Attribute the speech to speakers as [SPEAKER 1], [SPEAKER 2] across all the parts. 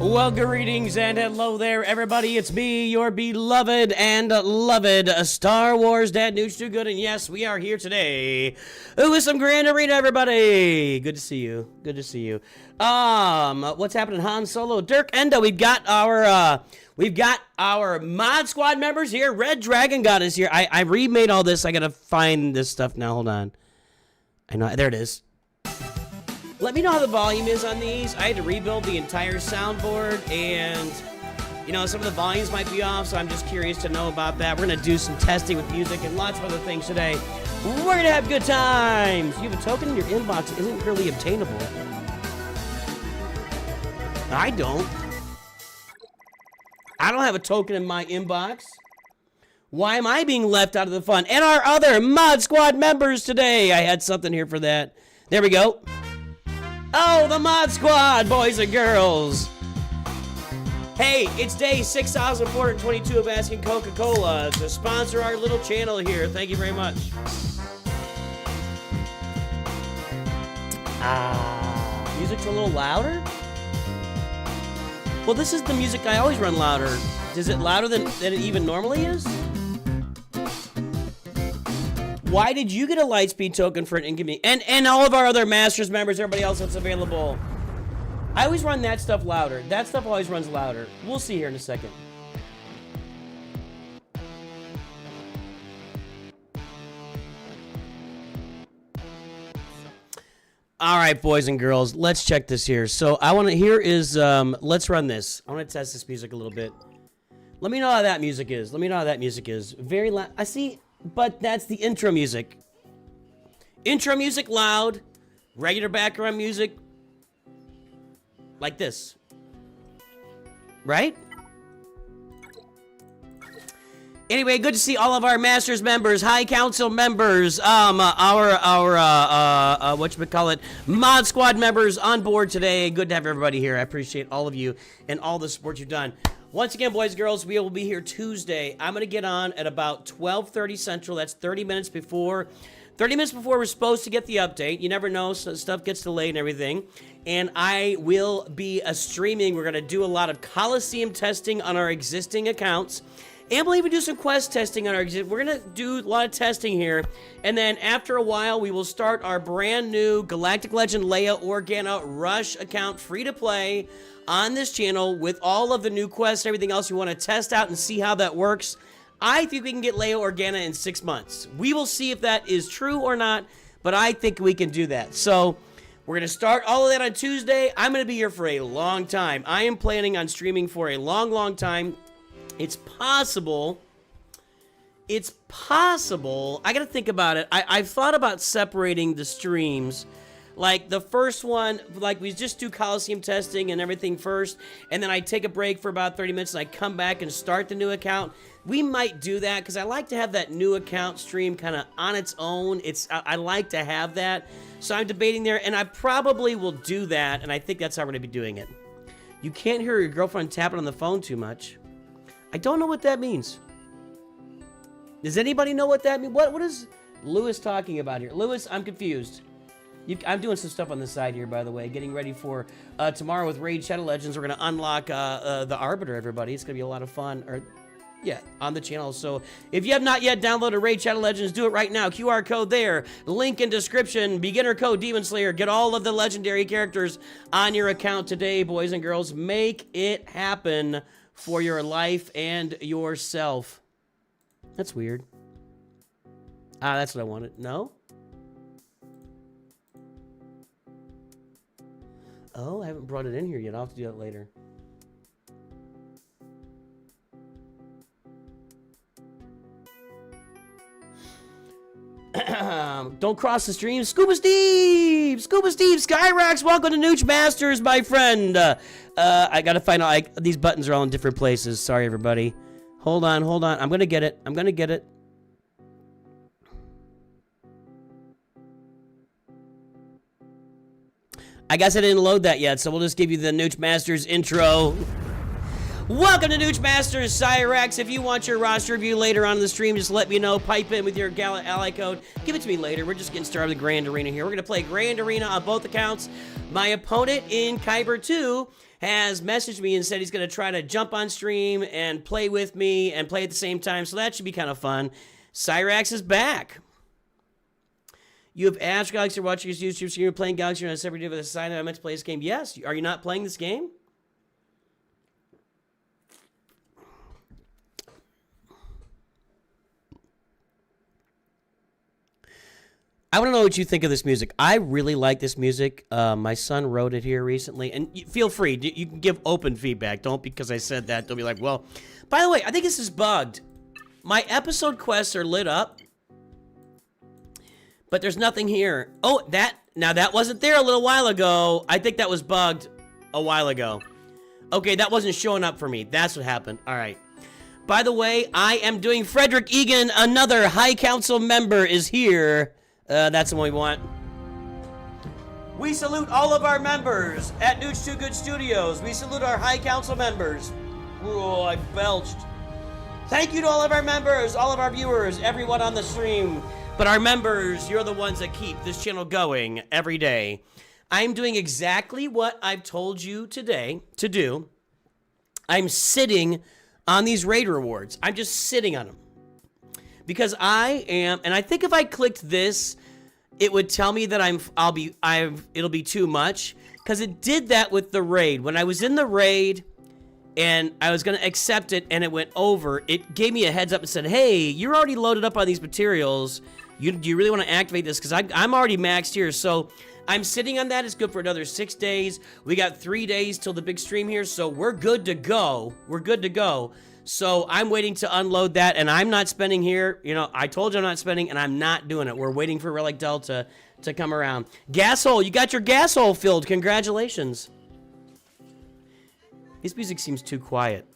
[SPEAKER 1] Well, greetings and hello there, everybody. It's me, your beloved and loved Star Wars dad, Nooch2Gud, and yes, we are here today with some Grand Arena, everybody. Good to see you. Good to see you. What's happening, Han Solo, Dirk, Endo? We've got our mod squad members here. Red Dragon God is here. I remade all this. I gotta find this stuff now. Hold on. I know. There it is. Let me know how the volume is on these. I had to rebuild the entire soundboard, and, you know, some of the volumes might be off, so I'm just curious to know about that. We're going to do some testing with music and lots of other things today. We're going to have good times. You have a token in your inbox that isn't really obtainable. I don't. I don't have a token in my inbox. Why am I being left out of the fun? And our other Mod Squad members today. I had something here for that. There we go. Oh, the Mod Squad, boys and girls. Hey, it's day 6,422 of asking Coca-Cola to sponsor our little channel here. Thank you very much. Music's a little louder? Well, this is the music I always run louder. Is it louder than it even normally is? Why did you get a Lightspeed token for an inconvenience? And all of our other Masters members, everybody else that's available. I always run that stuff louder. That stuff always runs louder. We'll see here in a second. All right, boys and girls, let's check this here. So I want to, here is, let's run this. I want to test this music a little bit. Let me know how that music is. Let me know how that music is. Very loud. I see. But that's the intro music. Intro music loud. Regular background music. Like this. Right? Anyway, good to see all of our Masters members, High Council members, whatchamacallit, Mod Squad members on board today. Good to have everybody here. I appreciate all of you and all the support you've done. Once again, boys and girls, we will be here Tuesday. I'm going to get on at about 12:30 Central. That's 30 minutes before. 30 minutes before we're supposed to get the update. You never know, so stuff gets delayed and everything. And I will be streaming. We're going to do a lot of Coliseum testing on our existing accounts. And we'll even do some quest testing on our existing. We're going to do a lot of testing here. And then after a while, we will start our brand new Galactic Legend Leia Organa Rush account, free to play, on this channel with all of the new quests and everything else we want to test out and see how that works. I think we can get Leia Organa in 6 months. We will see if that is true or not, but I think we can do that. So we're going to start all of that on Tuesday. I'm going to be here for a long time. I am planning on streaming for a long, long time. It's possible. It's possible. I got to think about it. I've thought about separating the streams. Like, the first one, like, we just do Coliseum testing and everything first, and then I take a break for about 30 minutes, and I come back and start the new account. We might do that, because I like to have that new account stream kind of on its own. I like to have that, so I'm debating there, and I probably will do that, and I think that's how we're going to be doing it. You can't hear your girlfriend tapping on the phone too much. I don't know what that means. Does anybody know what that means? What is Lewis talking about here? Lewis, I'm confused. I'm doing some stuff on the side here, by the way, getting ready for tomorrow with Raid Shadow Legends. We're going to unlock the Arbiter, everybody. It's going to be a lot of fun, on the channel. So if you have not yet downloaded Raid Shadow Legends, do it right now. QR code there, link in description, Beginner Code DEMONSLAYER. Get all of the legendary characters on your account today, boys and girls. Make it happen for your life and yourself. That's weird. That's what I wanted. No? Oh, I haven't brought it in here yet. I'll have to do that later. Don't cross the stream. Scuba Steve! Scuba Steve! Skyrax! Welcome to Nooch Masters, my friend! I gotta find out. These buttons are all in different places. Sorry, everybody. Hold on, hold on. I'm gonna get it. I'm gonna get it. I guess I didn't load that yet, so we'll just give you the Nooch Masters intro. Welcome to Nooch Masters, Cyrax. If you want your roster review later on in the stream, just let me know. Pipe in with your ally code. Give it to me later. We're just getting started with Grand Arena here. We're going to play Grand Arena on both accounts. My opponent in Kyber 2 has messaged me and said he's going to try to jump on stream and play with me and play at the same time, so that should be kind of fun. Cyrax is back. You have asked Galaxy watching his YouTube stream, playing Galaxy on a separate day with a sign that I meant to play this game. Yes. Are you not playing this game? I want to know what you think of this music. I really like this music. My son wrote it here recently. And feel free. You can give open feedback. Don't, because I said that, don't be like, well, by the way, I think this is bugged. My episode quests are lit up, but there's nothing here. Oh, now that wasn't there a little while ago. I think that was bugged a while ago. Okay, that wasn't showing up for me. That's what happened. All right. By the way, I am doing Frederick Egan. Another High Council member is here. That's the one we want. We salute all of our members at Nooch2Gud Studios. We salute our High Council members. Oh, I belched. Thank you to all of our members, all of our viewers, everyone on the stream. But our members, you're the ones that keep this channel going every day. I'm doing exactly what I've told you today to do. I'm sitting on these raid rewards. I'm just sitting on them. Because I am, and I think if I clicked this, it would tell me that it'll be too much. Because it did that with the raid. When I was in the raid, and I was going to accept it, and it went over, it gave me a heads up and said, hey, you're already loaded up on these materials. Do you really want to activate this? Because I'm already maxed here, so I'm sitting on that. It's good for another 6 days. We got 3 days till the big stream here, so we're good to go. We're good to go. So I'm waiting to unload that, and I'm not spending here. You know, I told you I'm not spending, and I'm not doing it. We're waiting for Relic Delta to come around. Gas hole, you got your gas hole filled. Congratulations. This music seems too quiet.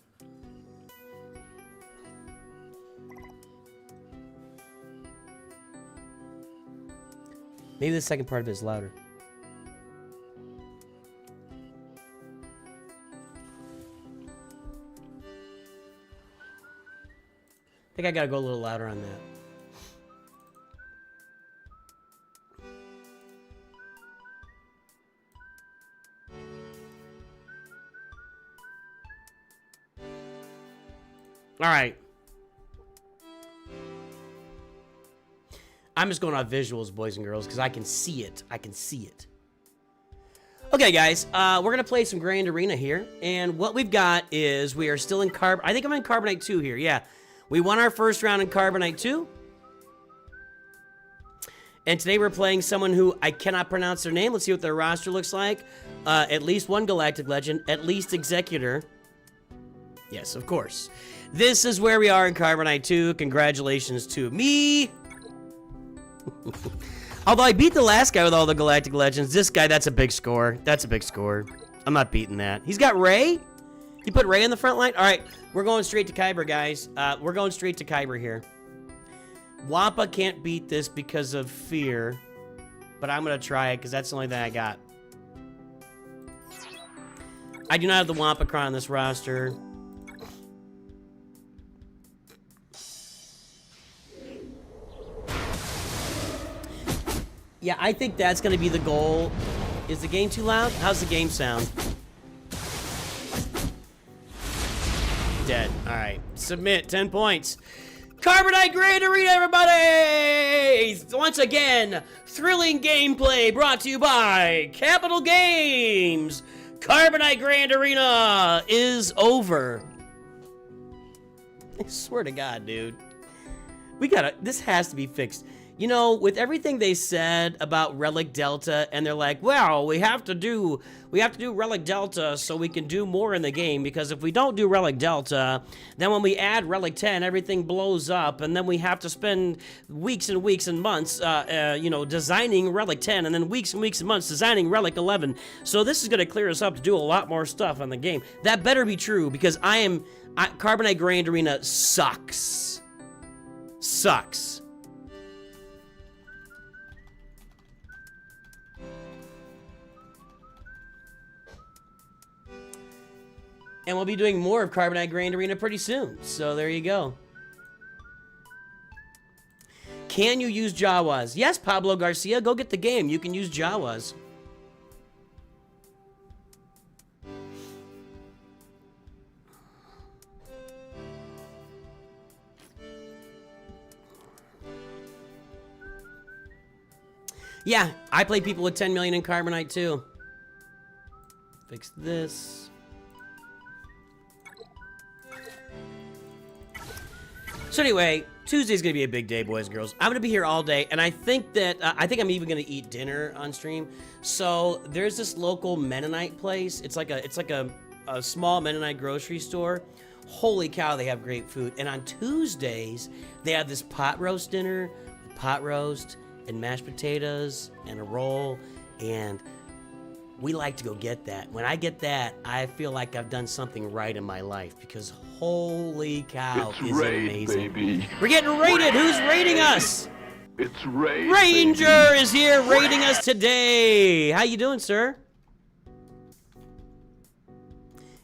[SPEAKER 1] Maybe the second part of it is louder. I think I gotta go a little louder on that. All right. I'm just going on visuals, boys and girls, because I can see it. I can see it. Okay, guys, we're going to play some Grand Arena here. And what we've got is we are still in Carbonite. I think I'm in Carbonite 2 here. Yeah. We won our first round in Carbonite 2. And today we're playing someone who I cannot pronounce their name. Let's see what their roster looks like. At least one Galactic Legend. At least Executor. Yes, of course. This is where we are in Carbonite 2. Congratulations to me. Although I beat the last guy with all the Galactic Legends. This guy, that's a big score. That's a big score. I'm not beating that. He's got Ray? You put Ray in the front line? All right, we're going straight to Kyber, guys. We're going straight to Kyber here. Wampa can't beat this because of fear. But I'm going to try it because that's the only thing I got. I do not have the Wampacron on this roster. Yeah, I think that's going to be the goal. Is the game too loud? How's the game sound? Dead. All right. Submit. 10 points. Carbonite Grand Arena, everybody! Once again, thrilling gameplay brought to you by Capital Games. Carbonite Grand Arena is over. I swear to God, dude. This has to be fixed. You know, with everything they said about Relic Delta, and they're like, well, we have to do Relic Delta so we can do more in the game, because if we don't do Relic Delta, then when we add Relic 10, everything blows up, and then we have to spend weeks and weeks and months, you know, designing Relic 10, and then weeks and weeks and months designing Relic 11. So this is going to clear us up to do a lot more stuff on the game. That better be true, because Carbonite Grand Arena sucks. Sucks. And we'll be doing more of Carbonite Grand Arena pretty soon. So there you go. Can you use Jawas? Yes, Pablo Garcia. Go get the game. You can use Jawas. Yeah, I play people with 10 million in Carbonite too. Fix this. So anyway, Tuesday's gonna be a big day, boys and girls. I'm gonna be here all day, and I think that I think I'm even gonna eat dinner on stream. So there's this local Mennonite place. It's like a small Mennonite grocery store. Holy cow, they have great food. And on Tuesdays, they have this pot roast dinner, pot roast and mashed potatoes and a roll, and we like to go get that. When I get that, I feel like I've done something right in my life, because holy cow, is it amazing. Baby. We're getting raided. Who's raiding us?
[SPEAKER 2] It's Raid,
[SPEAKER 1] Ranger
[SPEAKER 2] baby.
[SPEAKER 1] is here raiding us today. How you doing, sir?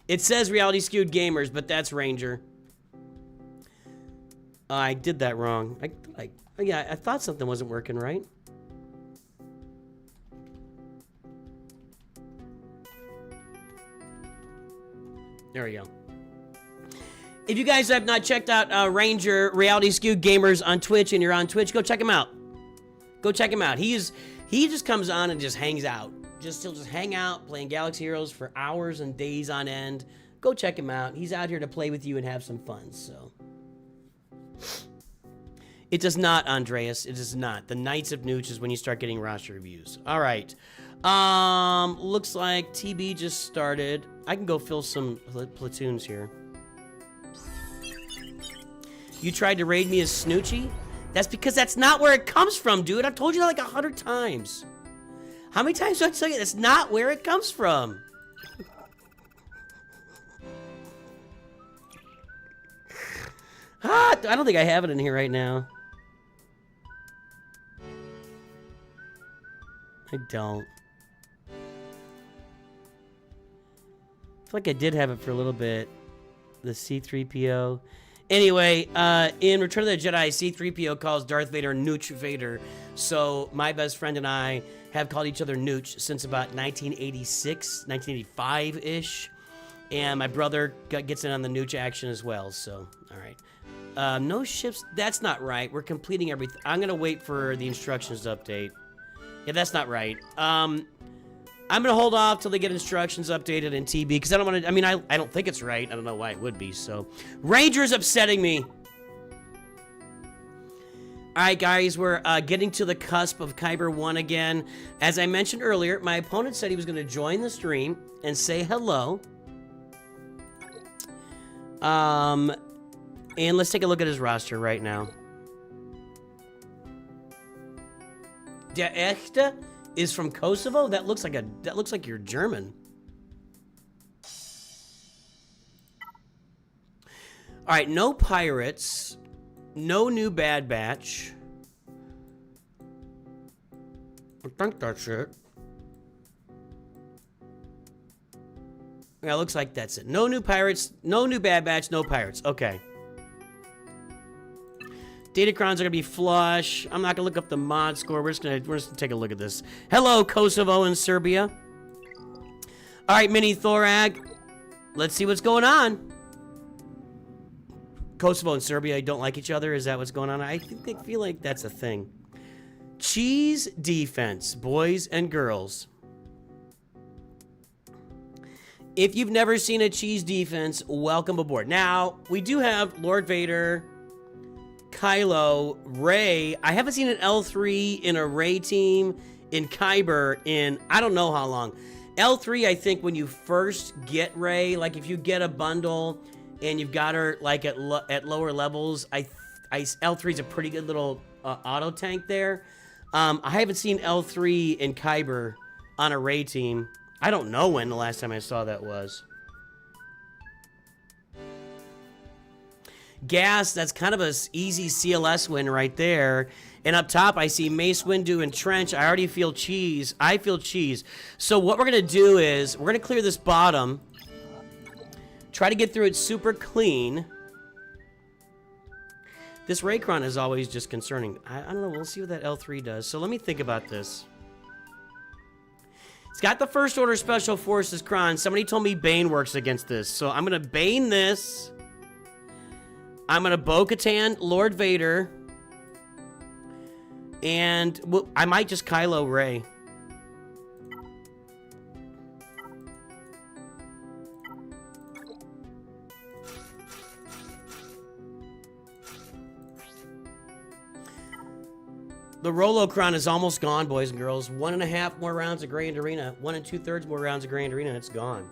[SPEAKER 1] It says Reality Skewed Gamers, but that's Ranger. I did that wrong. I thought something wasn't working right. There we go. If you guys have not checked out Ranger Reality Skewed Gamers on Twitch, and you're on Twitch, go check him out. Go check him out. He just comes on and just hangs out. He'll just hang out playing Galaxy Heroes for hours and days on end. Go check him out. He's out here to play with you and have some fun. So it does not, Andreas. It does not. The Knights of Nooch is when you start getting roster reviews. All right. Looks like TB just started. I can go fill some platoons here. You tried to raid me as Snoochie? That's because that's not where it comes from, dude. I've told you that like 100 times. How many times do I tell you that's not where it comes from? I don't think I have it in here right now. I don't. I feel like I did have it for a little bit. The C-3PO. Anyway, in Return of the Jedi, C-3PO calls Darth Vader Nooch Vader. So my best friend and I have called each other Nooch since about 1986, 1985-ish. And my brother gets in on the Nooch action as well, so, all right. No ships, that's not right. We're completing everything. I'm going to wait for the instructions to update. Yeah, that's not right. I'm going to hold off till they get instructions updated in TB, because I don't want to, I mean, I don't think it's right. I don't know why it would be, so. Ranger's upsetting me. All right, guys, we're getting to the cusp of Kyber 1 again. As I mentioned earlier, my opponent said he was going to join the stream and say hello. And let's take a look at his roster right now. Der Echte is from Kosovo. That looks like you're German. All right, no pirates, no new Bad Batch. I think that's it. Yeah, looks like that's it. No new pirates, no new Bad Batch, no pirates. Okay. Datacrons are gonna be flush. I'm not gonna look up the mod score. We're just gonna take a look at this. Hello, Kosovo and Serbia. All right, Mini Thorag. Let's see what's going on. Kosovo and Serbia don't like each other. Is that what's going on? I feel like that's a thing. Cheese defense, boys and girls. If you've never seen a cheese defense, welcome aboard. Now, we do have Lord Vader, Kylo, Rey. I haven't seen an L3 in a Rey team in Kyber in I don't know how long. L3, I think when you first get Rey, like if you get a bundle and you've got her like at lower levels, L3 is a pretty good little auto tank there. I haven't seen L3 in Kyber on a Rey team. I don't know when the last time I saw that was. Gas, that's kind of an easy CLS win right there. And up top, I see Mace Windu and Trench. I already feel cheese. I feel cheese. So what we're going to do is, we're going to clear this bottom. Try to get through it super clean. This Raycron is always just concerning. I don't know. We'll see what that L3 does. So let me think about this. It's got the First Order Special Forces Kron. Somebody told me Bane works against this. So I'm going to Bane this. I'm going to Bo-Katan Lord Vader. And I might just Kylo Ray. The Rolocron is almost gone, boys and girls. 1.5 more rounds of Grand Arena. 1 2/3 more rounds of Grand Arena, and it's gone.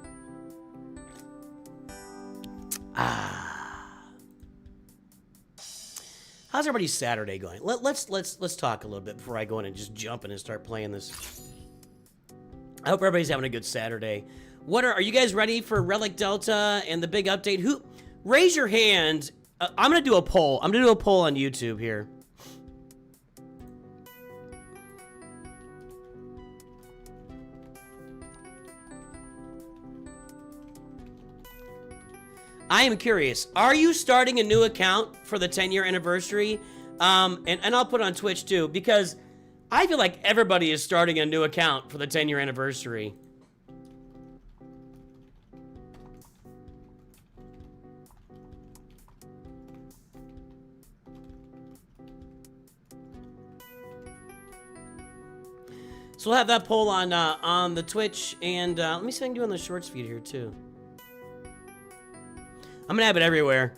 [SPEAKER 1] How's everybody's Saturday going? Let's talk a little bit before I go in and just jump in and start playing this. I hope everybody's having a good Saturday. Are you guys ready for Relic Delta and the big update? Who? Raise your hand. I'm gonna do a poll. I'm gonna do a poll on YouTube here. I am curious. Are you starting a new account for the 10-year anniversary? And I'll put it on Twitch too, because I feel like everybody is starting a new account for the 10-year anniversary. So we'll have that poll on the Twitch, and let me see if I can do it on the shorts feed here too. I'm gonna have it everywhere.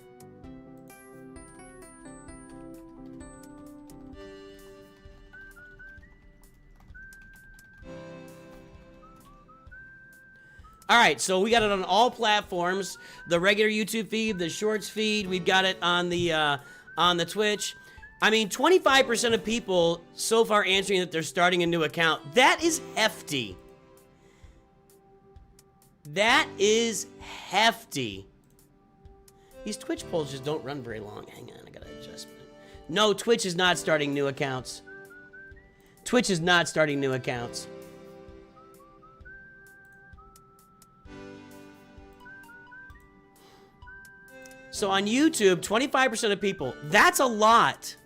[SPEAKER 1] All right, so we got it on all platforms. The regular YouTube feed, the shorts feed. We've got it on the Twitch. I mean, 25% of people so far answering that they're starting a new account. That is hefty. That is hefty. These Twitch polls just don't run very long. Hang on, I gotta adjust it. No, Twitch is not starting new accounts. Twitch is not starting new accounts. So on YouTube, 25% of people, that's a lot.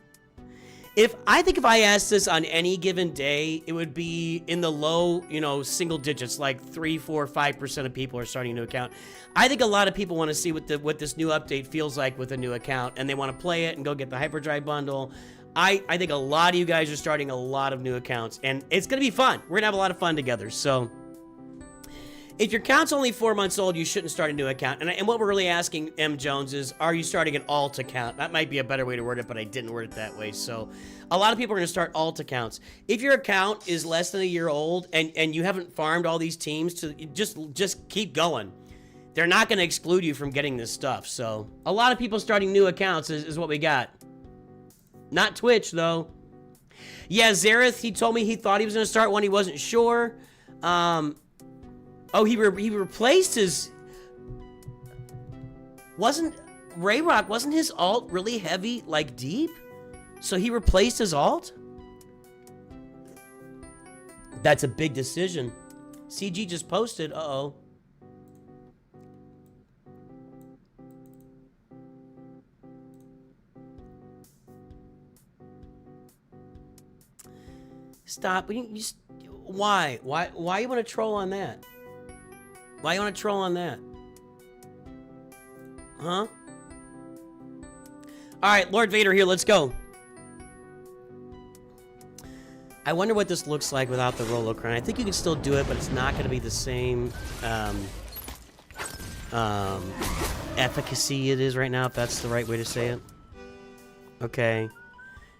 [SPEAKER 1] I think if I asked this on any given day, it would be in the low, single digits, like 3, 4, 5% of people are starting a new account. I think a lot of people want to see what this new update feels like with a new account, and they want to play it and go get the Hyperdrive bundle. I think a lot of you guys are starting a lot of new accounts, and it's going to be fun. We're going to have a lot of fun together, so if your account's only 4 months old, you shouldn't start a new account. And what we're really asking, M. Jones, is, are you starting an alt account? That might be a better way to word it, but I didn't word it that way. So a lot of people are going to start alt accounts. If your account is less than a year old and you haven't farmed all these teams, to just keep going. They're not going to exclude you from getting this stuff. So a lot of people starting new accounts is what we got. Not Twitch, though. Yeah, Zareth, he told me he thought he was going to start one. He wasn't sure. Oh, he replaced his... Wasn't his alt really heavy, like deep? So he replaced his alt? That's a big decision. CG just posted. Uh-oh. Stop. Why? Why you want to troll on that? Why you want to troll on that? Huh? Alright, Lord Vader here, let's go. I wonder what this looks like without the Rolocron. I think you can still do it, but it's not going to be the same efficacy it is right now, if that's the right way to say it. Okay.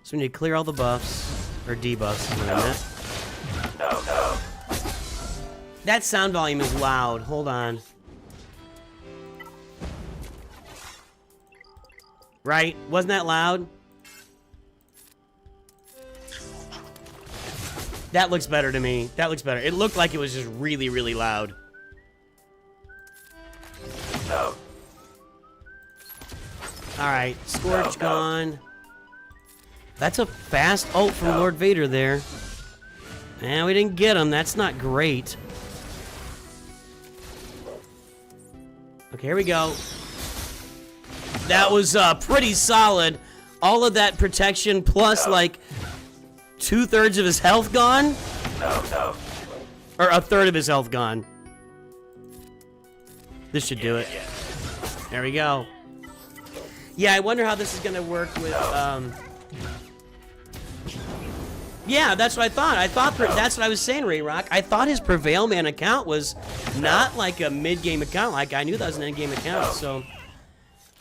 [SPEAKER 1] So we need to clear all the buffs, or debuffs, is what I meant. That sound volume is loud. Hold on. Right? Wasn't that loud? That looks better to me. That looks better. It looked like it was just really, really loud. No. Alright. Scorch gone. That's a fast ult from Lord Vader there. And we didn't get him. That's not great. Okay, here we go. That was pretty solid. All of that protection plus like 2/3 of his health gone? No. Or 1/3 of his health gone. This should do it. There we go. Yeah, I wonder how this is gonna work with Yeah, that's what I thought. That's what I was saying, Ray Rock. I thought his Prevail Man account was not like a mid-game account. Like, I knew that was an end-game account, so...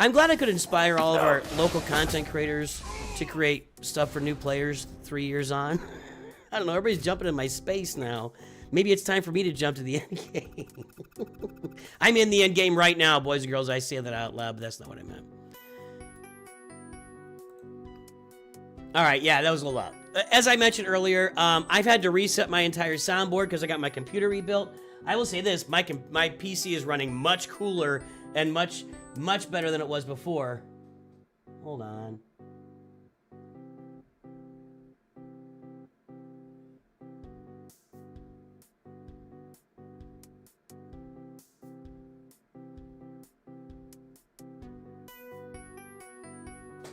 [SPEAKER 1] I'm glad I could inspire all of our local content creators to create stuff for new players 3 years on. I don't know, everybody's jumping in my space now. Maybe it's time for me to jump to the end game. I'm in the end game right now, boys and girls. I say that out loud, but that's not what I meant. All right, yeah, that was a lot. As I mentioned earlier, I've had to reset my entire soundboard because I got my computer rebuilt. I will say this, my PC is running much cooler and much better than it was before. Hold on.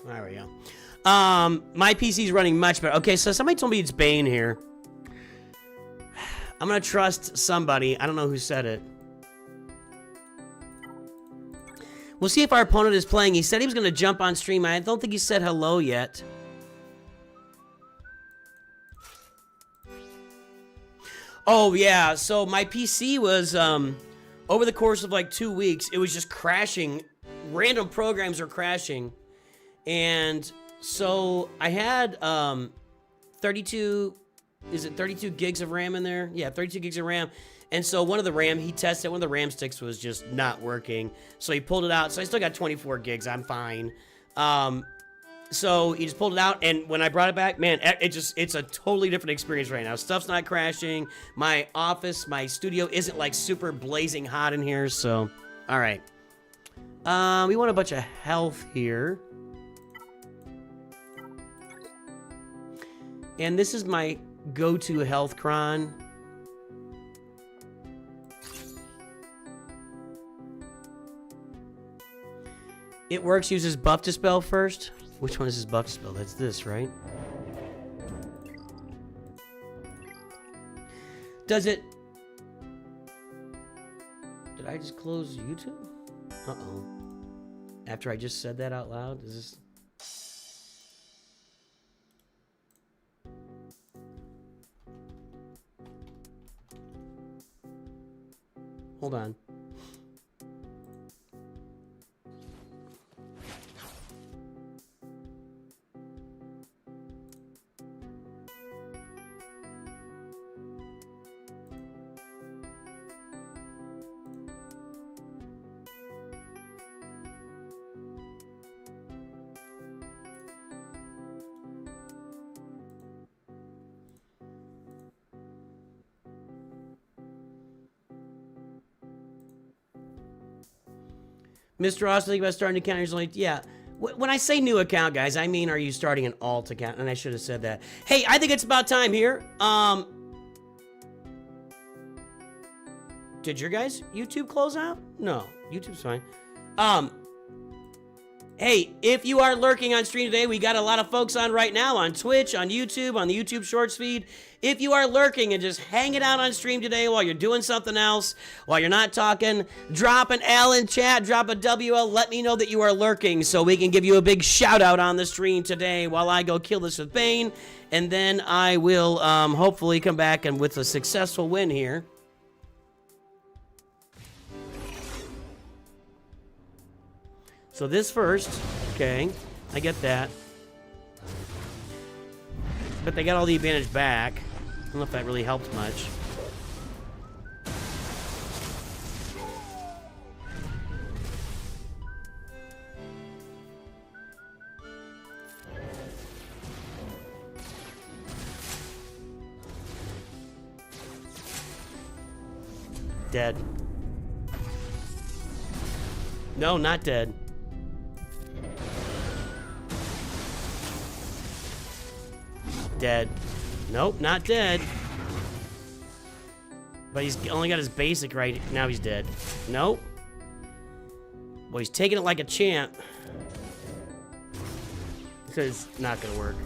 [SPEAKER 1] There we go. My PC's running much better. Okay, so somebody told me it's Bane here. I'm gonna trust somebody. I don't know who said it. We'll see if our opponent is playing. He said he was gonna jump on stream. I don't think he said hello yet. Oh, yeah. So my PC was, over the course of like 2 weeks, it was just crashing. Random programs are crashing. And so I had 32 gigs of RAM in there? Yeah, 32 gigs of RAM. And so one of the RAM, he tested, one of the RAM sticks was just not working. So he pulled it out. So I still got 24 gigs. I'm fine. So he just pulled it out. And when I brought it back, man, it's a totally different experience right now. Stuff's not crashing. My office, my studio isn't like super blazing hot in here. So, all right. We want a bunch of health here. And this is my go-to health cron. It works, uses buff dispel first. Which one is his buff dispel? That's this, right? Does it... Did I just close YouTube? Uh-oh. After I just said that out loud? Is this... Hold on. Mr. Ross, think about starting an account. He's like, yeah. When I say new account, guys, I mean, are you starting an alt account? And I should have said that. Hey, I think it's about time here. Did your guys' YouTube close out? No, YouTube's fine. Hey, if you are lurking on stream today, we got a lot of folks on right now on Twitch, on YouTube, on the YouTube Shorts feed. If you are lurking and just hanging out on stream today while you're doing something else, while you're not talking, drop an L in chat, drop a WL, let me know that you are lurking so we can give you a big shout out on the stream today while I go kill this with Bane. And then I will hopefully come back and with a successful win here. So this first, okay, I get that. But they got all the advantage back. I don't know if that really helped much. Dead. No, not dead. Dead. Nope, not dead. But he's only got his basic right now. He's dead. Nope. Well, he's taking it like a champ. So it's not gonna work.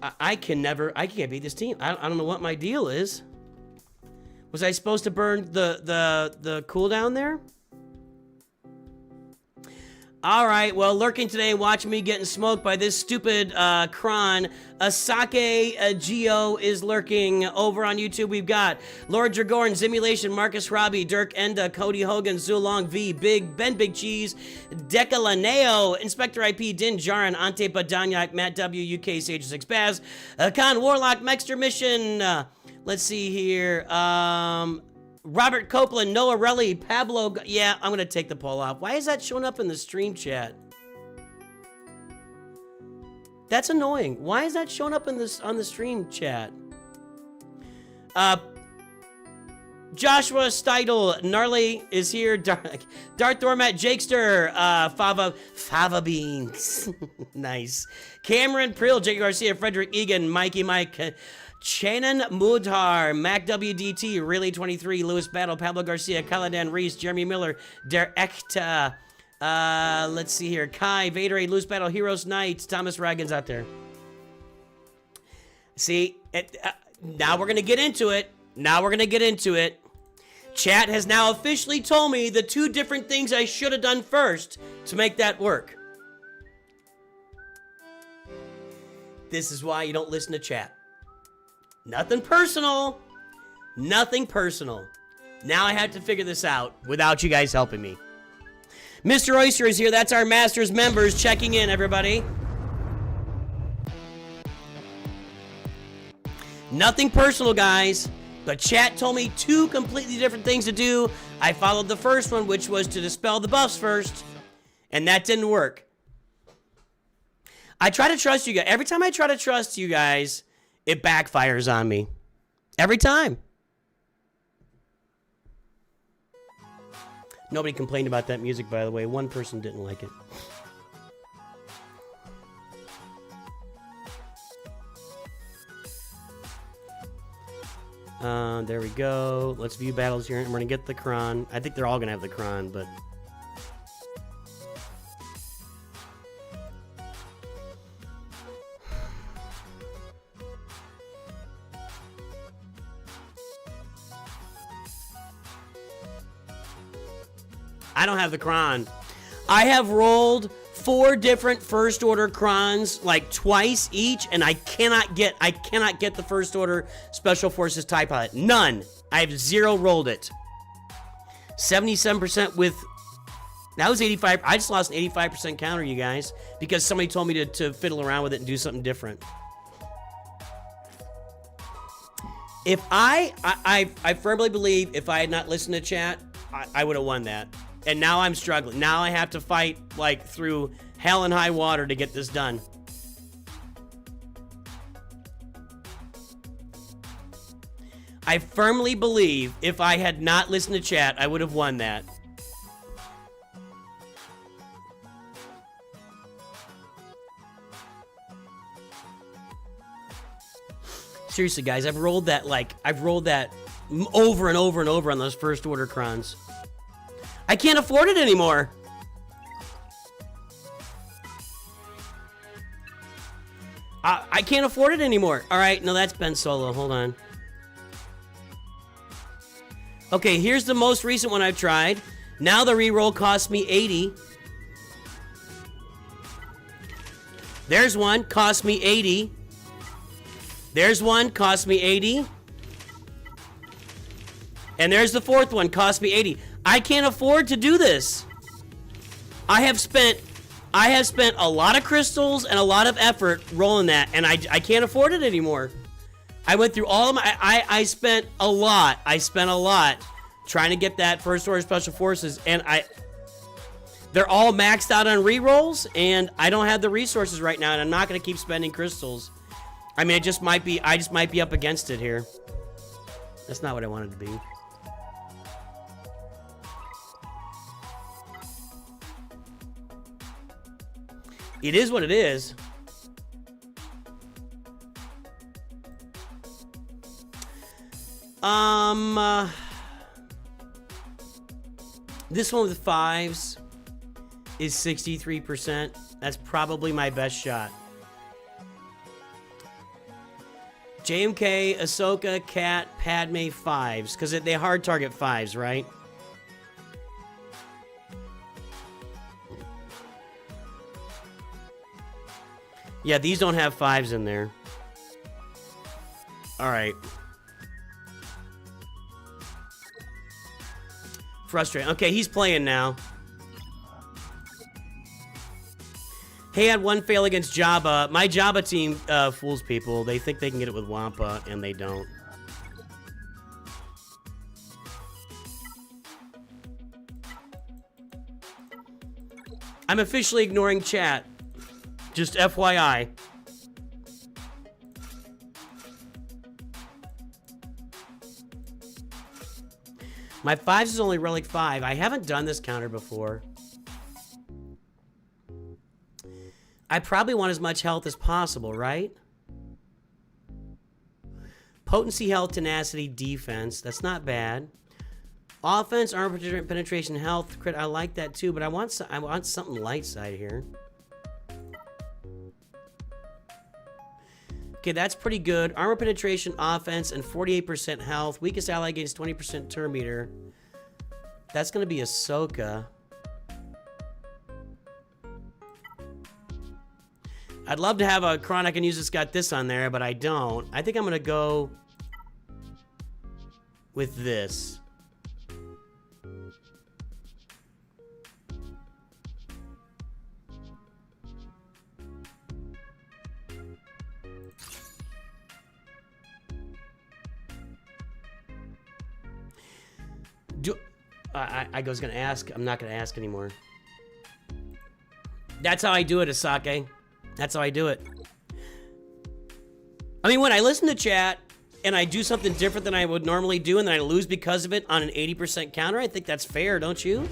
[SPEAKER 1] I can't beat this team. I don't know what my deal is. Was I supposed to burn the cooldown there? All right, well, lurking today, watching me getting smoked by this stupid Kron. Asake Geo is lurking over on YouTube. We've got Lord Dragorn, Simulation, Marcus Robbie, Dirk Enda, Cody Hogan, Zulong V, Ben Big Cheese, Decalaneo, Inspector IP, Din Jaran, Ante Badanyak, Matt W, UK Sage 6 Baz, Khan Warlock, Mexter Mission. Let's see here. Robert Copeland, Noah Relly, Pablo. Yeah, I'm gonna take the poll off. Why is that showing up in the stream chat? That's annoying. Why is that showing up in this on the stream chat? Joshua Steidel, Gnarly is here. Darth Dormat, Jakester, Fava Beans. Nice. Cameron Prill, Jake Garcia, Frederick Egan, Mikey Mike. Shannon Mudhar, Mac WDT, Really 23, Lewis Battle, Pablo Garcia, Kaladan Reese, Jeremy Miller, Der Ekta, let's see here, Kai, Vader, Lewis Battle, Heroes Knight, Thomas Ragan's out there. See, now we're going to get into it. Chat has now officially told me the 2 different things I should have done first to make that work. This is why you don't listen to chat. Nothing personal. Nothing personal. Now I have to figure this out without you guys helping me. Mr. Oyster is here. That's our Masters members checking in, everybody. Nothing personal, guys. But chat told me 2 completely different things to do. I followed the first one, which was to dispel the buffs first. And that didn't work. I try to trust you guys. Every time I try to trust you guys, it backfires on me. Every time. Nobody complained about that music, by the way. One person didn't like it. There we go. Let's view battles here. And we're going to get the Kron. I think they're all going to have the Kron, but... I don't have the Kron. I have rolled 4 different first order Krons like twice each, and I cannot get the first order Special Forces TIE Pilot. None. I have 0 rolled it. 77% with... That was 85. I just lost an 85% counter, you guys, because somebody told me to fiddle around with it and do something different. If I firmly believe if I had not listened to chat, I would have won that. And now I'm struggling. Now I have to fight, like, through hell and high water to get this done. I firmly believe if I had not listened to chat, I would have won that. Seriously, guys, I've rolled that over and over and over on those first order Krons. I can't afford it anymore. I can't afford it anymore. All right, no, that's Ben Solo. Hold on. Okay, here's the most recent one I've tried. Now the reroll costs me 80. There's one, cost me 80. There's one, cost me 80. And there's the 4th one, cost me 80. I can't afford to do this. I have spent a lot of crystals and a lot of effort rolling that, and I can't afford it anymore. I went through all of my... I spent a lot. I spent a lot trying to get that first order Special Forces, and they're all maxed out on rerolls, and I don't have the resources right now, and I'm not going to keep spending crystals. I mean, I just might be up against it here. That's not what I wanted to be. It is what it is. This one with 5s is 63%. That's probably my best shot. JMK, Ahsoka, Cat, Padme, 5s. Because they hard target 5s, right? Yeah, these don't have 5s in there. Alright. Frustrating. Okay, he's playing now. Hey, had one fail against Jabba. My Jabba team fools people. They think they can get it with Wampa, and they don't. I'm officially ignoring chat. Just FYI. My 5s is only relic 5. I haven't done this counter before. I probably want as much health as possible, right? Potency, health, tenacity, defense. That's not bad. Offense, armor penetration, health, crit. I like that too, but I want something light side here. Okay, that's pretty good. Armor penetration, offense, and 48% health. Weakest ally gains 20% turn meter. That's going to be Ahsoka. I'd love to have a Cron I can use that's got this on there, but I don't. I think I'm going to go with this. I was going to ask. I'm not going to ask anymore. That's how I do it, Asake. That's how I do it. I mean, when I listen to chat and I do something different than I would normally do and then I lose because of it on an 80% counter, I think that's fair, don't you?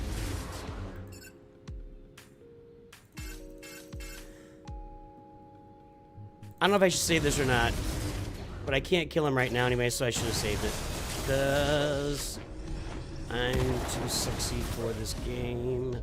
[SPEAKER 1] I don't know if I should save this or not, but I can't kill him right now anyway, so I should have saved it. Because I'm too sexy for this game.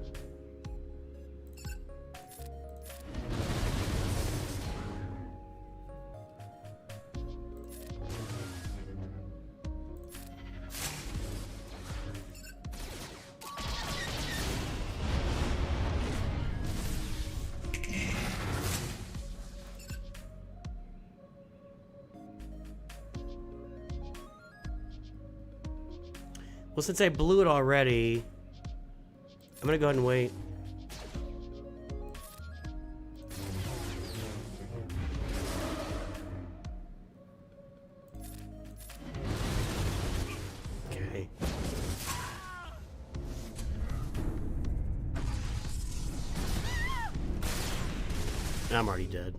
[SPEAKER 1] Well, since I blew it already, I'm gonna go ahead and wait. Okay. I'm already dead.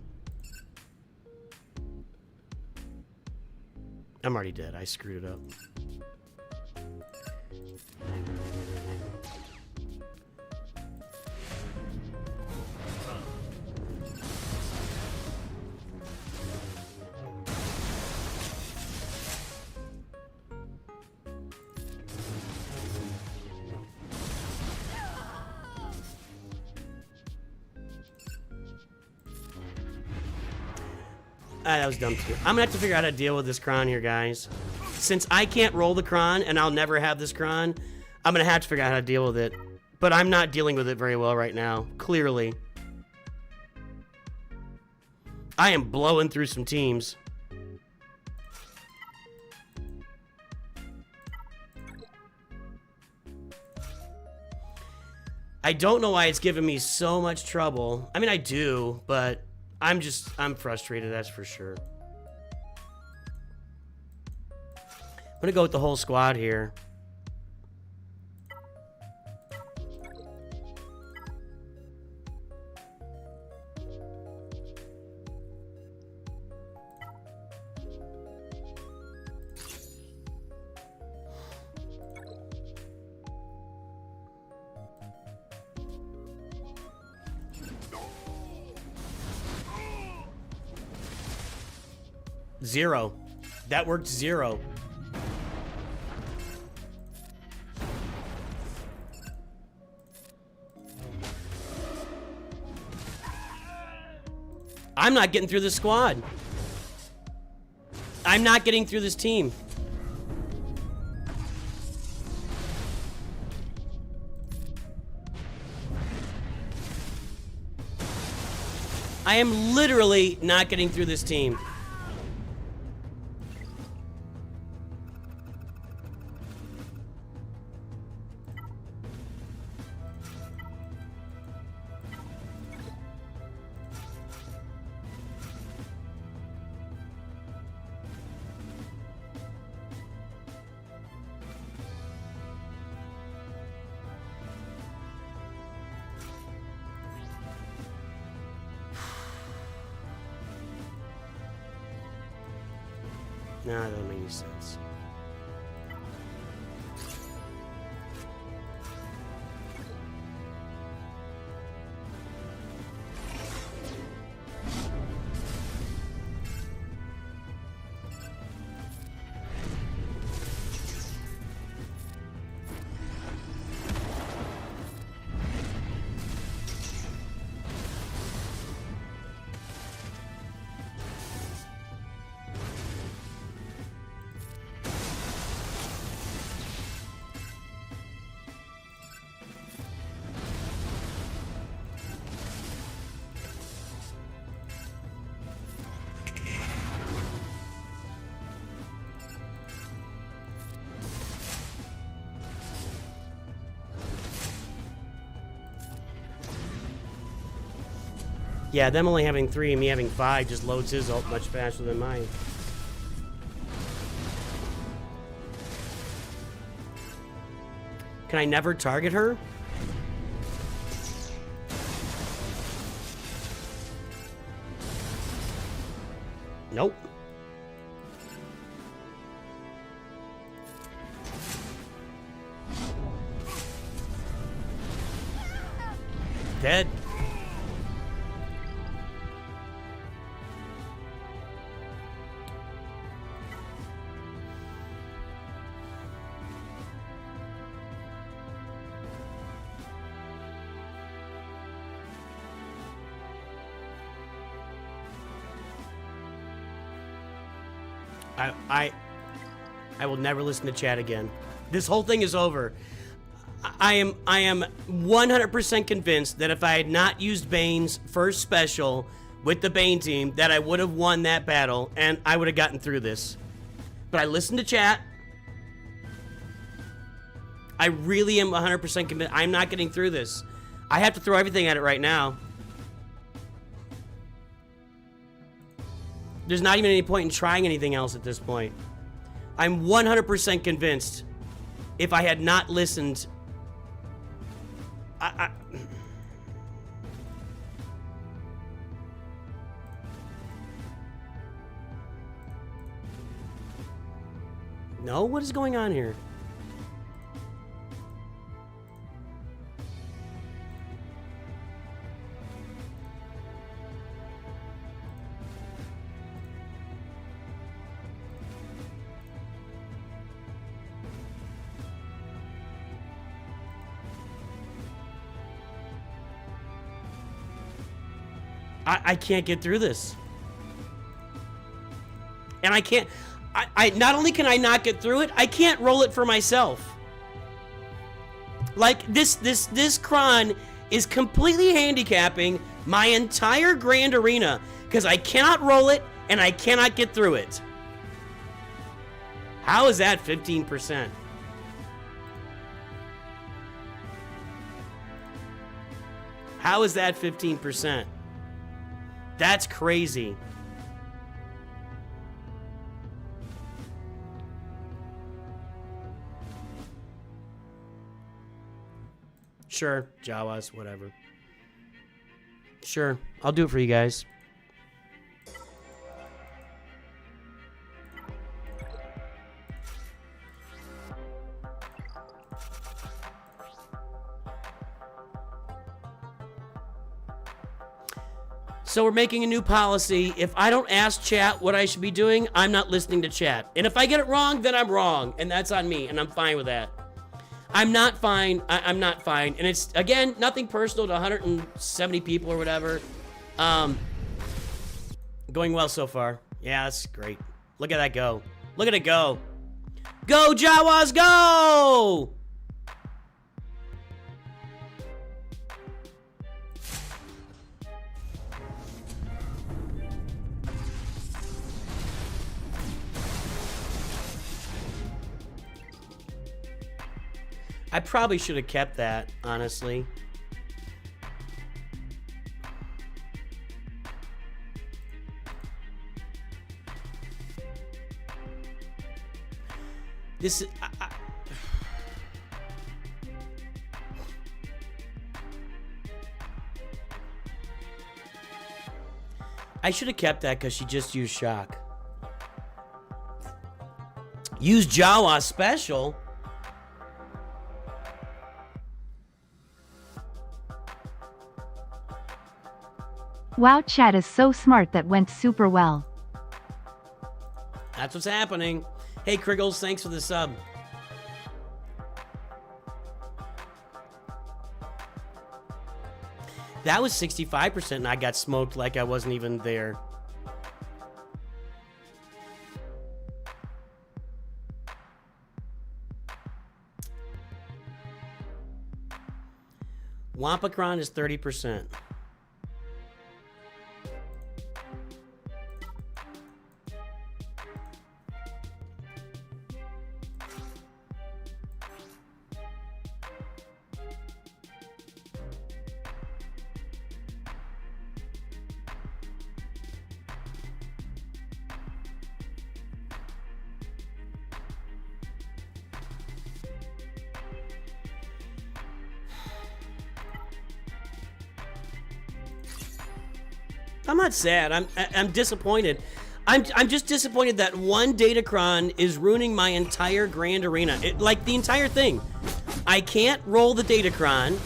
[SPEAKER 1] I'm already dead. I screwed it up. That was dumb too. I'm gonna have to figure out how to deal with this Cron here, guys. Since I can't roll the Cron and I'll never have this Cron, I'm gonna have to figure out how to deal with it. But I'm not dealing with it very well right now, clearly. I am blowing through some teams. I don't know why it's giving me so much trouble. I mean, I do, but I'm frustrated, that's for sure. I'm gonna go with the whole squad here. Zero. That worked 0. I'm not getting through the squad. I'm not getting through this team. I am literally not getting through this team. Nah, that doesn't make any sense. Yeah, them only having 3 and me having 5 just loads his ult much faster than mine. Can I never target her? Nope. Dead. I will never listen to chat again. This whole thing is over. I am 100% convinced that if I had not used Bane's first special with the Bane team, that I would have won that battle and I would have gotten through this. But I listened to chat. I really am 100% convinced I'm not getting through this. I have to throw everything at it right now. There's not even any point in trying anything else at this point. I'm 100% convinced if I had not listened... No? What is going on here? I can't get through this. And I can't... I not only can I not get through it, I can't roll it for myself. Like, this Kron is completely handicapping my entire Grand Arena because I cannot roll it and I cannot get through it. How is that 15%? How is that 15%? That's crazy. Sure, Jawas, whatever. Sure, I'll do it for you guys. So we're making a new policy. If I don't ask chat what I should be doing, I'm not listening to chat. And if I get it wrong, then I'm wrong. And that's on me. And I'm fine with that. I'm not fine. I'm not fine. And it's, again, nothing personal to 170 people or whatever. Going well so far. Yeah, that's great. Look at that go. Look at it go. Go, Jawas, go! I probably should have kept that, honestly. This is... I should have kept that because she just used shock. Use Jawa special.
[SPEAKER 2] Wow, chat is so smart. That went super well.
[SPEAKER 1] That's what's happening. Hey, Kriggles, thanks for the sub. That was 65% and I got smoked like I wasn't even there. Wampacron is 30%. I'm not sad. I'm disappointed. I'm just disappointed that one Datacron is ruining my entire Grand Arena. Like the entire thing. I can't roll the Datacron.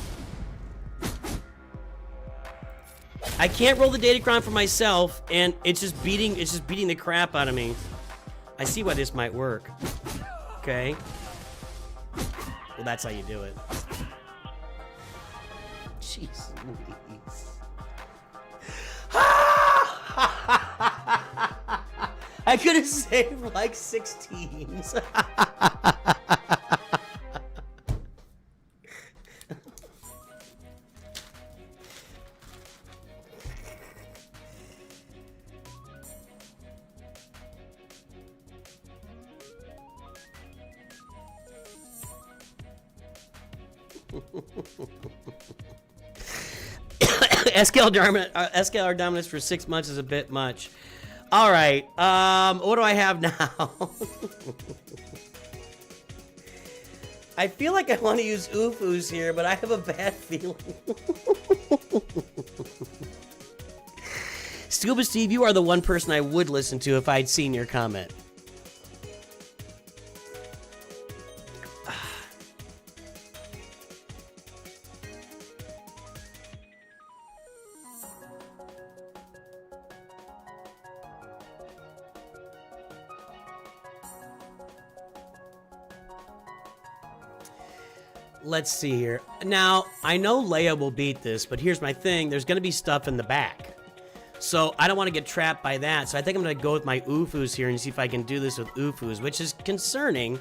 [SPEAKER 1] I can't roll the Datacron for myself, and it's just beating the crap out of me. I see why this might work. Okay. Well, that's how you do it. Jeez Louise. I could have saved like 6 teams. SKLR dominance for 6 months is a bit much. All right, what do I have now? I feel like I want to use Ufus here, but I have a bad feeling. Scuba Steve, you are the one person I would listen to if I'd seen your comment. Let's see here. Now, I know Leia will beat this, but here's my thing. There's going to be stuff in the back. So I don't want to get trapped by that. So I think I'm going to go with my Ufus here and see if I can do this with Ufus, which is concerning.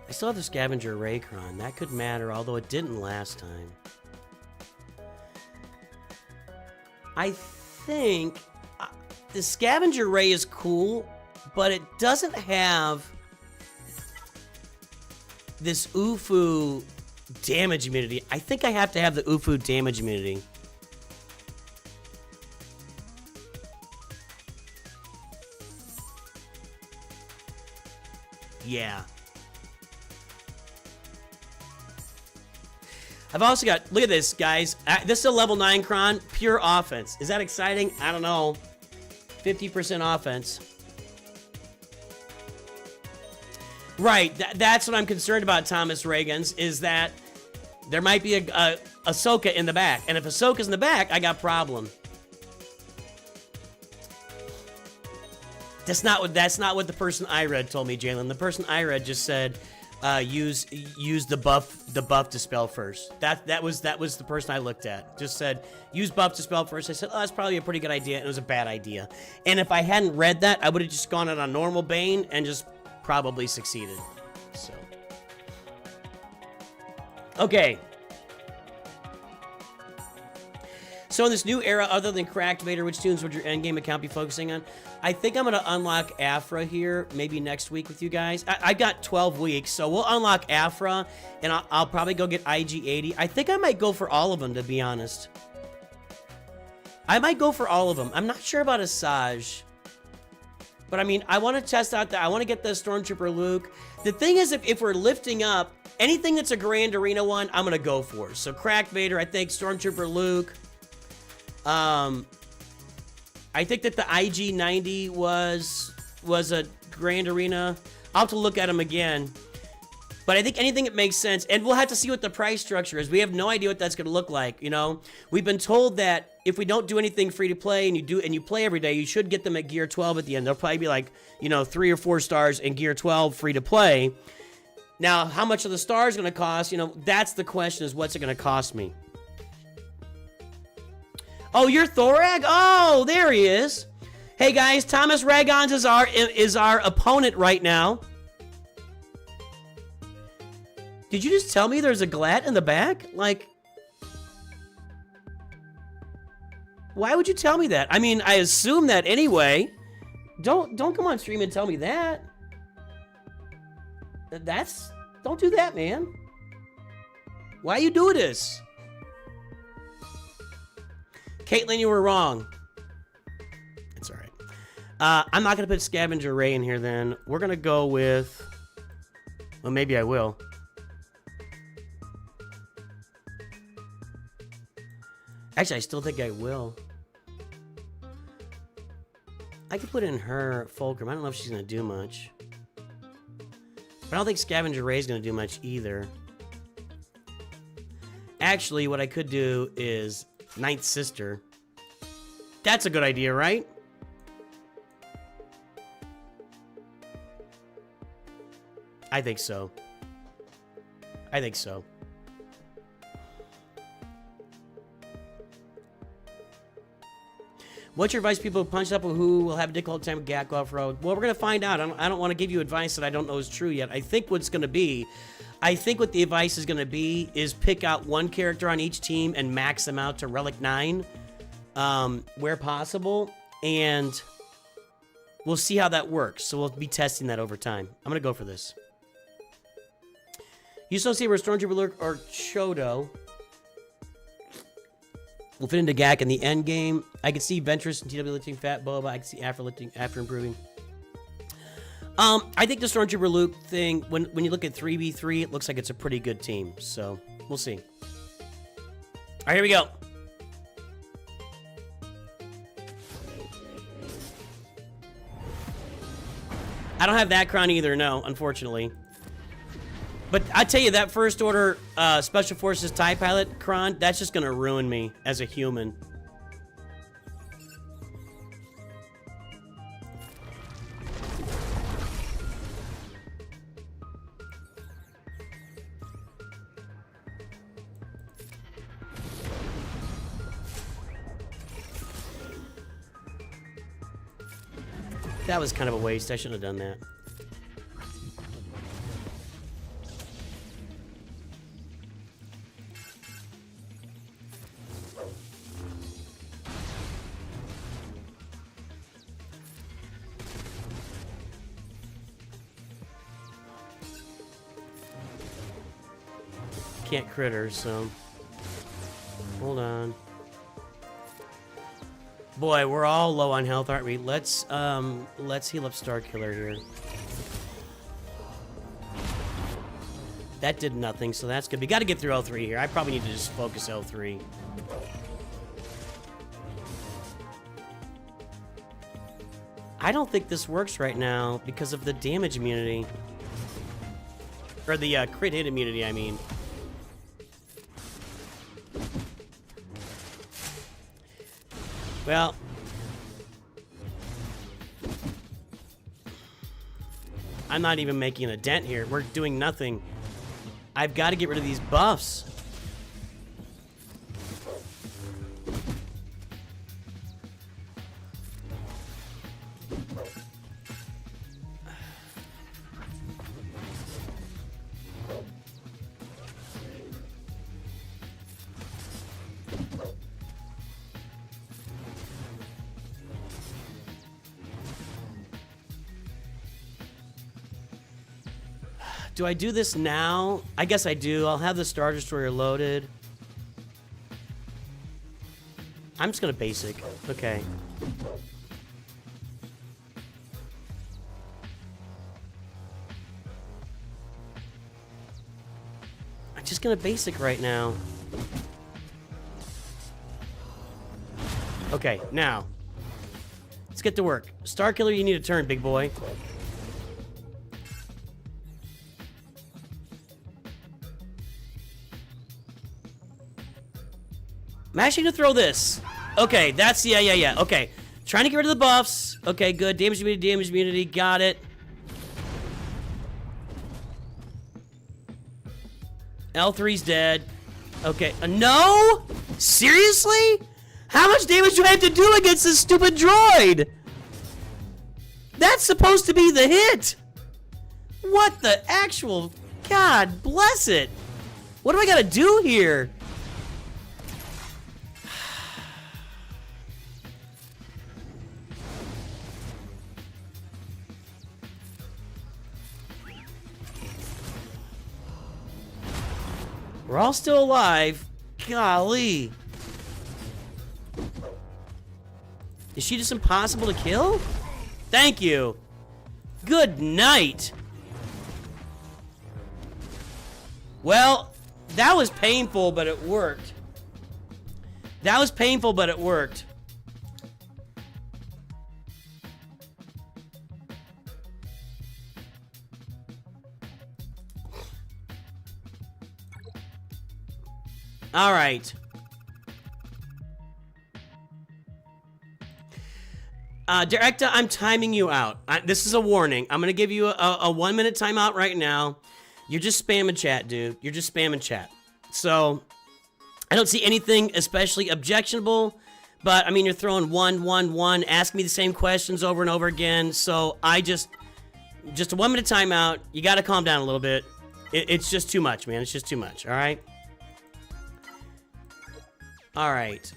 [SPEAKER 1] I still have the Scavenger Raycron. That could matter, although it didn't last time. I think the Scavenger Ray is cool, but it doesn't have this Ufu damage immunity. I think I have to have the Ufu damage immunity. Yeah. I've also got, look at this, guys. This is a level 9 Cron, pure offense. Is that exciting? I don't know. 50% offense. Right, that's what I'm concerned about, Thomas Reagans, is that there might be a Ahsoka in the back. And if Ahsoka's in the back, I got a problem. That's not what the person I read told me, Jalen. The person I read just said, use the buff dispel first. That was the person I looked at. Just said use buff dispel first. I said, oh, that's probably a pretty good idea, and it was a bad idea. And if I hadn't read that, I would have just gone on normal Bane and just probably succeeded. So okay. So in this new era, other than Cracked Vader, which tunes would your endgame account be focusing on? I think I'm going to unlock Afra here, maybe next week with you guys. I've got 12 weeks, so we'll unlock Afra, and I'll probably go get IG-80. I think I might go for all of them, to be honest. I might go for all of them. I'm not sure about Asajj. But, I mean, I want to test out I want to get the Stormtrooper Luke. The thing is, if we're lifting up, anything that's a Grand Arena one, I'm going to go for. So, Cracked Vader, I think, Stormtrooper Luke. I think that the IG-90 was a Grand Arena. I'll have to look at them again. But I think anything that makes sense, and we'll have to see what the price structure is. We have no idea what that's going to look like, you know? We've been told that if we don't do anything free to play and you play every day, you should get them at Gear 12 at the end. They'll probably be like, you know, 3 or 4 stars in Gear 12 free to play. Now, how much are the stars going to cost? You know, that's the question, is what's it going to cost me? Oh, you're Thorag? Oh, there he is. Hey guys, Thomas Ragons is our opponent right now. Did you just tell me there's a Glat in the back? Like, why would you tell me that? I mean, I assume that anyway. Don't come on stream and tell me that. Don't do that, man. Why you do this? Caitlin, you were wrong. It's all right. I'm not going to put Scavenger Ray in here then. We're going to go with... Well, maybe I will. Actually, I still think I will. I could put in her Fulcrum. I don't know if she's going to do much. But I don't think Scavenger Ray is going to do much either. Actually, what I could do is... Ninth Sister. That's a good idea, right? I think so. I think so. What's your advice, people who punched up who will have a difficult time with Gatco off-road? Well, we're going to find out. I don't want to give you advice that I don't know is true yet. I think what the advice is going to be is pick out one character on each team and max them out to Relic 9 where possible, and we'll see how that works. So we'll be testing that over time. I'm going to go for this. You still see where Stormtrooper Lurk or Chodo will fit into GAC in the end game. I can see Ventress and TW lifting Fat Boba. I can see After lifting, after improving. I think the Stormtrooper Luke thing, when you look at 3v3, it looks like it's a pretty good team. So, we'll see. All right, here we go. I don't have that crown either, no, unfortunately. But I tell you, that First Order Special Forces TIE Pilot crown, that's just going to ruin me as a human. That was kind of a waste. I shouldn't have done that. Can't crit her, so... Hold on. Boy, we're all low on health, aren't we? Let's heal up Starkiller here. That did nothing, so that's good. We got to get through L3 here. I probably need to just focus L3. I don't think this works right now because of the damage immunity. Or the crit hit immunity, I mean. Well, I'm not even making a dent here. We're doing nothing. I've got to get rid of these buffs. Do I do this now? I guess I do. I'll have the Star Destroyer loaded. I'm just gonna basic. Okay. I'm just gonna basic right now. Okay, now. Let's get to work. Star Killer, you need a turn, big boy. I'm actually gonna throw this. Okay, that's, yeah. Okay, trying to get rid of the buffs. Okay, good. Damage immunity, got it. L3's dead. Okay, no? Seriously? How much damage do I have to do against this stupid droid? That's supposed to be the hit. What the actual, God bless it. What do I gotta do here? We're all still alive. Golly. Is she just impossible to kill? Thank you. Good night. Well, that was painful, but it worked. That was painful, but it worked. All right. Director, I'm timing you out. This is a warning. I'm going to give you a 1 minute timeout right now. You're just spamming chat, dude. You're just spamming chat. So, I don't see anything especially objectionable. But, I mean, you're throwing 1, 1, 1. Ask me the same questions over and over again. So, just a 1 minute timeout. You got to calm down a little bit. It's just too much, man. It's just too much. All right? All right.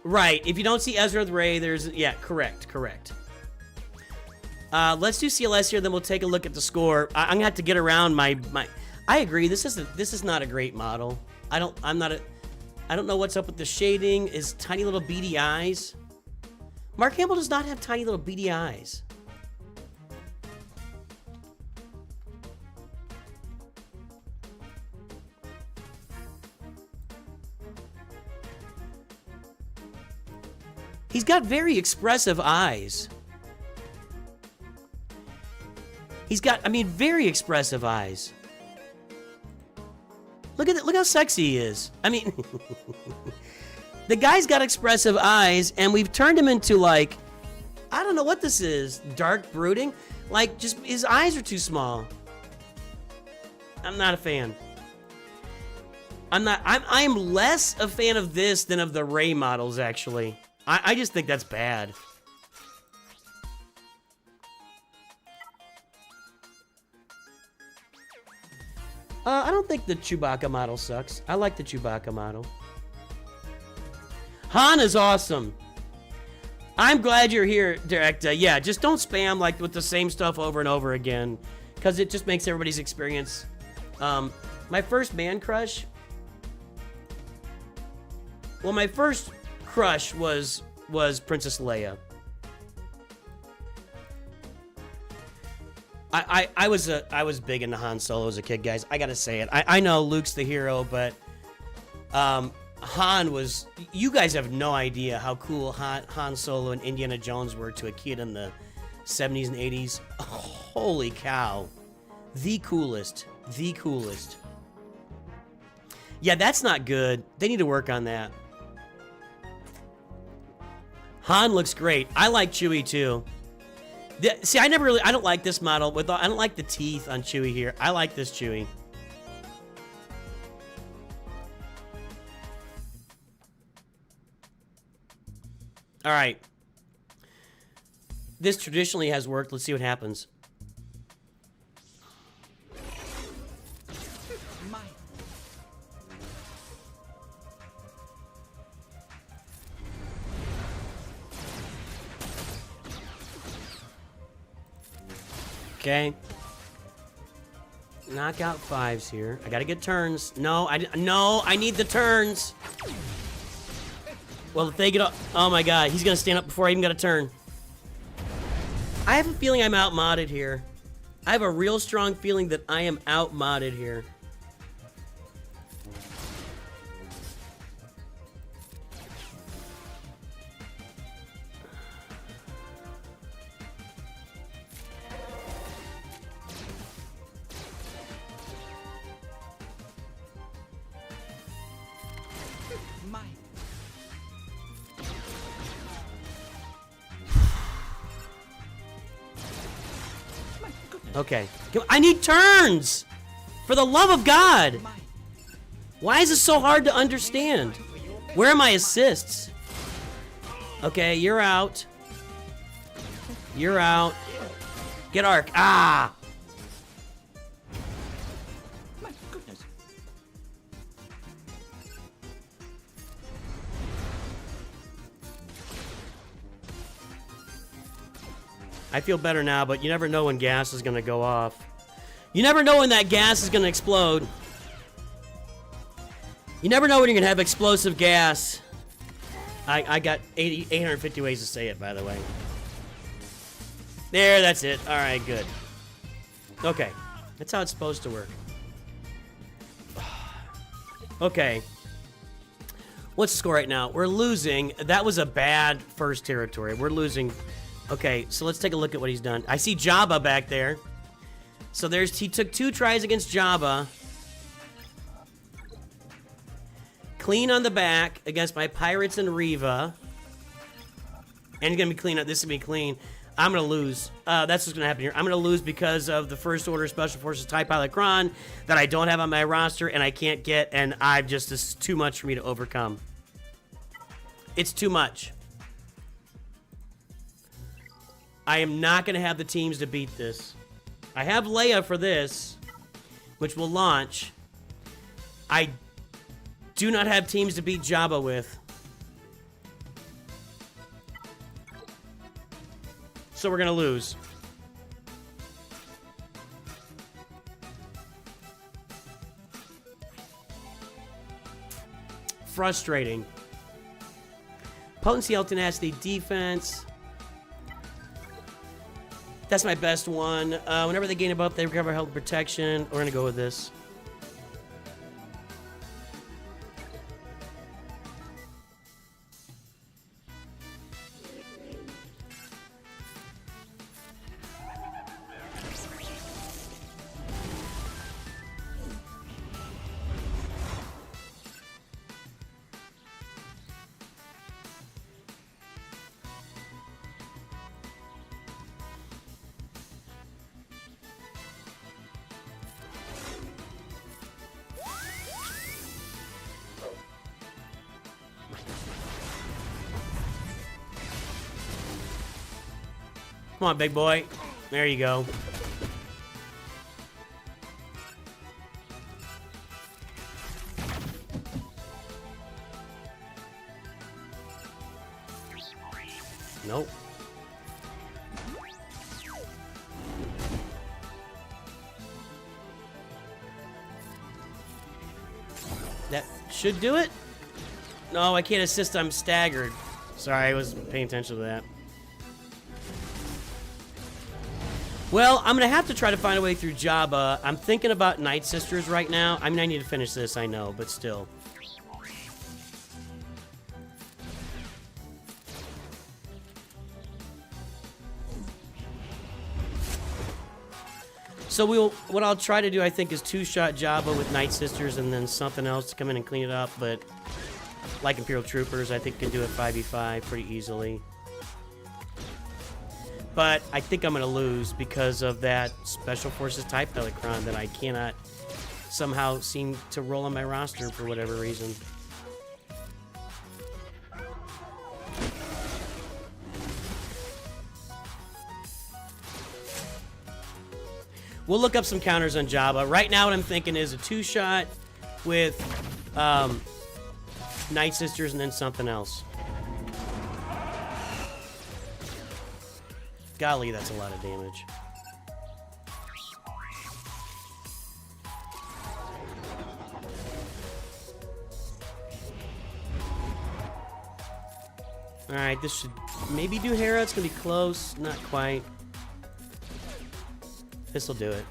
[SPEAKER 1] Right. If you don't see Ezra with Ray, there's... Yeah, correct. Let's do CLS here, then we'll take a look at the score. I'm gonna have to get around my... I agree. This is not a great model. I don't know what's up with the shading. His tiny little beady eyes. Mark Hamill does not have tiny little beady eyes. He's got very expressive eyes. He's got, I mean, very expressive eyes. Look at it. Look how sexy he is. I mean, the guy's got expressive eyes, and we've turned him into, like, I don't know what this is. Dark brooding? Like, just his eyes are too small. I'm not a fan. I'm less a fan of this than of the Ray models, actually. I just think that's bad. I don't think the Chewbacca model sucks. I like the Chewbacca model. Han is awesome. I'm glad you're here, Director. Yeah, just don't spam like with the same stuff over and over again, because it just makes everybody's experience. My first man crush. Well, my first crush was Princess Leia. I was big into Han Solo as a kid, guys. I gotta say it. I know Luke's the hero, but Han was... You guys have no idea how cool Han Solo and Indiana Jones were to a kid in the 70s and 80s. Holy cow. The coolest. The coolest. Yeah, that's not good. They need to work on that. Han looks great. I like Chewie too. See, I don't like this model. I don't like the teeth on Chewie here. I like this Chewie. All right. This traditionally has worked. Let's see what happens. Okay. Knockout 5s here. I gotta get turns. No, I need the turns. Well, if they get up, oh my god, he's gonna stand up before I even got a turn. I have a feeling I'm out-modded here. I have a real strong feeling that I am out-modded here. Okay. I need turns! For the love of God! Why is this so hard to understand? Where are my assists? Okay, you're out. You're out. Get Arc. Ah!
[SPEAKER 3] My goodness.
[SPEAKER 1] I feel better now, but you never know when gas is gonna go off. You never know when that gas is gonna explode. You never know when you're gonna have explosive gas. I got 850 ways to say it, by the way. There, that's it. Alright, good. Okay. That's how it's supposed to work. Okay. What's the score right now? We're losing. That was a bad first territory. We're losing. Okay, so let's take a look at what he's done. I see Jabba back there. So he took 2 tries against Jabba. Clean on the back against my Pirates and Reva. And he's gonna be clean up. This is gonna be clean. I'm gonna lose. That's what's gonna happen here. I'm gonna lose because of the First Order Special Forces TIE Pilot Kron that I don't have on my roster and I can't get, and this is too much for me to overcome. It's too much. I am not going to have the teams to beat this. I have Leia for this, which will launch. I do not have teams to beat Jabba with. So we're going to lose. Frustrating. Potency, health, tenacity, defense. That's my best one. Whenever they gain a buff, they recover health and protection. We're gonna go with this. Come on, big boy. There you go. Nope. That should do it? No, I can't assist. I'm staggered. Sorry, I wasn't paying attention to that. Well, I'm going to have to try to find a way through Jabba. I'm thinking about Night Sisters right now. I mean, I need to finish this, I know, but still. So what I'll try to do, I think, is 2-shot Jabba with Night Sisters and then something else to come in and clean it up, but like Imperial Troopers, I think can do it 5v5 pretty easily. But I think I'm going to lose because of that Special Forces type Datacron that I cannot somehow seem to roll on my roster for whatever reason. We'll look up some counters on Jabba. Right now what I'm thinking is a 2-shot with Night Sisters and then something else. Golly, that's a lot of damage. Alright, this should maybe do Hera. It's gonna be close. Not quite. This'll do it.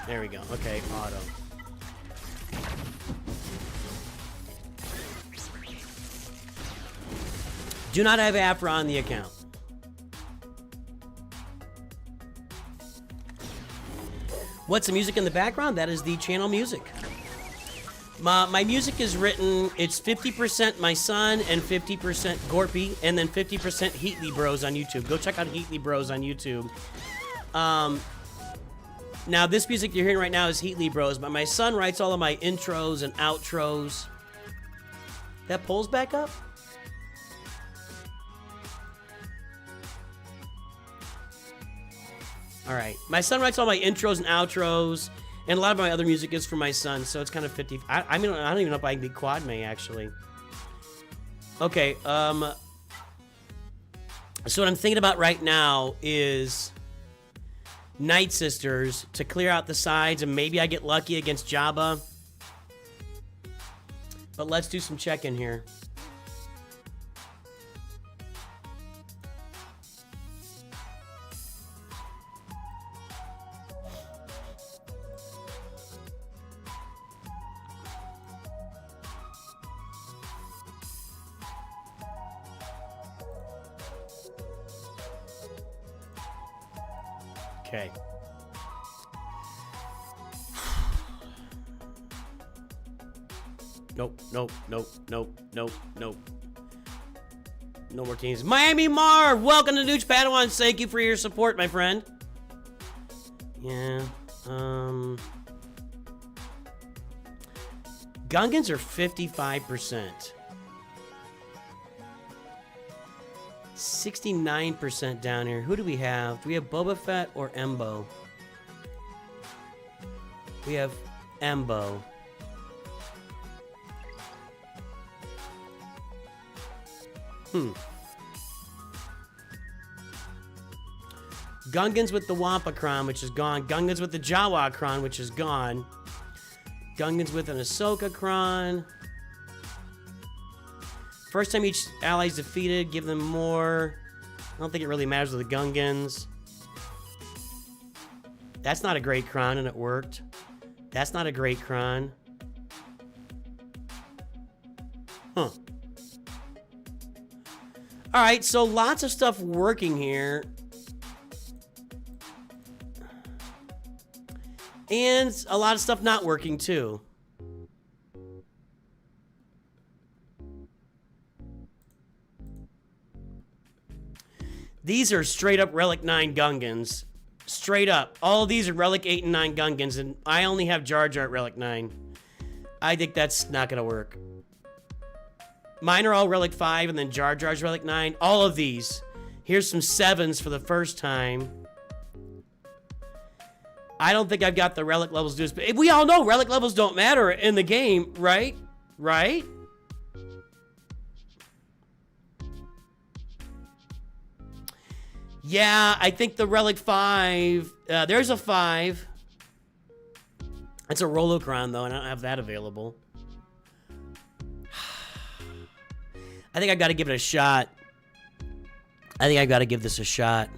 [SPEAKER 1] There we go. Okay, auto. Do not have Afra on the account. What's the music in the background? That is the channel music. My music is written, it's 50% My Son and 50% Gorpy, and then 50% Heatley Bros on YouTube. Go check out Heatley Bros on YouTube. Now, this music you're hearing right now is Heatley Bros, but my son writes all of my intros and outros. That pulls back up? Alright. My son writes all my intros and outros, and a lot of my other music is for my son, so it's kind of 50. I mean, I don't even know if I can be Quad May, actually. Okay, so what I'm thinking about right now is Night Sisters to clear out the sides, and maybe I get lucky against Jabba. But let's do some check-in here. Okay. Nope, nope, nope, nope, nope, nope. No more teams. Miami Marv, welcome to Nooch Padawans. Thank you for your support, my friend. Yeah. Gungans are 55%. 69% down here. Who do we have? Do we have Boba Fett or Embo? We have Embo. Gungans with the Wampacron, which is gone. Gungans with the Jawacron, which is gone. Gungans with an Ahsoka-cron. First time each ally's defeated, give them more. I don't think it really matters with the Gungans. That's not a great cron, and it worked. That's not a great cron. Huh. Alright, so lots of stuff working here. And a lot of stuff not working, too. These are straight up Relic 9 Gungans. Straight up. All of these are Relic 8 and 9 Gungans, and I only have Jar Jar at Relic 9. I think that's not going to work. Mine are all Relic 5, and then Jar Jar's Relic 9. All of these. Here's some 7s for the first time. I don't think I've got the Relic levels to do this, but we all know Relic levels don't matter in the game, right? Right? Yeah, I think the Relic 5... there's a 5. It's a Rolocron, though, and I don't have that available. I think I've got to give it a shot. I think I've got to give this a shot.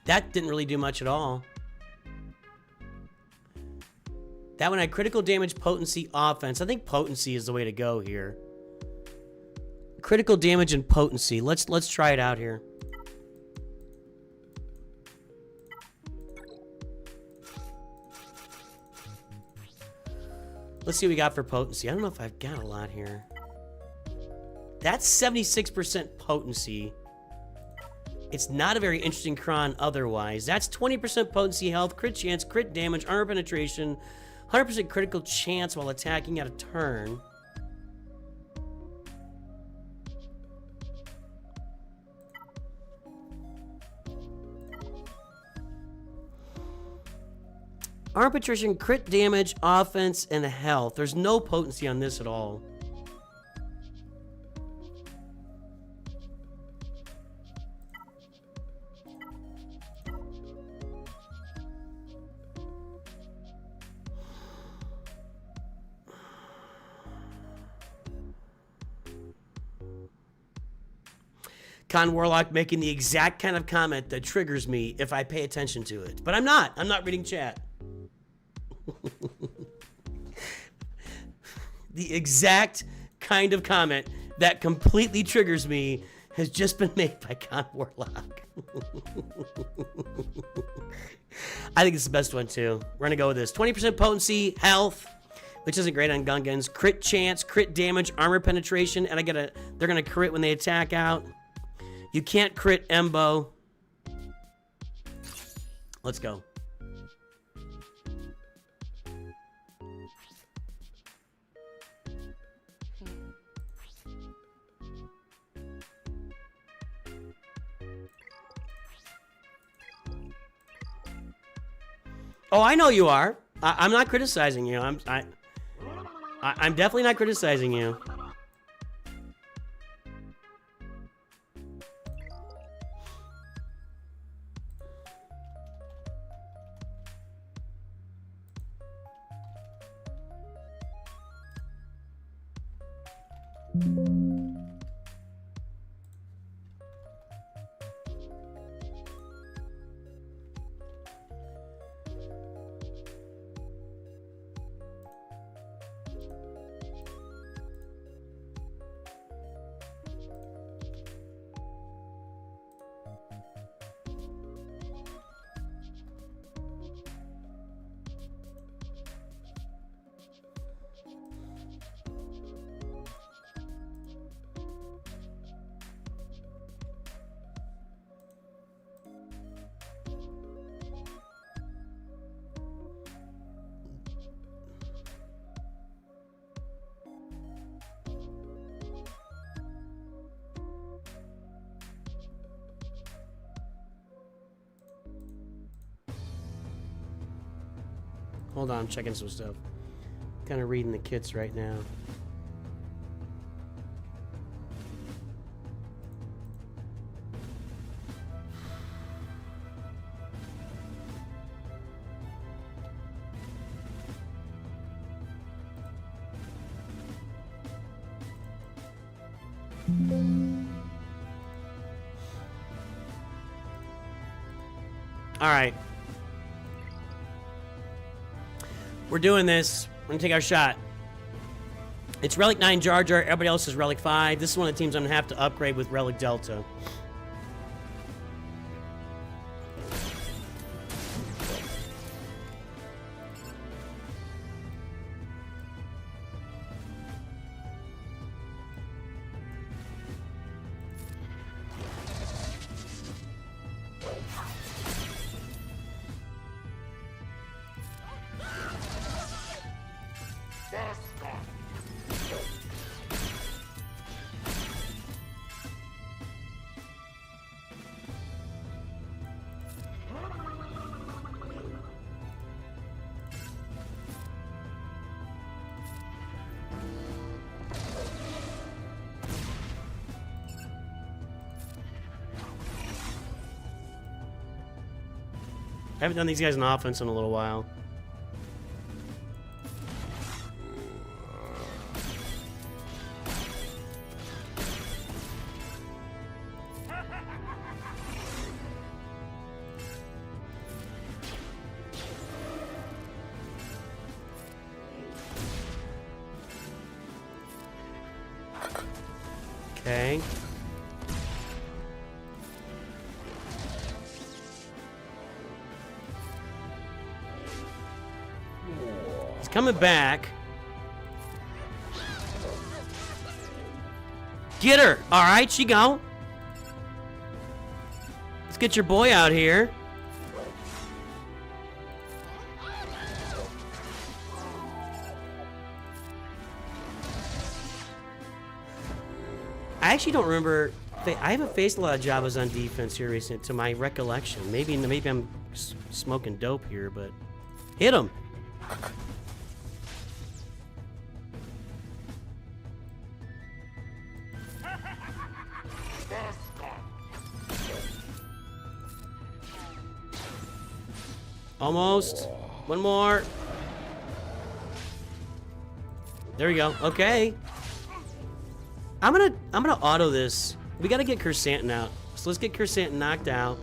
[SPEAKER 1] That didn't really do much at all. That one had critical damage, potency, offense. I think potency is the way to go here. Critical damage and potency. Let's try it out here. Let's see what we got for potency. I don't know if I've got a lot here. That's 76% potency. It's not a very interesting cron otherwise. That's 20% potency, health, crit chance, crit damage, armor penetration, 100% critical chance while attacking at a turn. Armor penetration, crit damage, offense, and health. There's no potency on this at all. Con Warlock making the exact kind of comment that triggers me if I pay attention to it. But I'm not. I'm not reading chat. The exact kind of comment that completely triggers me has just been made by Con Warlock. I think it's the best one too. We're gonna go with this. 20% potency, health, which isn't great on Gungans. Crit chance, crit damage, armor penetration, and they're gonna crit when they attack out. You can't crit Embo. Let's go. Oh, I know you are. I'm not criticizing you. I'm definitely not criticizing you. Hold on, I'm checking some stuff. Kind of reading the kits right now. All right. We're doing this. We're gonna take our shot. It's Relic 9 Jar Jar. Everybody else is Relic 5. This is one of the teams I'm gonna have to upgrade with Relic Delta. I haven't done these guys in offense in a little while. Okay. He's coming back. Get her. All right, she go. Let's get your boy out here. I actually don't remember. I haven't faced a lot of Javas on defense here recently, to my recollection. Maybe I'm smoking dope here, but hit him. Almost. One more. There we go. Okay. I'm gonna auto this. We gotta get Kersantin out. So let's get Kersantin knocked out.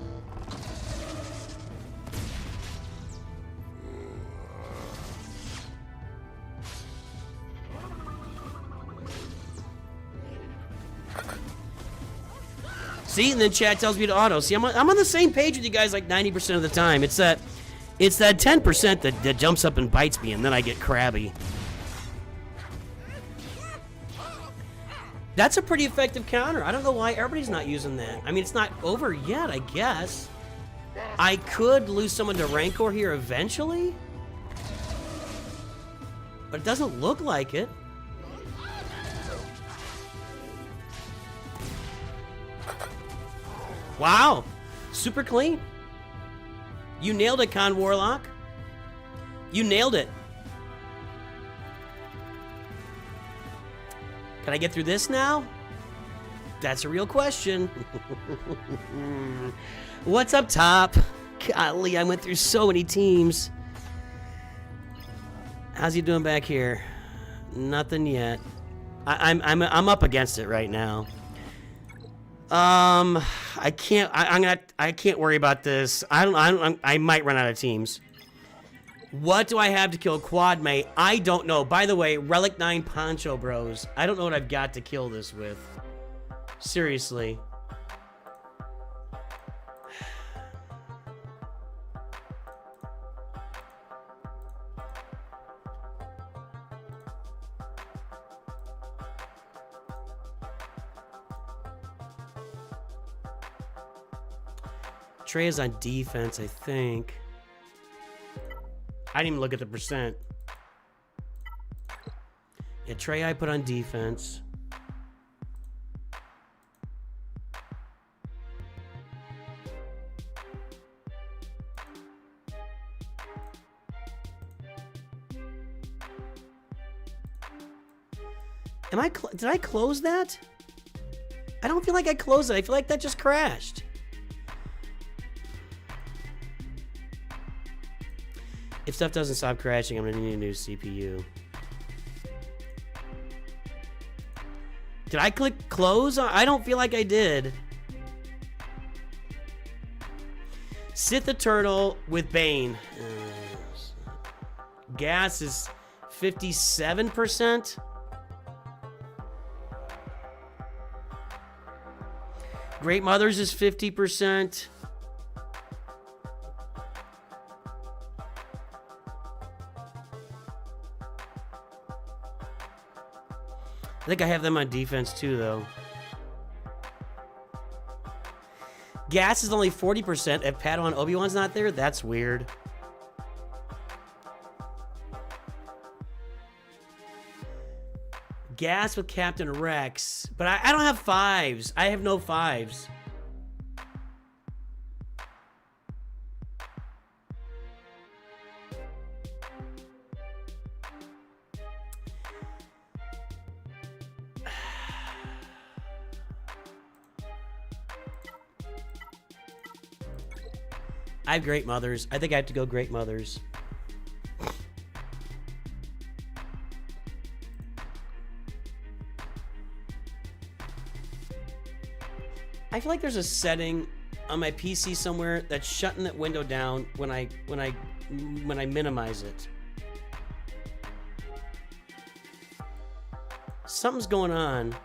[SPEAKER 1] See, and then chat tells me to auto. See, I'm on the same page with you guys like 90% of the time. It's that 10% that jumps up and bites me, and then I get crabby. That's a pretty effective counter. I don't know why everybody's not using that. I mean, it's not over yet, I guess. I could lose someone to Rancor here eventually, but it doesn't look like it. Wow, super clean. You nailed it, Con Warlock. You nailed it. Can I get through this now? That's a real question. What's up top? Golly, I went through so many teams. How's he doing back here? Nothing yet. I'm up against it right now. I can't worry about this. I might run out of teams. What do I have to kill Quad Mate? I don't know. By the way, Relic 9 Poncho Bros. I don't know what I've got to kill this with. Seriously. Trey is on defense, I think. I didn't even look at the percent. Yeah, Trey I put on defense. Did I close that? I don't feel like I closed it. I feel like that just crashed. If stuff doesn't stop crashing, I'm gonna need a new CPU. Did I click close? I don't feel like I did. Sit the turtle with Bane. Gas is 57%. Great Mothers is 50%. I think I have them on defense too, though. Gas is only 40%. If Padawan Obi-Wan's not there, that's weird. Gas with Captain Rex. But I don't have fives. I have no fives. I have Great Mothers. I think I have to go Great Mothers. I feel like there's a setting on my PC somewhere that's shutting that window down when I minimize it. Something's going on.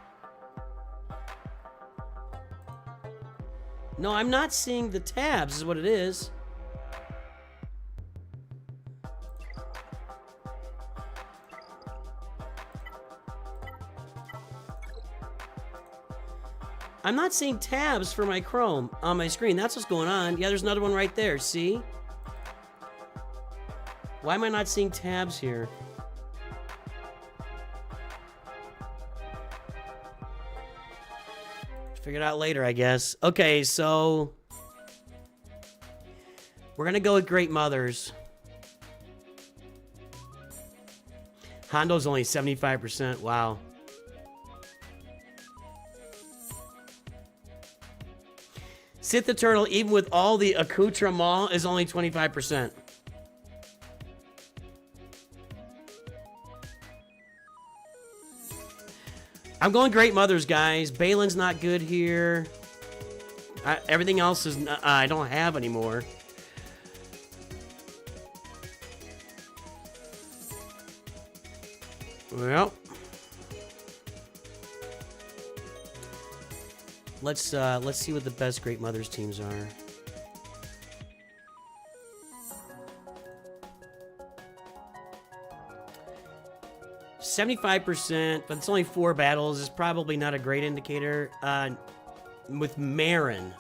[SPEAKER 1] No, I'm not seeing the tabs is what it is. I'm not seeing tabs for my Chrome on my screen. That's what's going on. Yeah, there's another one right there. See? Why am I not seeing tabs here? Figure it out later, I guess. Okay, so we're gonna go with Great Mothers. Hondo's only 75%. Wow. Sith the Turtle, even with all the accoutrement, is only 25%. I'm going Great Mothers, guys. Balin's not good here. Everything else is I don't have anymore. Well, let's see what the best Great Mothers teams are. %75%, but it's only 4 battles. It's probably not a great indicator. With Marin.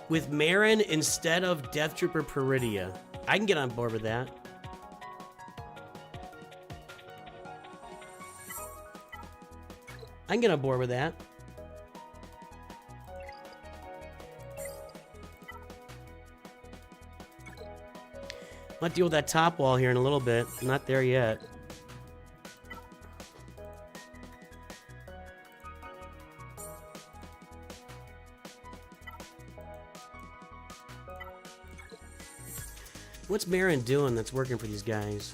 [SPEAKER 1] With Marin instead of Death Trooper Peridia. I can get on board with that. I can get on board with that. I'll deal with that top wall here in a little bit. I'm not there yet. What's Marin doing that's working for these guys?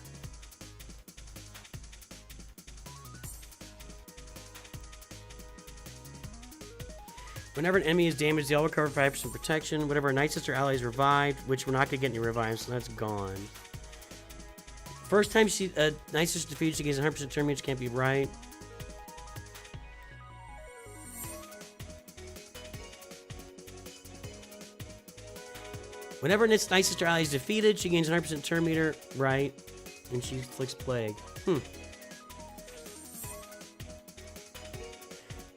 [SPEAKER 1] Whenever an enemy is damaged, they all recover 5% protection. Whenever a Night Sister ally is revived, which we're not going to get any revives, so that's gone. First time Night Sister defeated, she gains 100% turn damage, can't be right. Whenever Night Sister ally is defeated, she gains 100% turn meter, right? And she inflicts plague.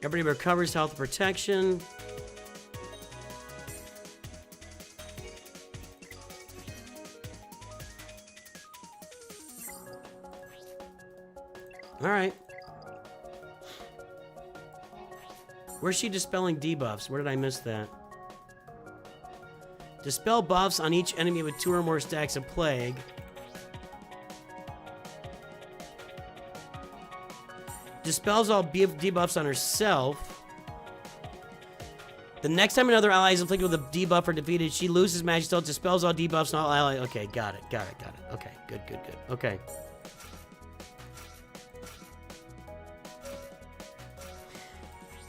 [SPEAKER 1] Everybody recovers health and protection. Alright. Where's she dispelling debuffs? Where did I miss that? Dispel buffs on each enemy with 2 or more stacks of plague. Dispels all debuffs on herself. The next time another ally is inflicted with a debuff or defeated, she loses magic still. Dispels all debuffs on all allies. Okay, got it. Okay, good. Okay.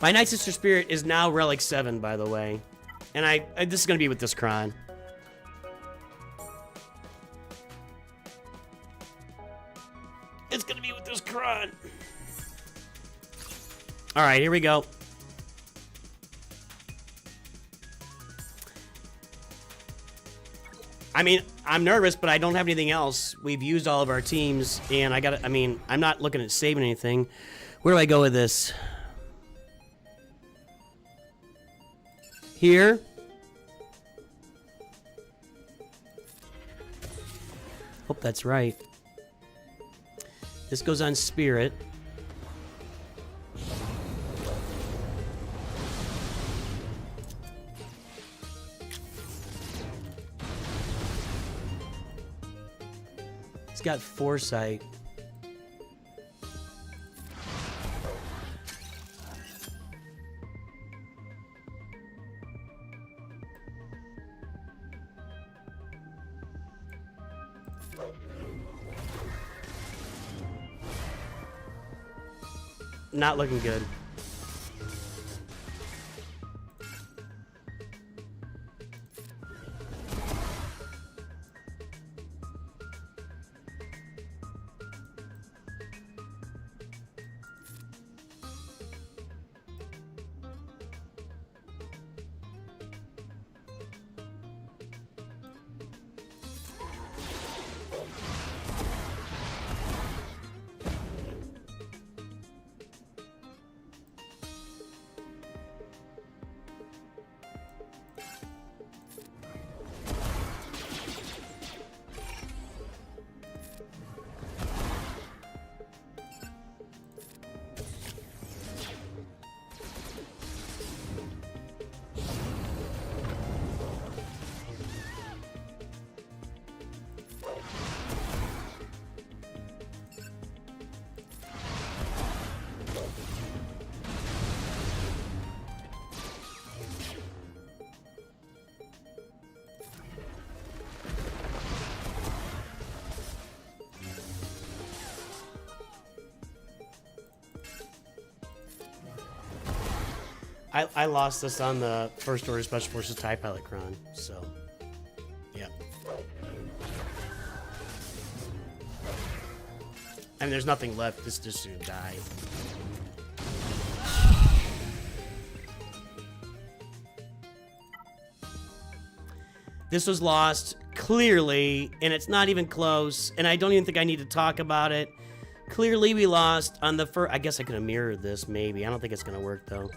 [SPEAKER 1] My Night Sister Spirit is now Relic 7, by the way. And this is going to be with this Kron. It's going to be with this Kron. Alright, here we go. I mean, I'm nervous, but I don't have anything else. We've used all of our teams, and I'm not looking at saving anything. Where do I go with this? Here. Hope that's right. This goes on Spirit. It's got Foresight. Not looking good. I lost this on the First Order Special Forces TIE Pilot Cron, so yeah. I mean, there's nothing left. This just should die. This was lost clearly, and it's not even close, and I don't even think I need to talk about it. Clearly, we lost on the first. I guess I could have mirrored this, maybe. I don't think it's gonna work though.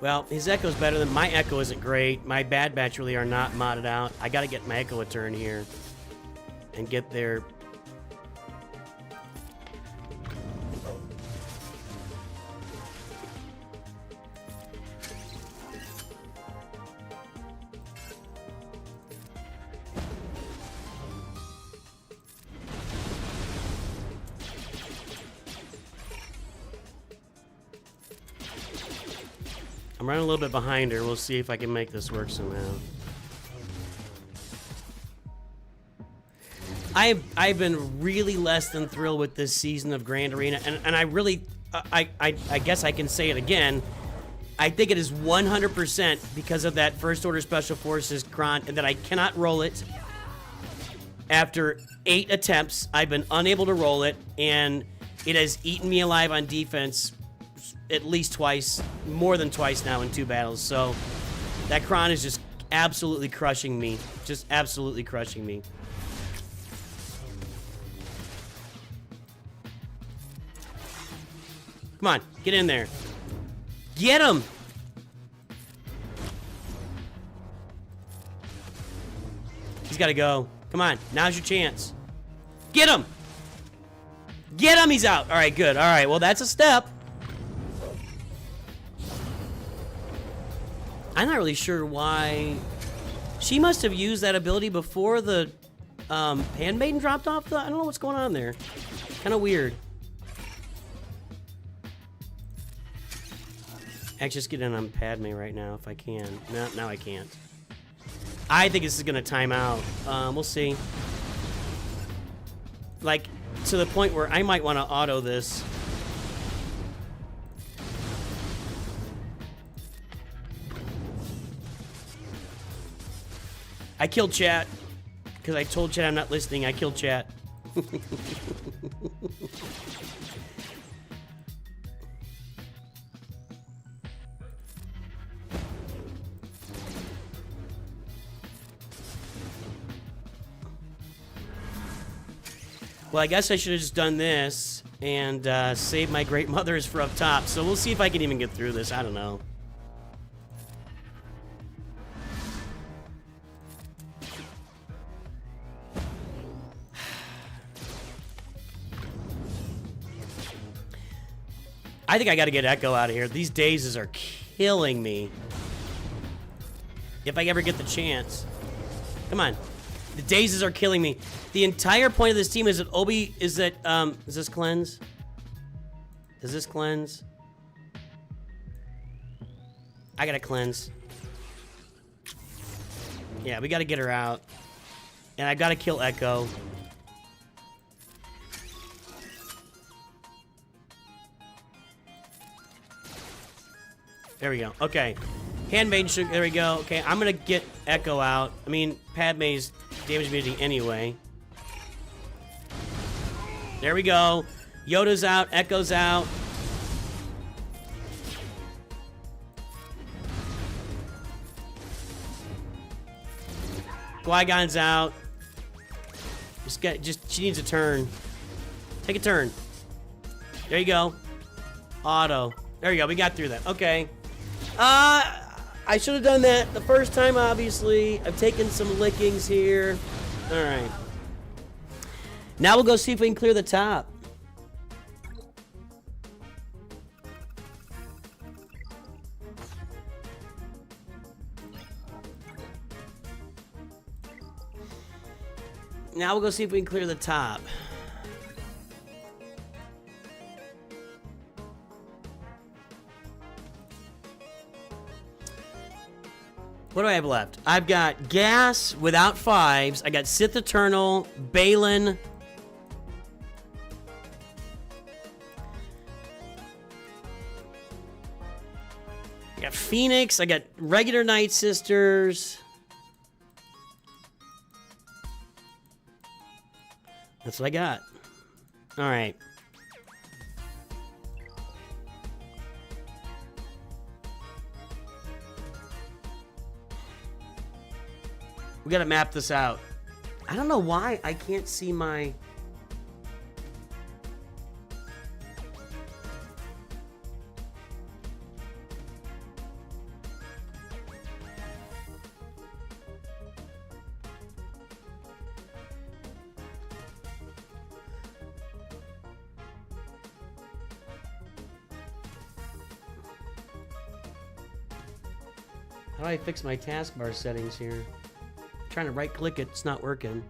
[SPEAKER 1] Well, his Echo's better than my Echo. Isn't great. My Bad Batch really are not modded out. I gotta get my Echo a turn here and get there. I'm running a little bit behind her. We'll see if I can make this work somehow. I've been really less than thrilled with this season of Grand Arena, and I really, I guess I can say it again. I think it is 100% because of that First Order Special Forces Cron, and that I cannot roll it. After 8 attempts, I've been unable to roll it, and it has eaten me alive on defense at least twice, more than twice now in 2 battles. So that Cron is just absolutely crushing me. Just absolutely crushing me. Come on, get in there. Get him! He's got to go. Come on, now's your chance. Get him! Get him! He's out. All right, good. All right, well, that's a step. I'm not really sure why. She must have used that ability before the Handmaiden dropped off. I don't know what's going on there. Kind of weird. Actually, just get in on Padme right now if I can. No, now I can't. I think this is gonna time out. We'll see. Like, to the point where I might want to auto this. I killed chat because I told chat I'm not listening. I killed chat. Well, I guess I should have just done this and saved my great mothers for up top. So we'll see if I can even get through this. I don't know. I think I got to get Echo out of here. These dazes are killing me. If I ever get the chance. Come on. The dazes are killing me. The entire point of this team is that Obi is that does this cleanse? Does this cleanse? I gotta cleanse. Yeah, we gotta get her out. And I gotta kill Echo. There we go. Okay. Handmaiden should. There we go. Okay, I'm gonna get Echo out. I mean, Padme's damage immunity anyway. There we go. Yoda's out. Echo's out. Qui-Gon's out. She needs a turn. Take a turn. There you go. Auto. There we go. We got through that. Okay. I should have done that the first time, obviously. I've taken some lickings here. All right. Now we'll go see if we can clear the top. Now we'll go see if we can clear the top. What do I have left? I've got Gas without 5s. I got Sith Eternal, Balin. I got Phoenix. I got regular Night Sisters. That's what I got. All right. We gotta map this out. I don't know why I can't see my... How do I fix my taskbar settings here? I'm trying to right click it, it's not working.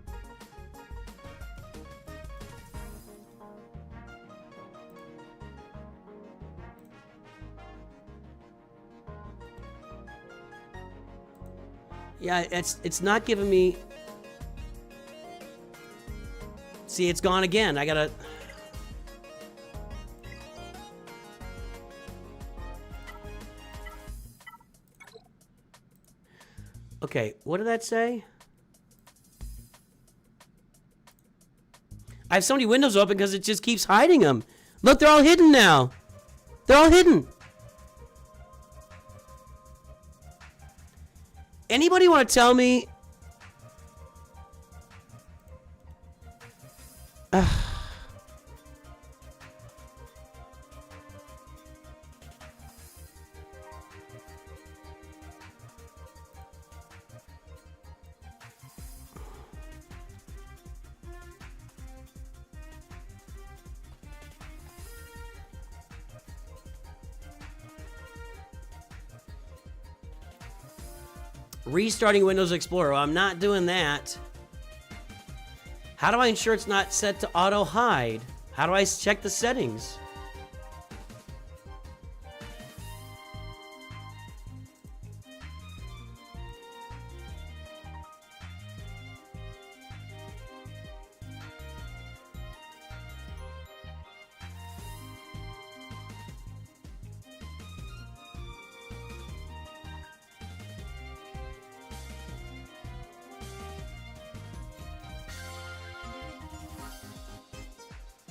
[SPEAKER 1] Yeah, it's not giving me... See, it's gone again. I gotta... Okay, what did that say? I have so many windows open because it just keeps hiding them. Look, they're all hidden now. They're all hidden. Anybody want to tell me? Restarting Windows Explorer. Well, I'm not doing that. How do I ensure it's not set to auto hide? How do I check the settings?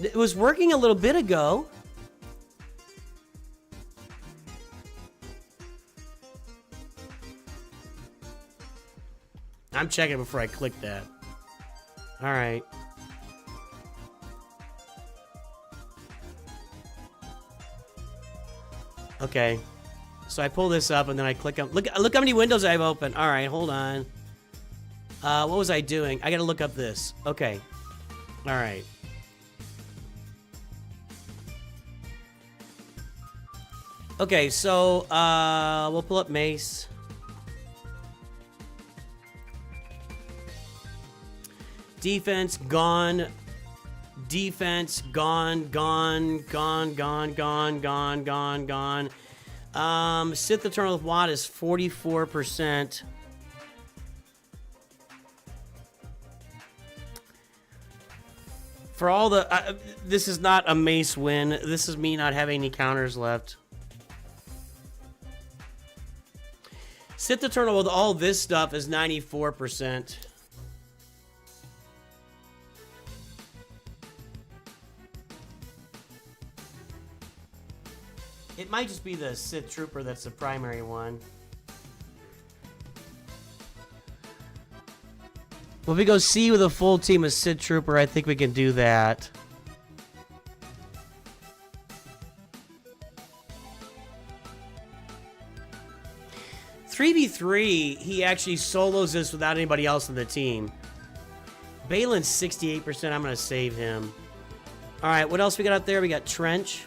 [SPEAKER 1] It was working a little bit ago. I'm checking before I click that. All right. Okay. So I pull this up and then I click on... Look how many windows I have open. All right, hold on. What was I doing? I gotta look up this. Okay. All right. Okay, so we'll pull up Mace. Defense gone. Defense gone. Sith Eternal with Watt is 44%. For all the this is not a Mace win. This is me not having any counters left. Sith Eternal with all this stuff is 94%. It might just be the Sith Trooper that's the primary one. Well, if we go C with a full team of Sith Trooper, I think we can do that. 3, he actually solos this without anybody else on the team. Balin's 68%. I'm going to save him. All right, what else we got out there? We got Trench.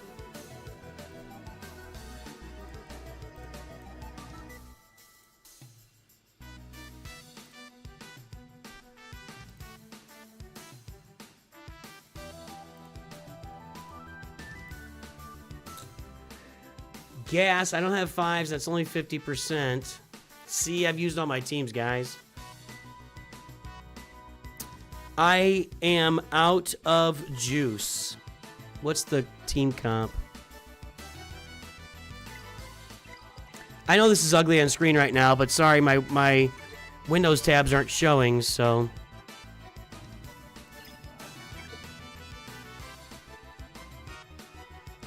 [SPEAKER 1] Gas, I don't have 5s. That's only 50%. See, I've used all my teams, guys. I am out of juice. What's the team comp? I know this is ugly on screen right now, but sorry, my Windows tabs aren't showing, so...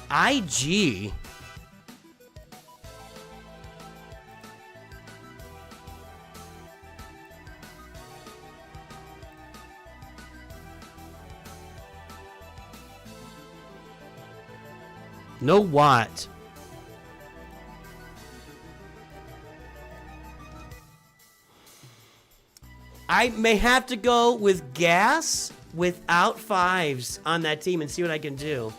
[SPEAKER 1] IG... No what? I may have to go with gas without 5s on that team and see what I can do.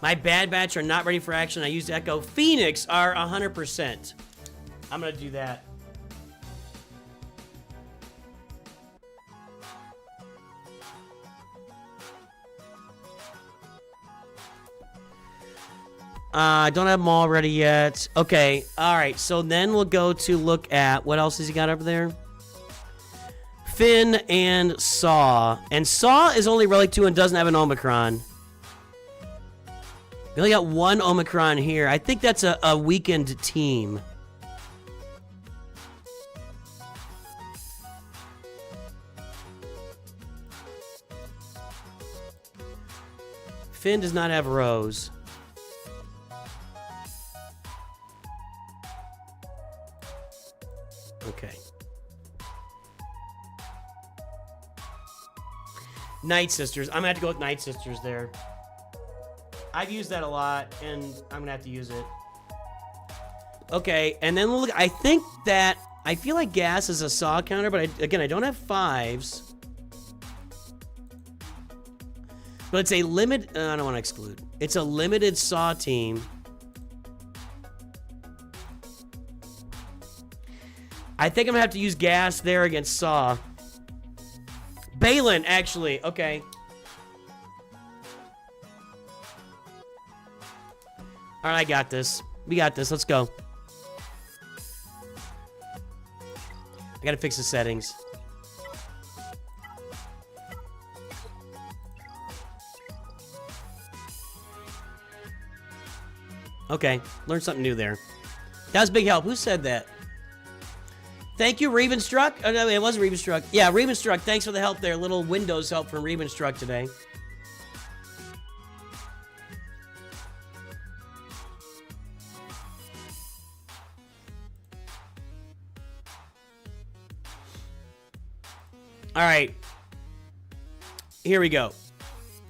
[SPEAKER 1] My Bad Batch are not ready for action. I used Echo. Phoenix are 100%. I'm going to do that. I don't have them all ready yet. Okay, all right. So then we'll go to look at what else has he got over there. Finn and Saw. And Saw is only Relic 2 and doesn't have an Omicron. We only got one Omicron here. I think that's a weakened team. Finn does not have Rose. Okay. Night Sisters. I'm gonna have to go with Night Sisters there. I've used that a lot, and I'm gonna have to use it. Okay, and then we'll look. I think that I feel like gas is a Saw counter, but again, I don't have 5s. But it's a limit. I don't want to exclude. It's a limited Saw team. I think I'm gonna have to use gas there against Saw. Balin, actually. Okay. All right, I got this. We got this. Let's go. I gotta fix the settings. Okay, learned something new there. That was big help. Who said that? Thank you, Ravenstruck. Oh, no, it wasn't Ravenstruck. Yeah, Ravenstruck, thanks for the help there. Little Windows help from Ravenstruck today. All right. Here we go.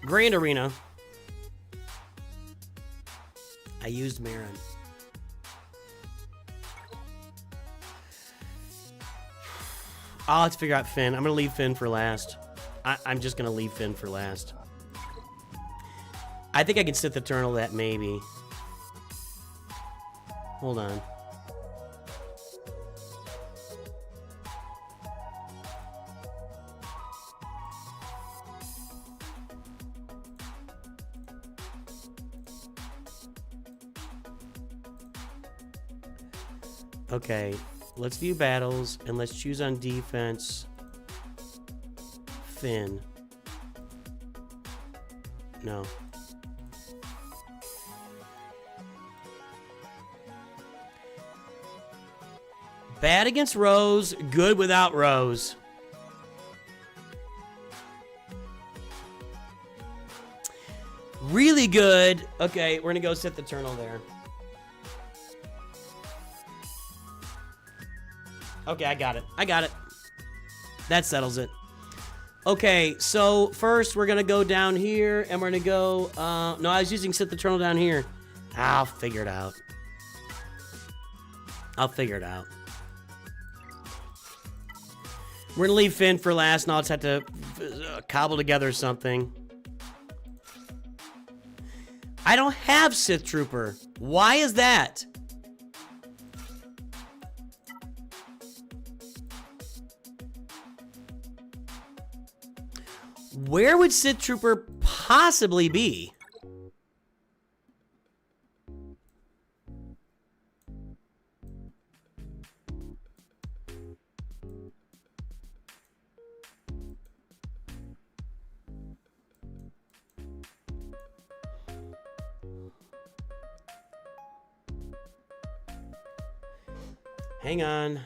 [SPEAKER 1] Grand Arena. I used Marin. I'll have to figure out Finn. I'm going to leave Finn for last. I'm just going to leave Finn for last. I think I can sit the Eternal that maybe. Hold on. Okay, let's view battles, and let's choose on defense. Finn. No. Bad against Rose, good without Rose. Really good. Okay, we're gonna go sit the Eternal there. Okay, I got it. I got it. That settles it. Okay, so first we're going to go down here, and we're going to go... no, I was using Sit the Eternal down here. I'll figure it out. I'll figure it out. We're gonna leave Finn for last, and I'll just have to cobble together something. I don't have Sith Trooper. Why is that? Where would Sith Trooper possibly be? Hang on.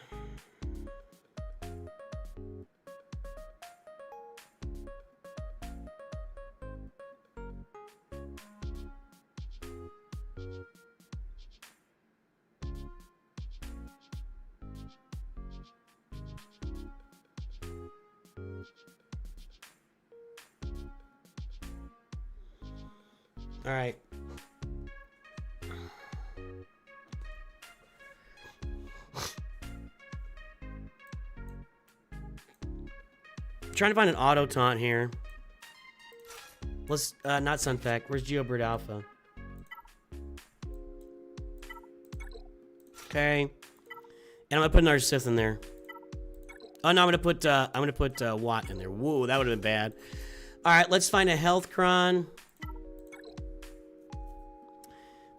[SPEAKER 1] All right. Trying to find an auto taunt here. Let's not Sunpack. Where's Geobird Alpha? Okay. And I'm gonna put another Sith in there. Oh no, I'm gonna put Watt in there. Whoa, that would have been bad. All right, let's find a health cron.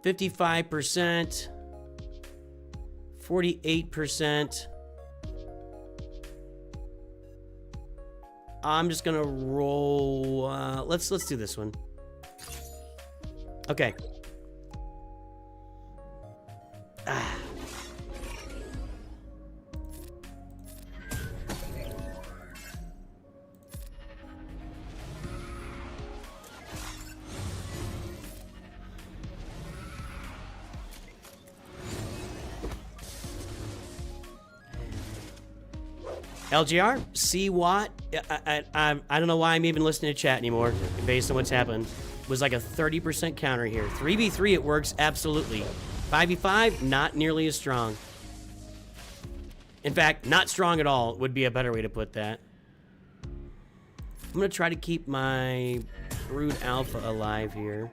[SPEAKER 1] 55%. 48%. I'm just gonna roll. Let's do this one. Okay. Ah. LGR, C Watt. I don't know why I'm even listening to chat anymore, based on what's happened. It was like a 30% counter here. 3v3, it works absolutely. 5v5, not nearly as strong. In fact, not strong at all would be a better way to put that. I'm gonna try to keep my Brood Alpha alive here.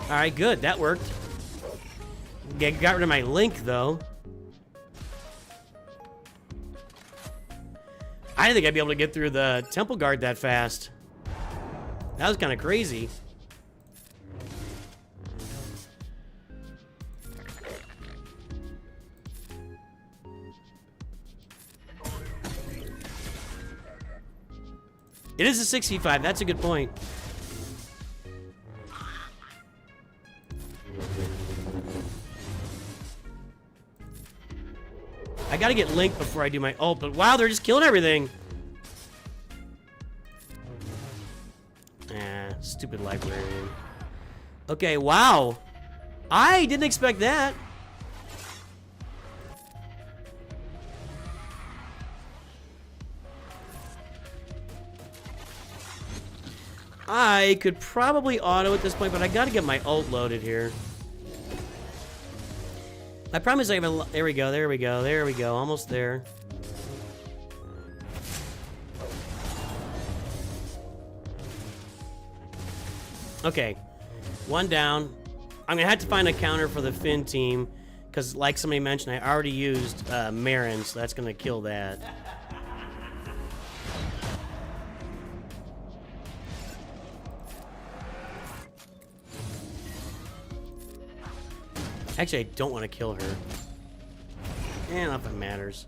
[SPEAKER 1] All right, good. That worked. Got rid of my Link, though. I didn't think I'd be able to get through the Temple Guard that fast. That was kind of crazy. It is a 65. That's a good point. I gotta get Link before I do my ult, but wow, they're just killing everything. Ah, stupid librarian. Okay, wow. I didn't expect that. I could probably auto at this point, but I gotta get my ult loaded here. I promise I have there we go, there we go, there we go. Almost there. Okay. One down. I'm gonna have to find a counter for the Finn team, because like somebody mentioned, I already used Marin, so that's gonna kill that. Actually, I don't want to kill her. I don't know if it matters.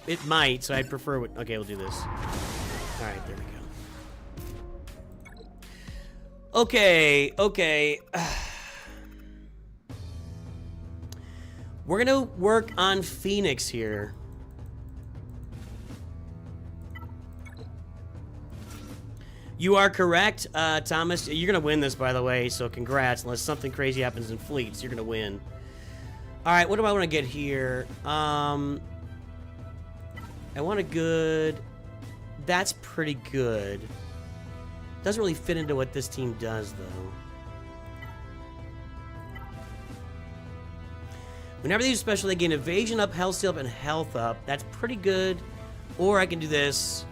[SPEAKER 1] It might, so I'd prefer... Okay, we'll do this. Alright, there we go. Okay, okay. We're gonna work on Phoenix here. You are correct, Thomas. You're gonna win this, by the way, so congrats. Unless something crazy happens in Fleets, you're gonna win. All right, what do I want to get here? I I want a good... That's pretty good. Doesn't really fit into what this team does, though. Whenever they use special, they gain evasion up, health steal up, and health up. That's pretty good. Or I can do this.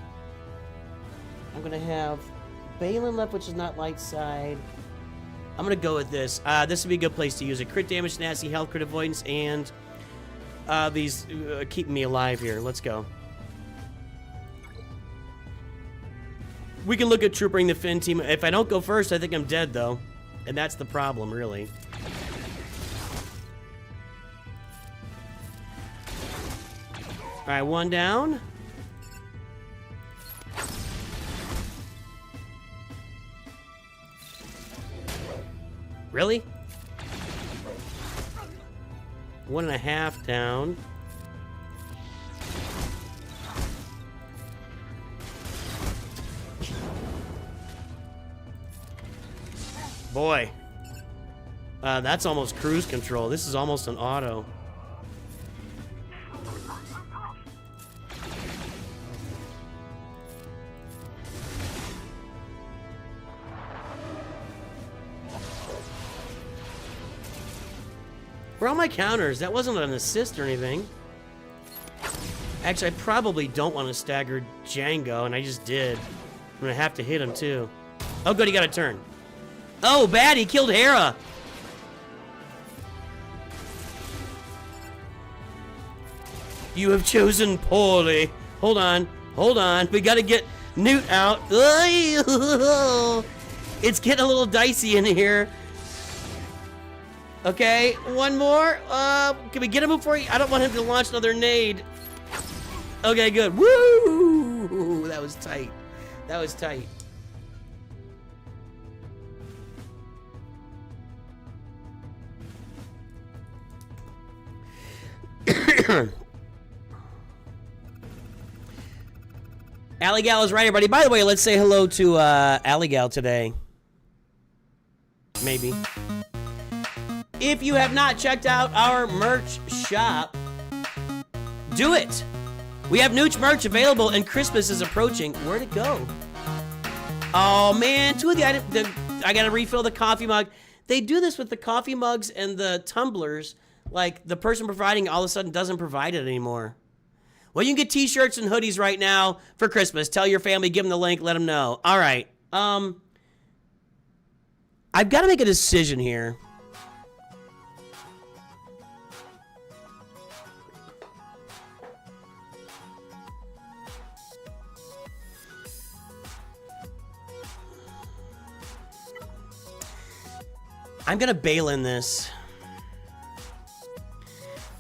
[SPEAKER 1] I'm going to have Balin left, which is not light side. I'm going to go with this. This would be a good place to use it. Crit damage, nasty health, crit avoidance, and these keeping me alive here. Let's go. We can look at troopering the Finn team. If I don't go first, I think I'm dead, though. And that's the problem, really. All right, one down. Really? 1.5 down. Boy. That's almost cruise control. This is almost an auto. Where are all my counters? That wasn't an assist or anything. Actually, I probably don't want to stagger Django, and I just did. I'm going to have to hit him, too. Oh, good, he got a turn. Oh, bad, he killed Hera. You have chosen poorly. Hold on, hold on. We got to get Newt out. It's getting a little dicey in here. Okay, one more. Can we get him before he... I don't want him to launch another nade. Okay, good. Woo! That was tight. That was tight. Alligal is right, everybody. By the way, let's say hello to Alligal today. Maybe. If you have not checked out our merch shop, do it. We have Nooch merch available, and Christmas is approaching. Where'd it go? Oh, man. Two of the items. I got to refill the coffee mug. They do this with the coffee mugs and the tumblers. Like, the person providing all of a sudden doesn't provide it anymore. Well, you can get t-shirts and hoodies right now for Christmas. Tell your family, give them the link, let them know. All right. I've got to make a decision here. I'm going to bail in this.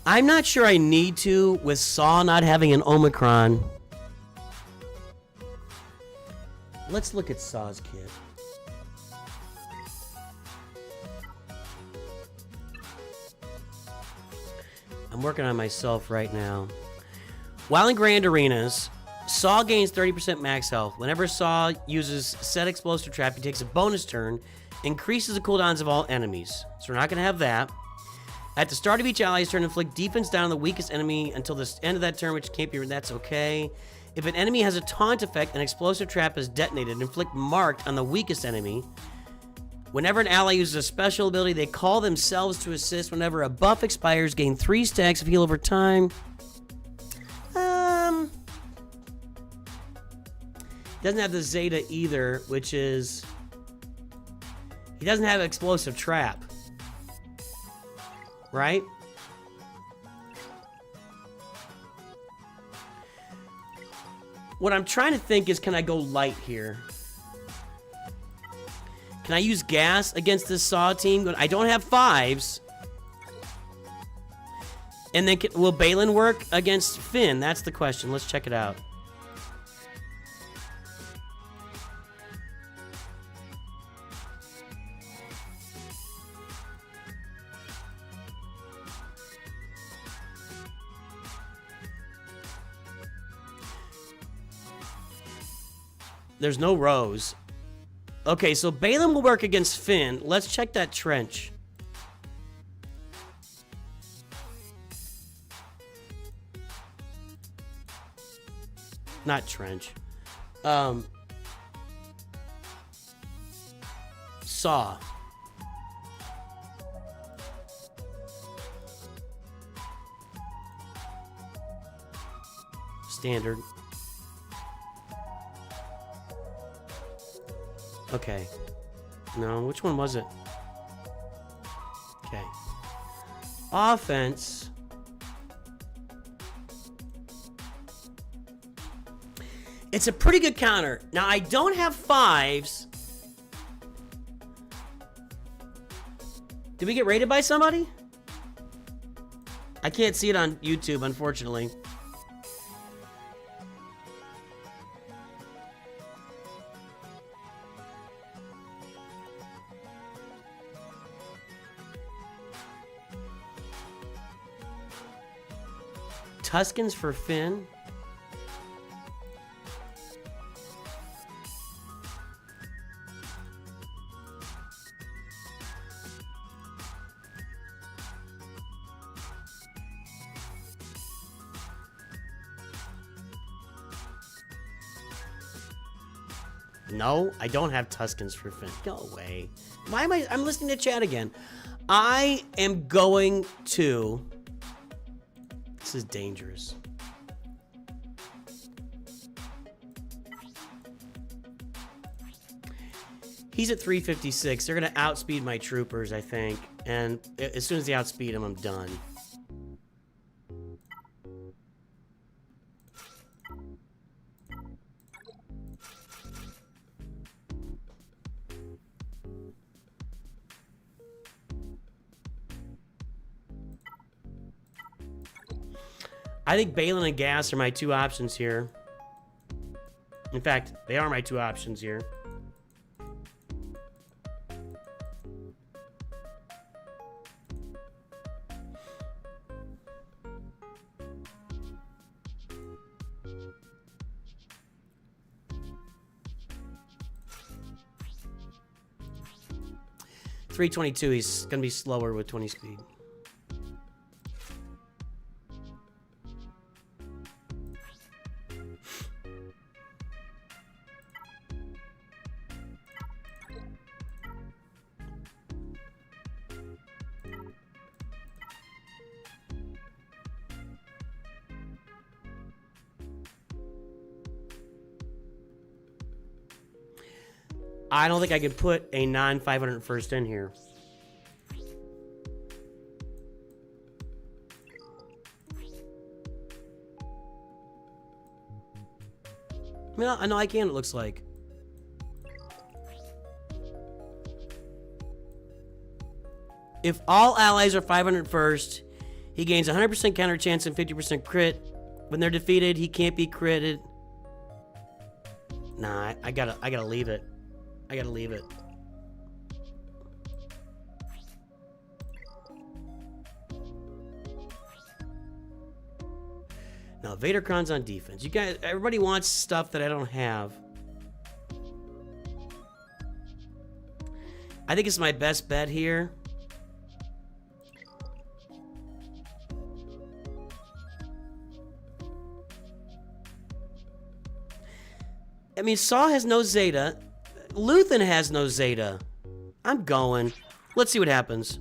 [SPEAKER 1] I'm not sure I need to with Saw not having an Omicron. Let's look at Saw's kit. I'm working on myself right now. While in Grand Arenas, Saw gains 30% max health. Whenever Saw uses set explosive trap, he takes a bonus turn, increases the cooldowns of all enemies. So we're not going to have that. At the start of each ally's turn, inflict defense down on the weakest enemy until the end of that turn, which can't be, that's okay. If an enemy has a taunt effect, an explosive trap is detonated, inflict marked on the weakest enemy. Whenever an ally uses a special ability, they call themselves to assist. Whenever a buff expires, gain 3 stacks of heal over time. Doesn't have the Zeta either, which is... He doesn't have explosive trap. Right? What I'm trying to think is, can I go light here? Can I use gas against this Saw team? I don't have 5s. And then will Balin work against Finn? That's the question. Let's check it out. There's no Rose. Okay, so Balin will work against Finn. Let's check that trench. Not trench. Saw. Standard. Okay. No, which one was it? Okay. Offense. It's a pretty good counter. Now, I don't have 5s. Did we get raided by somebody? I can't see it on YouTube, unfortunately. Tuscans for Finn. No, I don't have Tuscans for Finn. Go away. Why am I'm listening to chat again. I am going to... This is dangerous. He's at 356. They're going to outspeed my troopers, I think. And as soon as they outspeed him, I'm done. I think Balin and Gas are my 2 options here. In fact, they are my 2 options here. .322, he's gonna be slower with 20 speed. I don't think I could put a non-501st in here. I know I can, it looks like. If all allies are 501st, he gains 100% counter chance and 50% crit. When they're defeated, he can't be critted. Nah, I gotta leave it. I gotta leave it. Now, Datacron's on defense. You guys, everybody wants stuff that I don't have. I think it's my best bet here. I mean, Saw has no Zeta. Luthen has no Zeta. I'm going. Let's see what happens.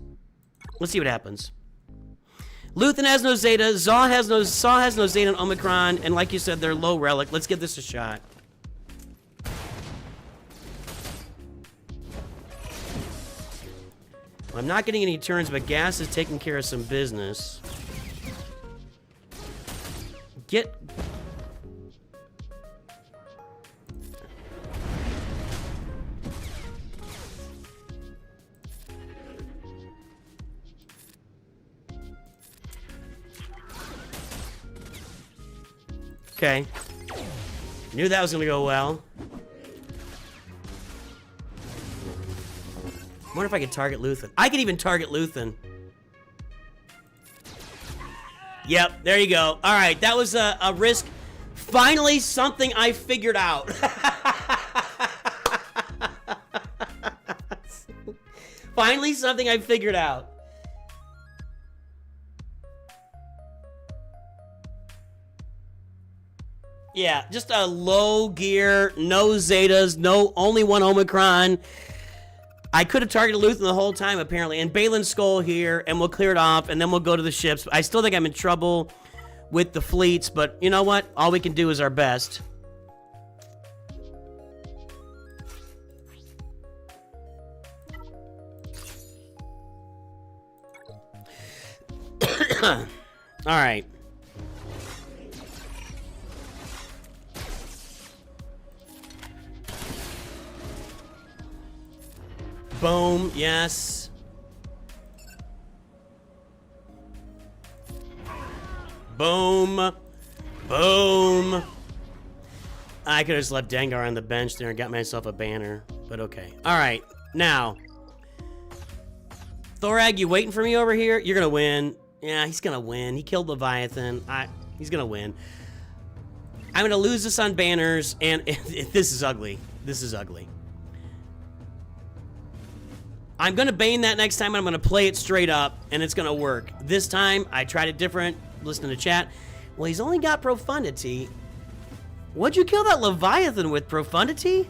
[SPEAKER 1] Let's see what happens. Luthen has no Zeta. Saw has no Zeta and Omicron. And like you said, they're low relic. Let's give this a shot. Well, I'm not getting any turns, but Gas is taking care of some business. Get... Okay. Knew that was gonna go well. I wonder if I could target Luthen. I can even target Luthen. Yep, there you go. All right, that was a risk. Finally, something I figured out. Finally, something I figured out. Yeah, just a low gear, no Zetas, no only one Omicron. I could have targeted Luthen the whole time, apparently. And Balin's Skull here, and we'll clear it off, and then we'll go to the ships. I still think I'm in trouble with the fleets, but you know what? All we can do is our best. All right. Boom, yes. Boom. Boom. I could have just left Dengar on the bench there and got myself a banner, but okay. All right, now. Thorag, you waiting for me over here? You're gonna win. Yeah, he's gonna win. He killed Leviathan. He's gonna win. I'm gonna lose this on banners, and this is ugly. This is ugly. I'm gonna Bane that next time, and I'm gonna play it straight up, and it's gonna work. This time, I tried it different. Listen to chat. Well, he's only got Profundity. What'd you kill that Leviathan with, Profundity?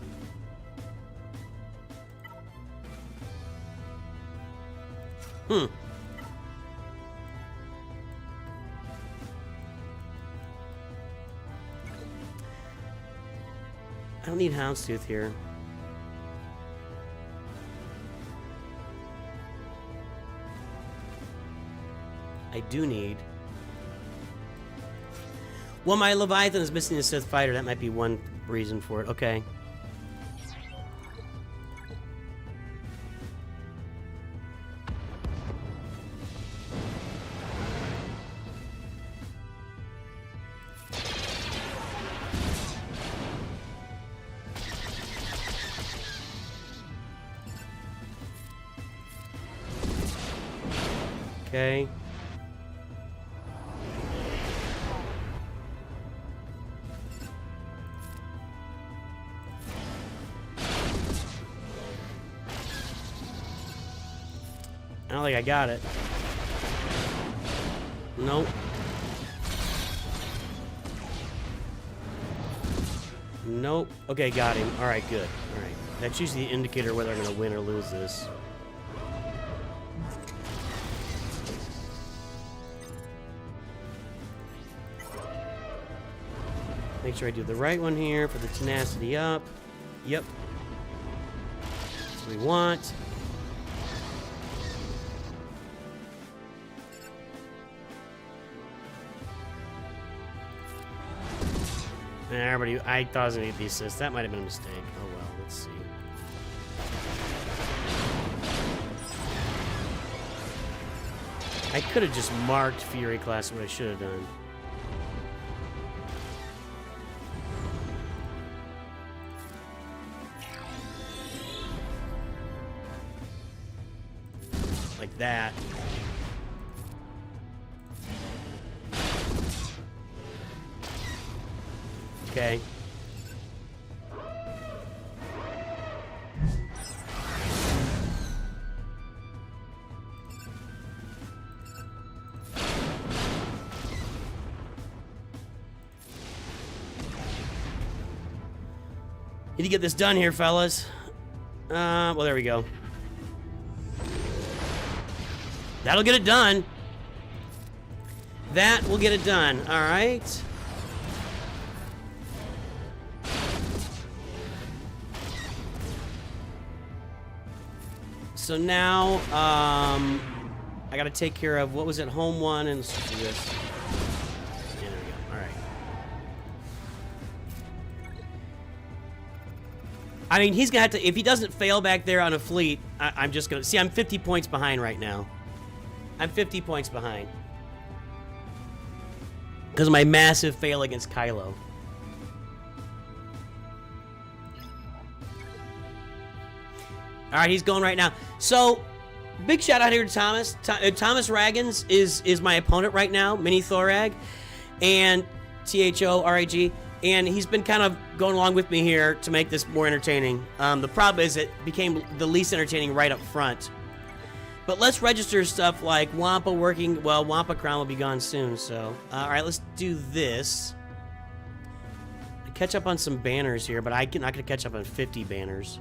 [SPEAKER 1] I don't need Houndstooth here. I do need... Well, my Leviathan is missing a Sith fighter. That might be one reason for it. Okay. Okay. I don't think I got it. Nope. Nope. Okay, got him. All right, good. All right. That's usually the indicator whether I'm going to win or lose this. Make sure I do the right one here for the tenacity up. Yep. That's what we want. Everybody, I thought I was going to get the assist. That might have been a mistake. Oh well, let's see. I could have just marked Fury class, what I should have done. Like that. Okay. Need to get this done here, fellas. Well, there we go. That'll get it done. That will get it done. All right. So now, I gotta take care of, what was it, home one, and let's do this. Yeah, there we go, all right. I mean, he's gonna have to, if he doesn't fail back there on a fleet, I'm just gonna, see, I'm 50 points behind right now. I'm 50 points behind. Because of my massive fail against Kylo. All right, he's going right now. So, big shout out here to Thomas. Thomas Raggins is my opponent right now, Mini Thorag, and THORAG, and he's been kind of going along with me here to make this more entertaining. The problem is it became the least entertaining right up front. But let's register stuff like Wampa working. Well, Wampa Crown will be gone soon, so. All right, let's do this. catch up on some banners here, but I'm not gonna catch up on 50 banners.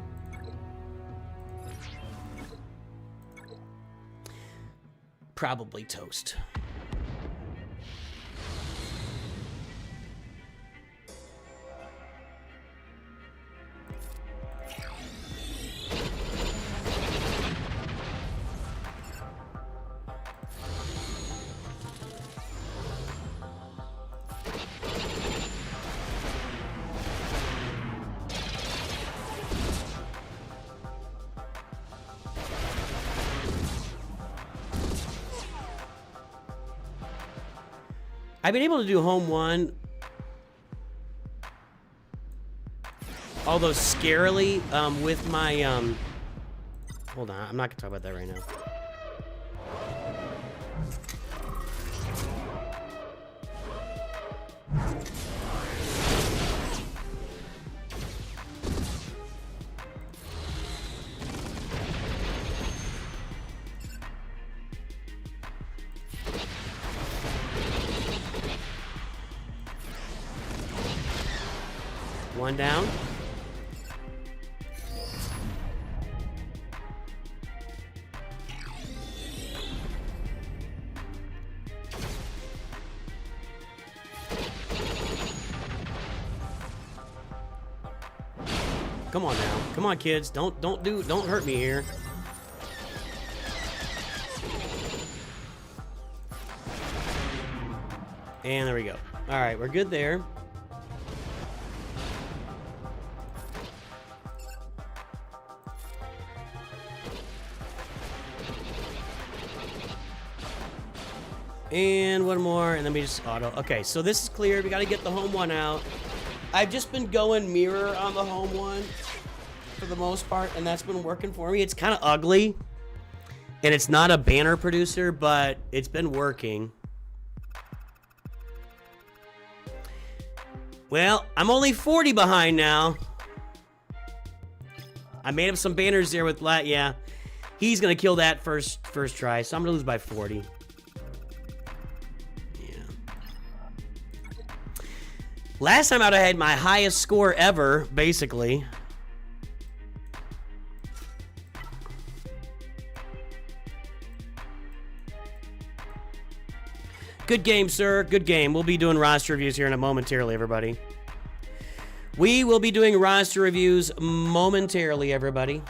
[SPEAKER 1] Probably toast. I've been able to do home one, although scarily, with my, hold on, I'm not gonna talk about that right now. One down. Come on now. Come on, kids. Don't hurt me here. And there we go. All right, we're good there. And one more, and then we just auto. Okay, so this is cleared. We got to get the home one out. I've just been going mirror on the home one for the most part, and that's been working for me. It's kind of ugly, and it's not a banner producer, but it's been working. Well, I'm only 40 behind now. I made up some banners there with Lat. Yeah, he's gonna kill that first try, so I'm gonna lose by 40. Last time out, I had my highest score ever, basically. Good game, sir. Good game. We'll be doing roster reviews here in a momentarily, everybody. We will be doing roster reviews momentarily, everybody.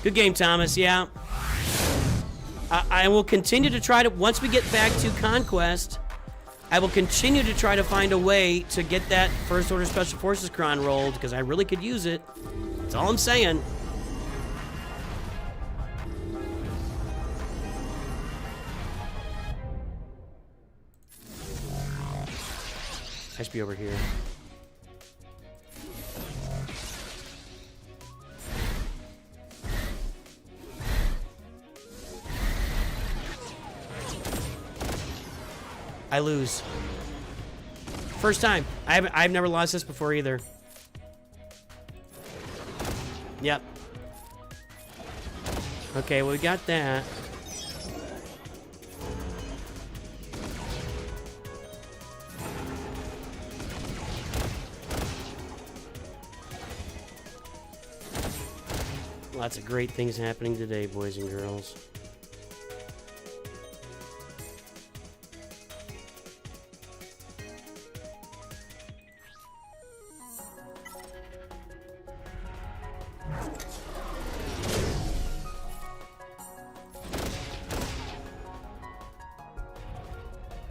[SPEAKER 1] Good game, Thomas. Yeah. I will continue to try to, once we get back to Conquest, I will continue to try to find a way to get that First Order Special Forces cron rolled, because I really could use it. That's all I'm saying. I should be over here. I lose. First time. I've never lost this before either. Yep. Okay, well, we got that. Lots of great things happening today, boys and girls.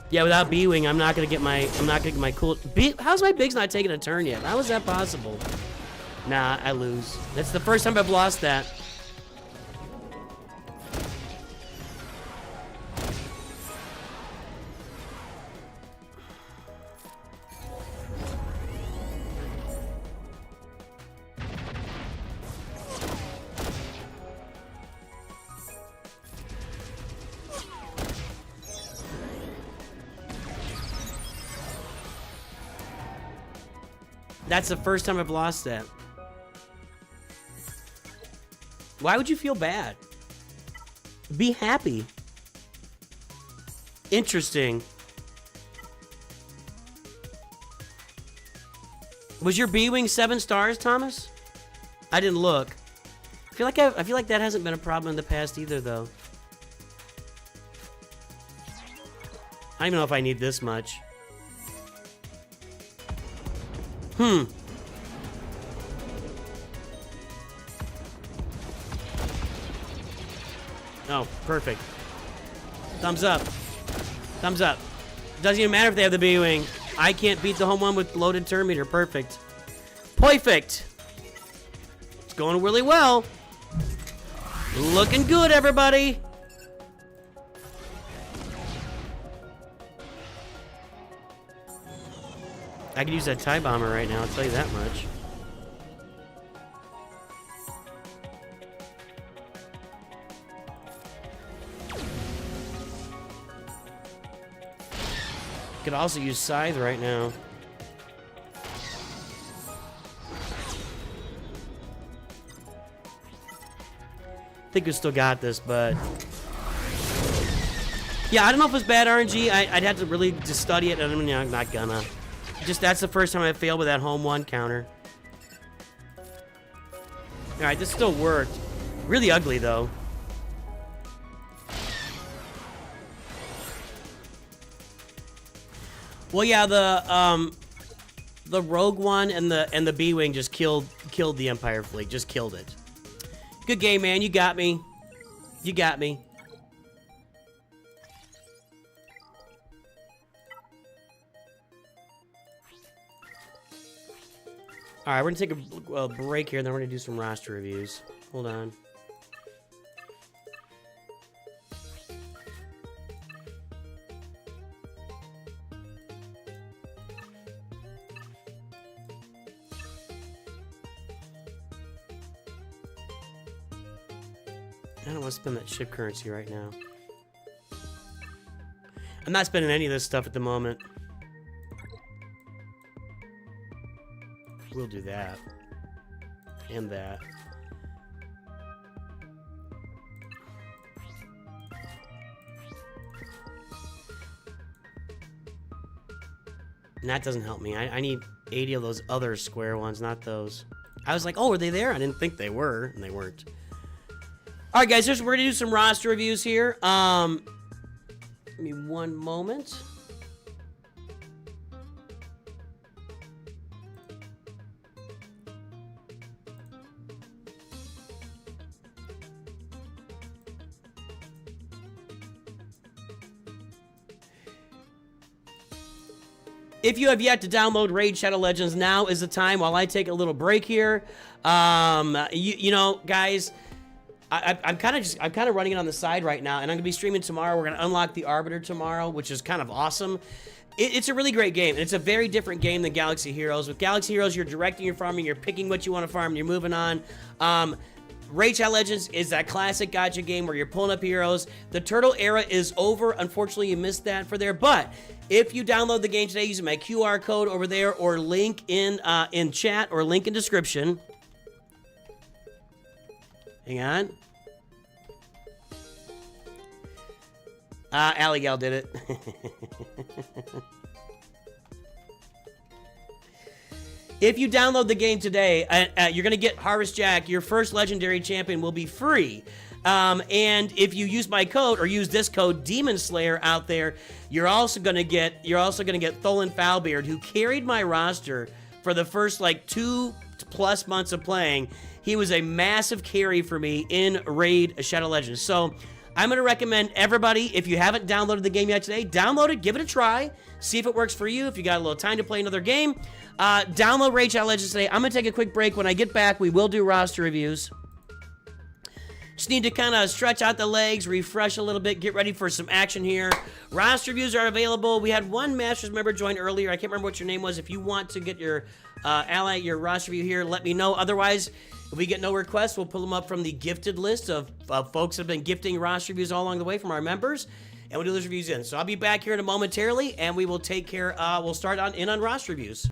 [SPEAKER 1] Yeah, without B-Wing, I'm not gonna get my cool. How's my Big's not taking a turn yet? How is that possible? Nah, I lose. That's the first time I've lost that. That's the first time I've lost that. Why would you feel bad? Be happy. Interesting. Was your B-Wing 7 stars, Thomas? I didn't look. I feel like that hasn't been a problem in the past either, though. I don't even know if I need this much. Oh, perfect. Thumbs up. Thumbs up. Doesn't even matter if they have the B-Wing. I can't beat the home one with loaded turn meter. Perfect. Perfect. It's going really well. Looking good, everybody. I could use that TIE bomber right now, I'll tell you that much. Could also use Scythe right now. I think we still got this, but... Yeah, I don't know if it's bad RNG. I'd have to really just study it, and I'm not gonna. Just that's the first time I failed with that home one counter. Alright, this still worked. Really ugly, though. Well, yeah, the Rogue One and the B-Wing just killed the Empire fleet. Just killed it. Good game, man. You got me. You got me. All right, we're gonna take a break here, and then we're gonna do some roster reviews. Hold on. I don't want to spend that ship currency right now. I'm not spending any of this stuff at the moment. We'll do that. And that. And that doesn't help me. I need 80 of those other square ones, not those. I was like, oh, are they there? I didn't think they were, and they weren't. All right, guys, we're gonna do some roster reviews here. Give me one moment. If you have yet to download Raid Shadow Legends, now is the time while I take a little break here. You know, guys, I'm kind of running it on the side right now, and I'm gonna be streaming tomorrow. We're gonna unlock the Arbiter tomorrow, which is kind of awesome. It's a really great game, and it's a very different game than Galaxy Heroes. With Galaxy Heroes, you're directing your farming, you're picking what you want to farm, and you're moving on. Raid Shadow Legends is that classic gacha game where you're pulling up heroes. The Turtle era is over. Unfortunately, you missed that for there. But if you download the game today using my QR code over there, or link in chat, or link in description. Hang on. Alligal did it. If you download the game today, you're going to get Harvest Jack. Your first legendary champion will be free. And if you use my code, or use this code Demon Slayer out there, you're also going to get Tholin Foulbeard, who carried my roster for the first like 2+ months of playing. He was a massive carry for me in Raid Shadow Legends. So I'm going to recommend everybody, if you haven't downloaded the game yet today, download it, give it a try, see if it works for you. If you got a little time to play another game, download Raid Shadow Legends today. I'm going to take a quick break. When I get back, we will do roster reviews. Just need to kind of stretch out the legs, refresh a little bit, get ready for some action here. Roster reviews are available. We had one Masters member join earlier. I can't remember what your name was. If you want to get your your roster review here, let me know. Otherwise, if we get no requests, we'll pull them up from the gifted list of folks that have been gifting roster reviews all along the way from our members, and we'll do those reviews in. So I'll be back here in a momentarily, and we will take care. We'll start on roster reviews.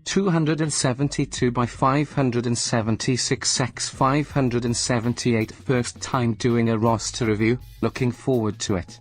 [SPEAKER 4] 272 by 576 x 578. First time doing a roster review, looking forward to it.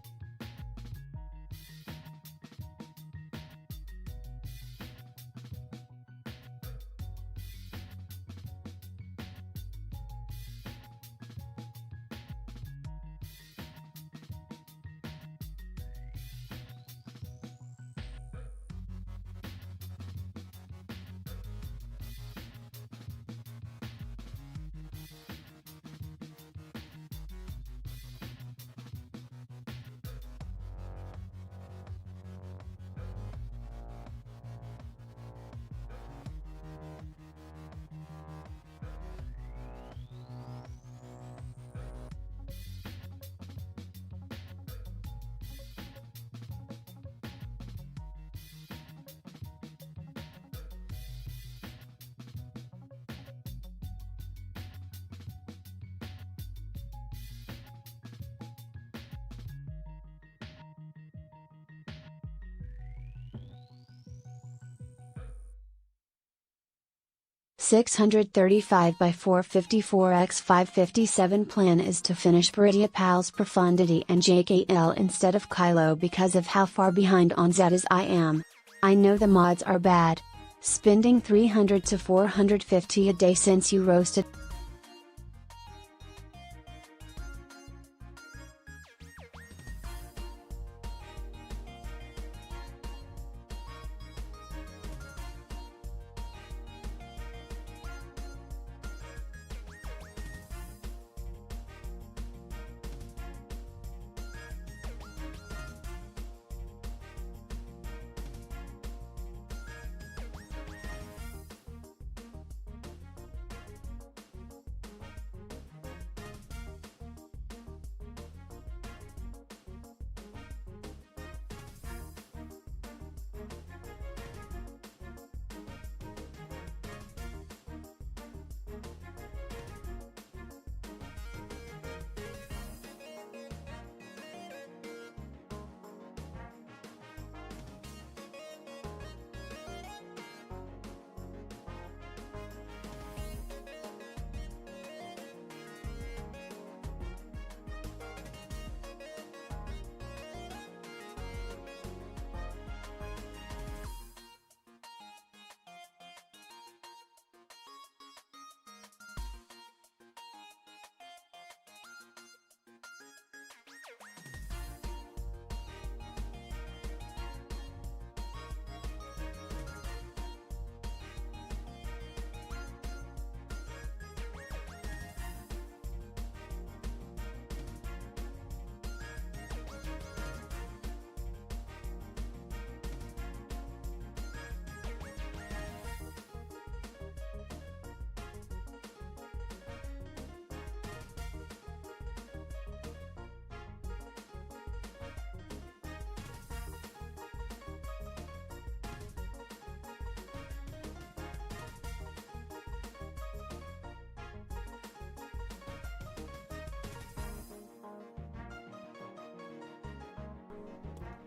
[SPEAKER 5] $635 by 454 x 557. Plan is to finish Peridia Pal's Profundity and JKL instead of Kylo because of how far behind on Zetas I am. I know the mods are bad. Spending 300 to 450 a day since you roasted.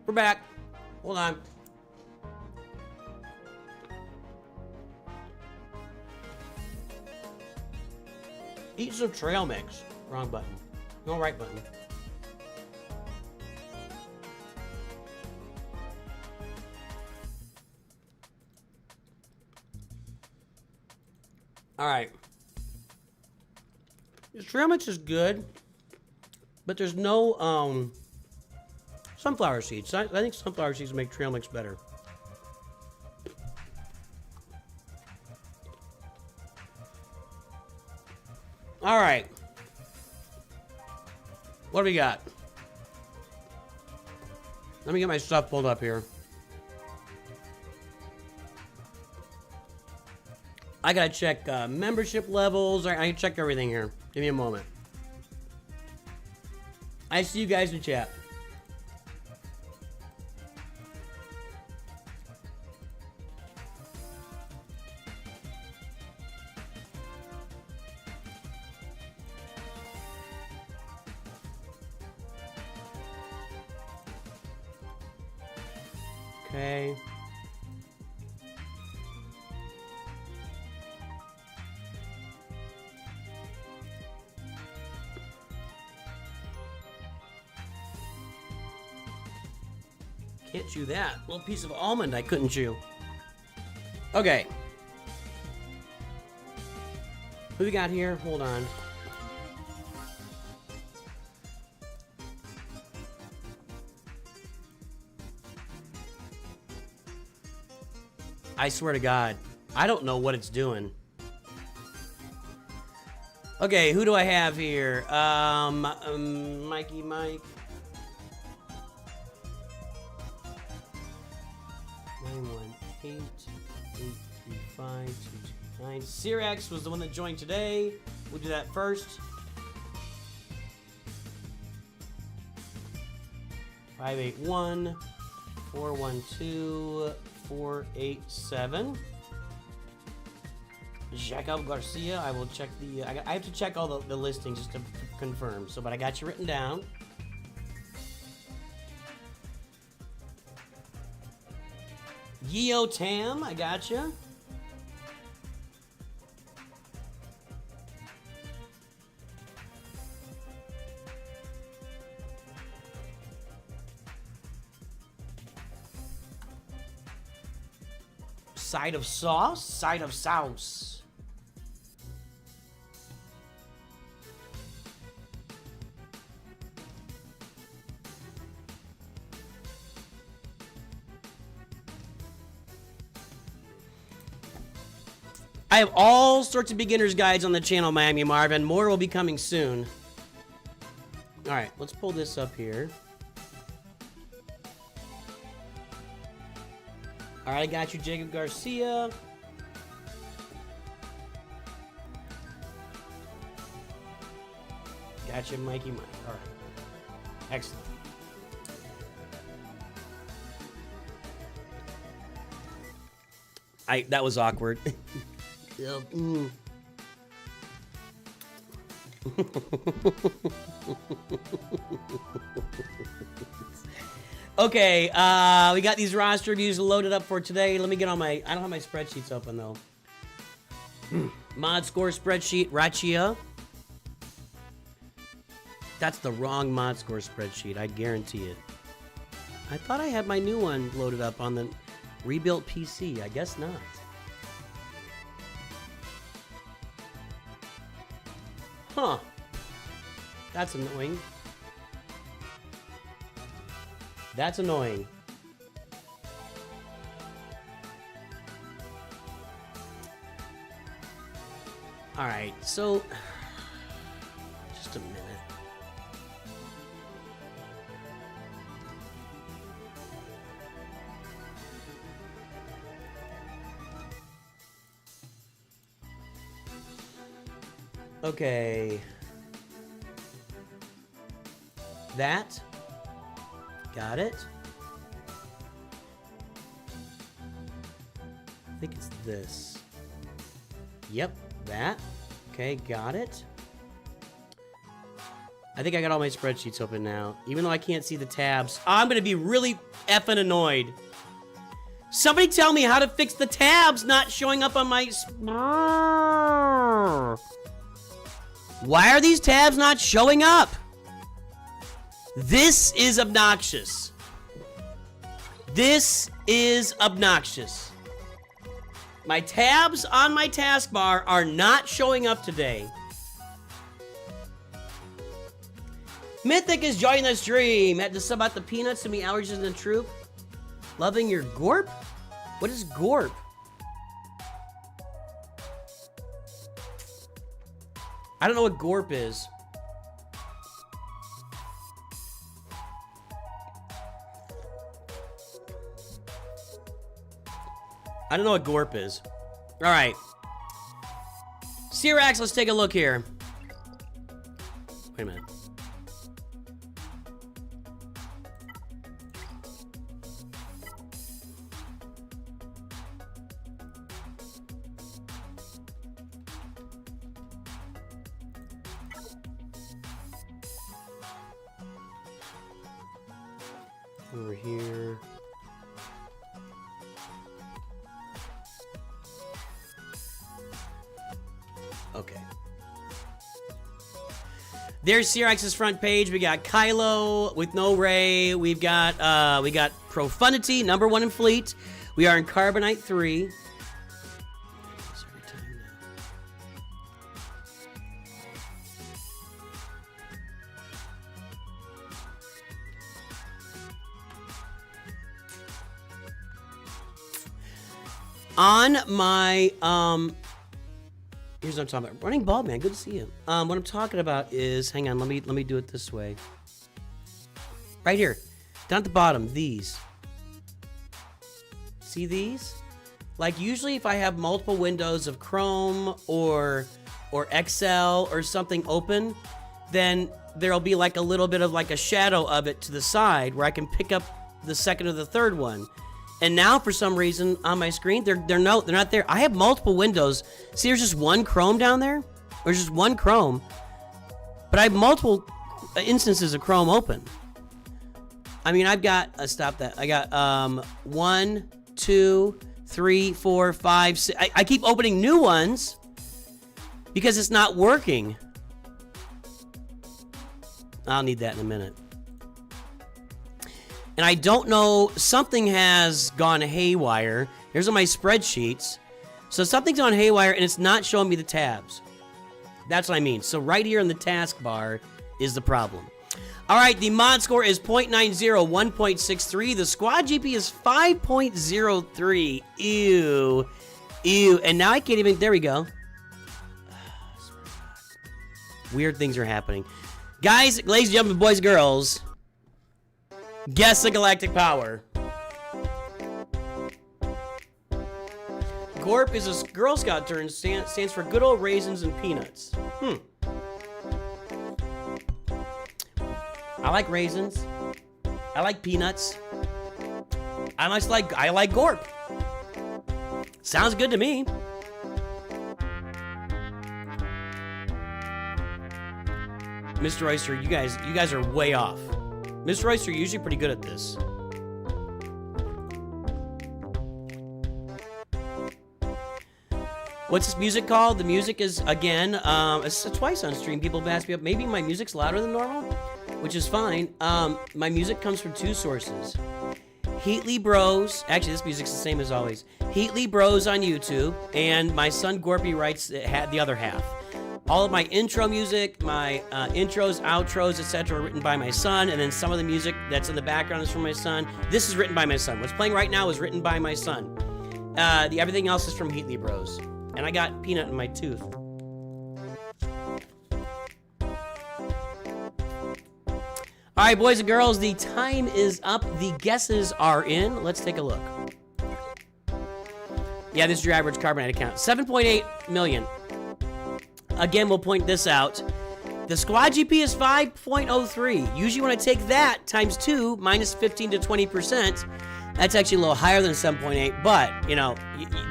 [SPEAKER 1] We're back. Hold on. Eat some trail mix. Wrong button. No, right button. All right. This trail mix is good, but there's no sunflower seeds. I think sunflower seeds make trail mix better. All right. What do we got? Let me get my stuff pulled up here. I gotta check membership levels. I check everything here. Give me a moment. I see you guys in chat. Okay. Can't chew that. Little piece of almond I couldn't chew. Okay. Who we got here? Hold on. I swear to God, I don't know what it's doing. Okay, who do I have here? Mikey Mike. 918-835-229. Cyrax was the one that joined today. We'll do that first. 581-412-487. Jacob Garcia. I will check the. I have to check all the listings just to confirm. So, but I got you written down. Yeo Tam, I got you. Side of sauce, side of sauce. I have all sorts of beginner's guides on the channel, Miami Marvin. More will be coming soon. All right, let's pull this up here. All right, I got you, Jacob Garcia. Got you, Mikey Mike. All right, excellent. That was awkward. Okay, we got these roster reviews loaded up for today. Let me get on my... I don't have my spreadsheets open, though. Mod score spreadsheet, Rachia. That's the wrong mod score spreadsheet, I guarantee it. I thought I had my new one loaded up on the rebuilt PC. I guess not. Huh. That's annoying. That's annoying. Alright, so... just a minute. Okay. That. Got it. I think it's this. Yep, that. Okay, got it. I think I got all my spreadsheets open now, even though I can't see the tabs. I'm gonna be really effing annoyed. Somebody tell me how to fix the tabs not showing up on my... Why are these tabs not showing up? This is obnoxious. This is obnoxious. My tabs on my taskbar are not showing up today. Mythic is joining the stream. Had to sub out the peanuts to me allergies in the troop. Loving your Gorp? What is Gorp? I don't know what Gorp is. I don't know what Gorp is. All right. Cyrax, let's take a look here. Wait a minute. Over here. Okay. There's CRX's front page. We got Kylo with no Ray. We got Profundity, #1 in Fleet. We are in Carbonite 3. On my, here's what I'm talking about. Running Bald Man, good to see you. What I'm talking about is, hang on, let me do it this way. Right here, down at the bottom, these. See these? Like usually if I have multiple windows of Chrome or Excel or something open, then there'll be like a little bit of like a shadow of it to the side where I can pick up the second or the third one. And now, for some reason, on my screen, they're not there. I have multiple windows. See, there's just one Chrome down there. There's just one Chrome. But I have multiple instances of Chrome open. I mean, I've got, stop that. I got 1, 2, 3, 4, 5, 6. I keep opening new ones because it's not working. I'll need that in a minute. And I don't know, something has gone haywire. Here's on my spreadsheets. So something's on haywire and it's not showing me the tabs. That's what I mean. So right here in the taskbar is the problem. All right, the mod score is 0.90, 1.63. The squad GP is 5.03. Ew. Ew. And now I can't even, there we go. Weird things are happening. Guys, ladies and gentlemen, boys and girls, guess the galactic power. Gorp is a Girl Scout term, stands for good old raisins and peanuts. I like raisins. I like peanuts. I like Gorp. Sounds good to me. Mr. Oyster, you guys are way off. Mr. Oyster, you're usually pretty good at this. What's this music called? The music is, again, it's twice on stream. People have asked me, maybe my music's louder than normal, which is fine. My music comes from two sources. Heatley Bros, actually this music's the same as always. Heatley Bros on YouTube, and My Son Gorpy writes the other half. All of my intro music, my intros, outros, etc. are written by my son, and then some of the music that's in the background is from my son. This is written by my son. What's playing right now is written by my son. Everything else is from Heatley Bros. And I got peanut in my tooth. All right, boys and girls, the time is up. The guesses are in. Let's take a look. Yeah, this is your average Carbonite account. 7.8 million. Again, we'll point this out. The squad GP is 5.03. Usually when I take that times 2 minus 15 to 20%, that's actually a little higher than 7.8, but, you know,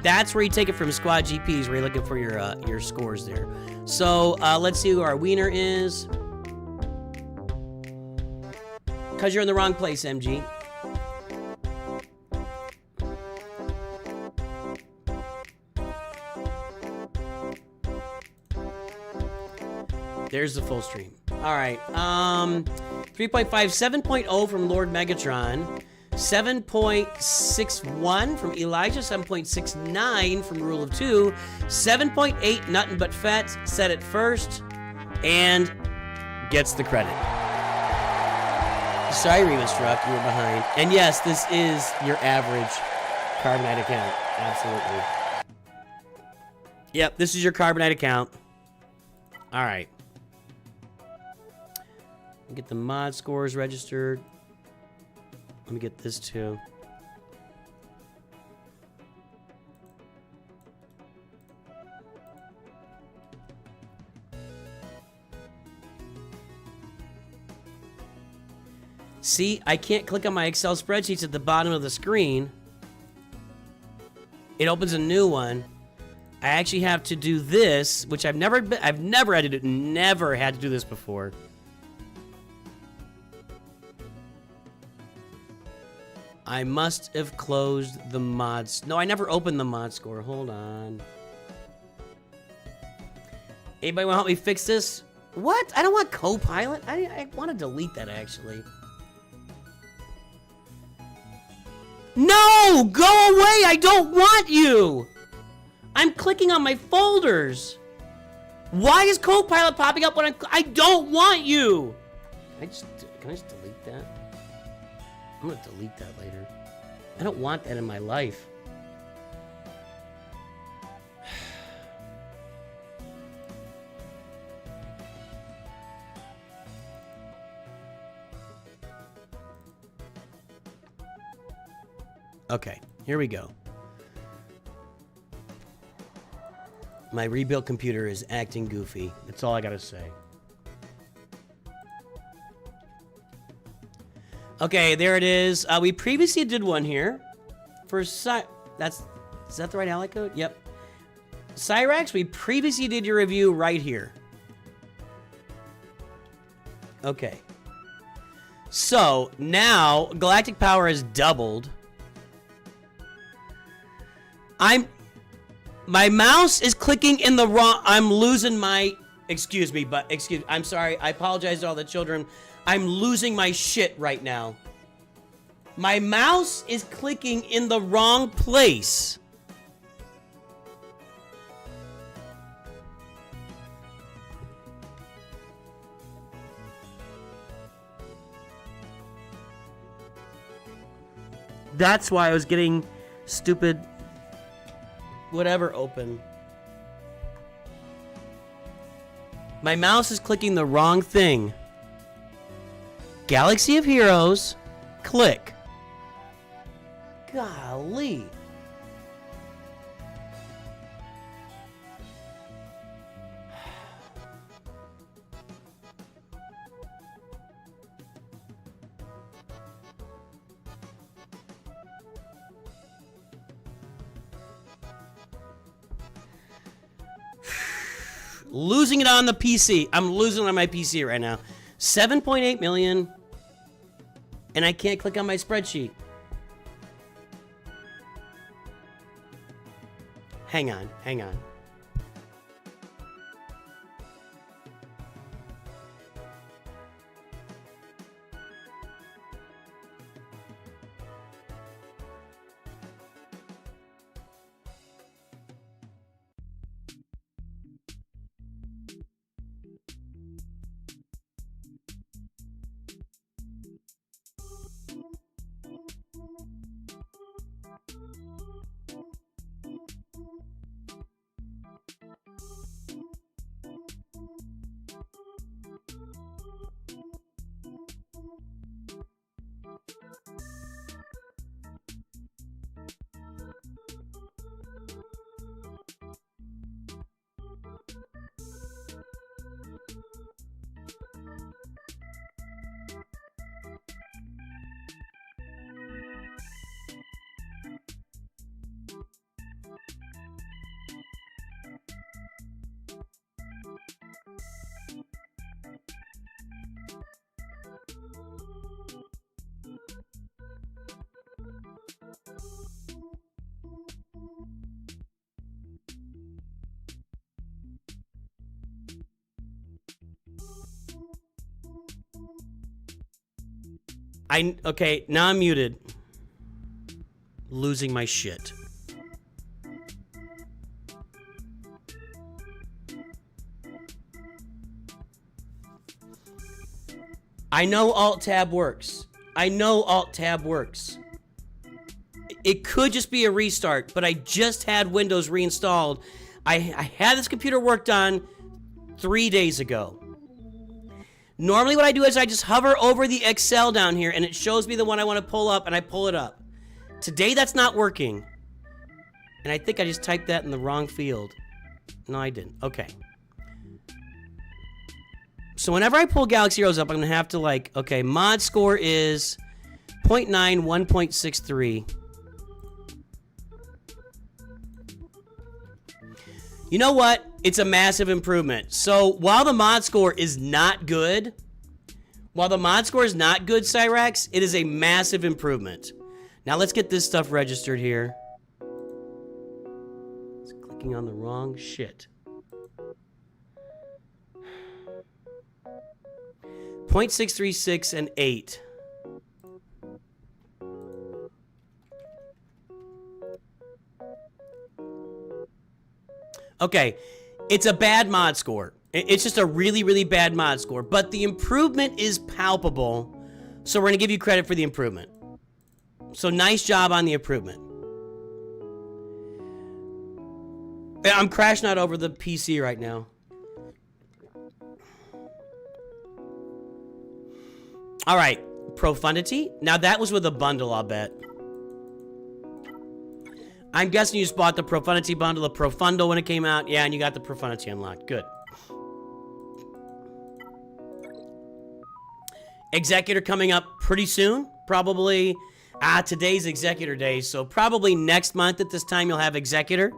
[SPEAKER 1] that's where you take it from squad GPs, where you're looking for your scores there. So, let's see who our wiener is. Because you're in the wrong place, MG. There's the full stream. All right. 3.5, 7.0 from Lord Megatron. 7.61 from Elijah. 7.69 from Rule of Two. 7.8 Nothing But Fett said it first and gets the credit. Sorry, Remus Truck, you were behind. And yes, this is your average Carbonite account. Absolutely. Yep, this is your Carbonite account. All right. Get the mod scores registered. Let me get this too. See, I can't click on my Excel spreadsheets at the bottom of the screen. It opens a new one. I actually have to do this, which I've never had to do this before. I must have closed the mods. No, I never opened the mod score. Hold on. Anybody want to help me fix this? What? I don't want Copilot. I want to delete that, actually. No! Go away! I don't want you! I'm clicking on my folders. Why is Copilot popping up when I don't want you? Can I just delete that? I'm gonna delete that later. I don't want that in my life. Okay, here we go. My rebuilt computer is acting goofy. That's all I gotta say. Okay, there it is. We previously did one here for is that the right ally code? Yep. Cyrax, we previously did your review right here. Okay. So now galactic power has doubled. My mouse is clicking in the wrong. I'm losing my. I'm sorry. I apologize to all the children. I'm losing my shit right now. My mouse is clicking in the wrong place. That's why I was getting stupid whatever open. My mouse is clicking the wrong thing. Galaxy of Heroes, click. Golly. Losing it on the PC. I'm losing it on my PC right now. 7.8 million. And I can't click on my spreadsheet. Hang on, hang on. Okay, now I'm muted. Losing my shit. I know Alt-Tab works. I know Alt-Tab works. It could just be a restart, but I just had Windows reinstalled. I had this computer worked on 3 days ago. Normally what I do is I just hover over the Excel down here and it shows me the one I want to pull up and I pull it up. Today that's not working. And I think I just typed that in the wrong field. No, I didn't. Okay. So whenever I pull Galaxy Heroes up, I'm going to have to like, okay, mod score is 0.9, 1.63. You know what? It's a massive improvement. So while the mod score is not good, Cyrax, it is a massive improvement. Now let's get this stuff registered here. It's clicking on the wrong shit. 0.636 and 8. Okay, it's a bad mod score. It's just a really, really bad mod score. But the improvement is palpable, so we're going to give you credit for the improvement. So nice job on the improvement. I'm crashing out over the PC right now. All right, Profundity. Now that was with a bundle, I'll bet. I'm guessing you just bought the Profundity bundle, the Profundo when it came out. Yeah, and you got the Profundity unlocked. Good. Executor coming up pretty soon. Probably, today's Executor Day, so probably next month at this time you'll have Executor.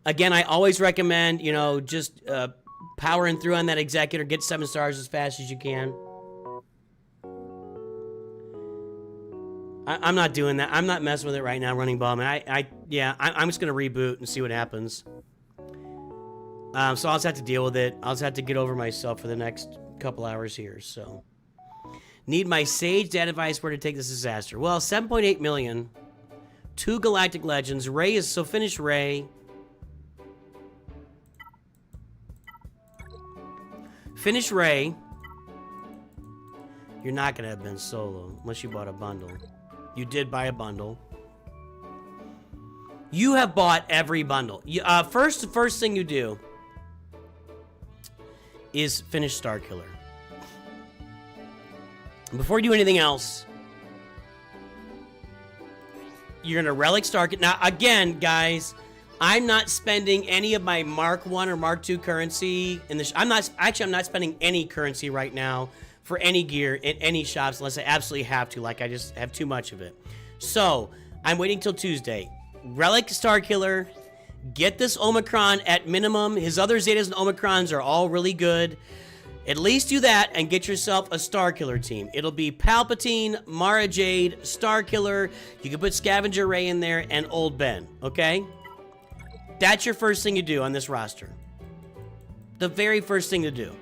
[SPEAKER 1] Again, I always recommend, you know, just powering through on that Executor. Get 7 stars as fast as you can. I'm not doing that. I'm not messing with it right now, Running Ball. I'm just going to reboot and see what happens. So I'll just have to deal with it. I'll just have to get over myself for the next couple hours here, so. Need my Sage data device where to take this disaster. Well, 7.8 million. 2 Galactic Legends. Ray is, so finish Ray. Finish Ray. You're not going to have been solo unless you bought a bundle. You did buy a bundle. You have bought every bundle. First thing you do is finish Starkiller. Before you do anything else, you're gonna relic Starkiller. Now, again, guys, I'm not spending any of my Mark 1 or Mark 2 currency in the. I'm not spending any currency right now for any gear in any shops unless I absolutely have to, like I just have too much of it. So, I'm waiting till Tuesday. Relic Starkiller, get this Omicron at minimum. His other Zetas and Omicrons are all really good. At least do that and get yourself a Starkiller team. It'll be Palpatine, Mara Jade, Starkiller. You can put Scavenger Ray in there and Old Ben, okay? That's your first thing you do on this roster. The very first thing to do.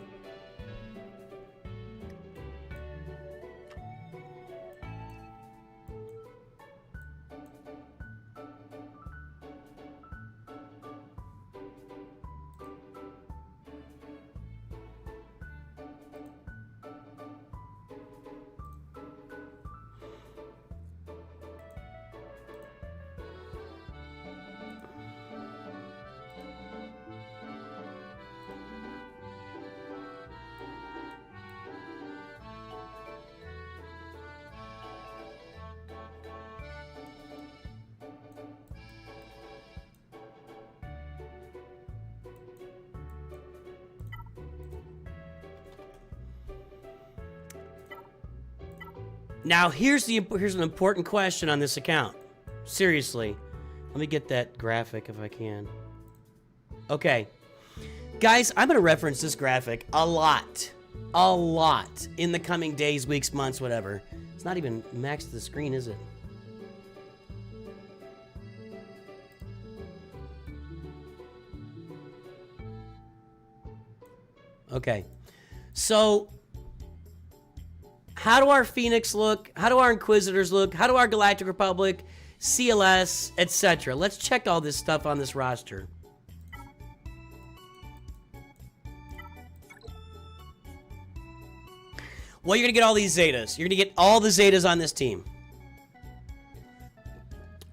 [SPEAKER 1] Now, here's an important question on this account. Seriously. Let me get that graphic if I can. Okay. Guys, I'm going to reference this graphic a lot in the coming days, weeks, months, whatever. It's not even maxed to the screen, is it? Okay. So, how do our Phoenix look? How do our Inquisitors look? How do our Galactic Republic, CLS, etc.? Let's check all this stuff on this roster. Well, you're going to get all these Zetas. You're going to get all the Zetas on this team.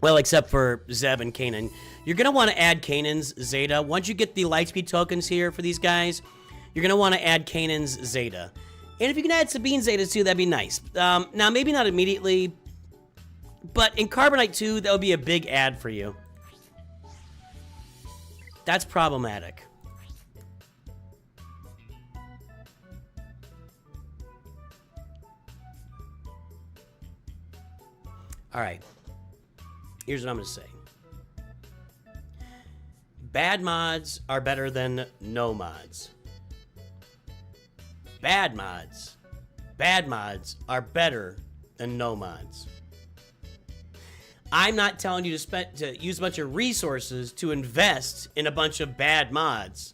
[SPEAKER 1] Well, except for Zeb and Kanan. You're going to want to add Kanan's Zeta. Once you get the Lightspeed tokens here for these guys, you're going to want to add Kanan's Zeta. And if you can add Sabine Zetas too, that'd be nice. Now, maybe not immediately, but in Carbonite 2, that would be a big add for you. That's problematic. All right. Here's what I'm going to say. Bad mods are better than no mods. Bad mods are better than no mods. I'm not telling you to use a bunch of resources to invest in a bunch of bad mods.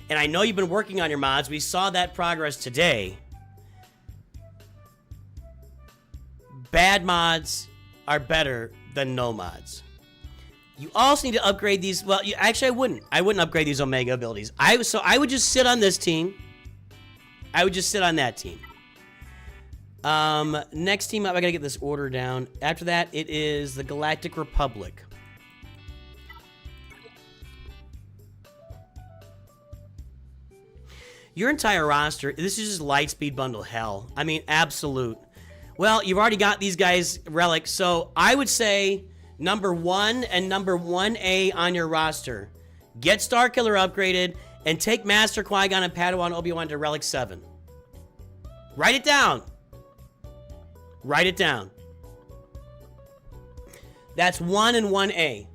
[SPEAKER 1] And I know you've been working on your mods. We saw that progress today. Bad mods are better than no mods. You also need to upgrade these. Well, actually, I wouldn't. I wouldn't upgrade these Omega abilities. So I would just sit on this team. I would just sit on that team. Next team up, I gotta get this order down. After that, it is the Galactic Republic. Your entire roster, this is just Lightspeed Bundle hell. I mean, absolute. Well, you've already got these guys relics, so I would say number 1 and number 1A on your roster. Get Starkiller upgraded and take Master Qui-Gon and Padawan Obi-Wan to Relic 7. Write it down. Write it down. That's 1 and 1A.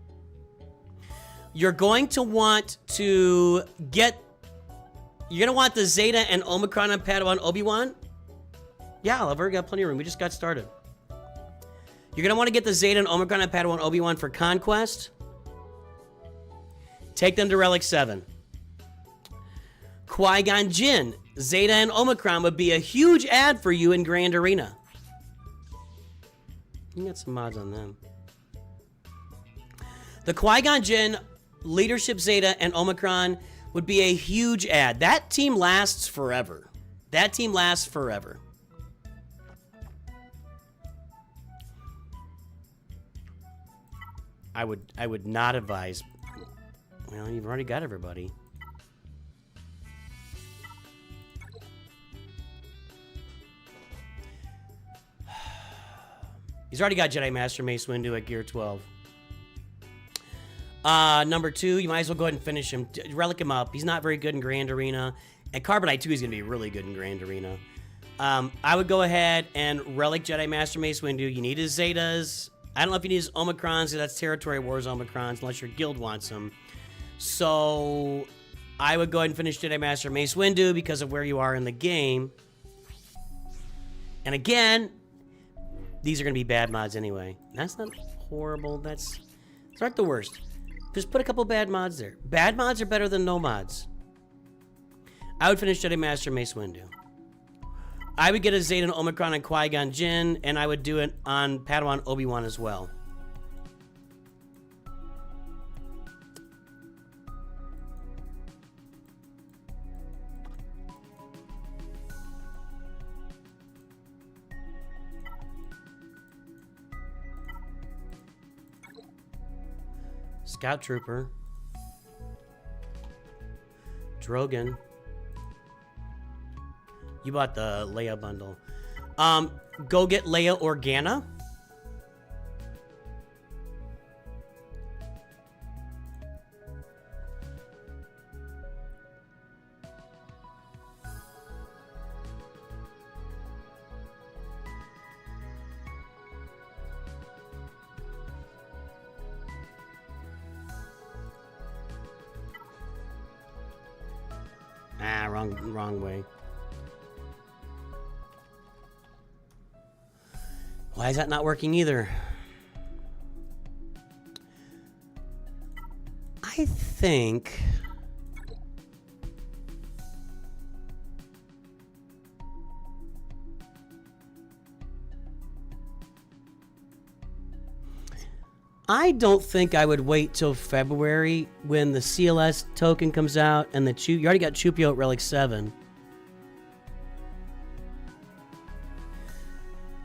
[SPEAKER 1] You're going to want to get... You're going to want the Zeta and Omicron and Padawan Obi-Wan? Yeah, I've already got plenty of room. We just got started. You're going to want to get the Zeta and Omicron and Padawan Obi-Wan for Conquest. Take them to Relic 7. Qui-Gon Jinn, Zeta and Omicron would be a huge add for you in Grand Arena. You got some mods on them. The Qui-Gon Jinn, Leadership Zeta, and Omicron would be a huge add. That team lasts forever. That team lasts forever. I would not advise. Well, you've already got everybody. He's already got Jedi Master Mace Windu at Gear 12. Number 2, you might as well go ahead and finish him. Relic him up. He's not very good in Grand Arena. And Carbonite 2 is going to be really good in Grand Arena. I would go ahead and Relic Jedi Master Mace Windu. You need his Zetas. I don't know if you need his Omicrons, so that's Territory Wars Omicrons, unless your guild wants them. So, I would go ahead and finish Jedi Master Mace Windu because of where you are in the game. And again, these are going to be bad mods anyway. That's not horrible. Those aren't the worst. Just put a couple bad mods there. Bad mods are better than no mods. I would finish Jedi Master Mace Windu. I would get a Zeta and Omicron and Qui-Gon Jinn, and I would do it on Padawan Obi-Wan as well. Scout Trooper. Drogon. You bought the Leia bundle. Go get Leia Organa. Ah, wrong way. Why is that not working either? I think... I don't think I would wait till February when the CLS token comes out and the you already got Chupio at Relic 7.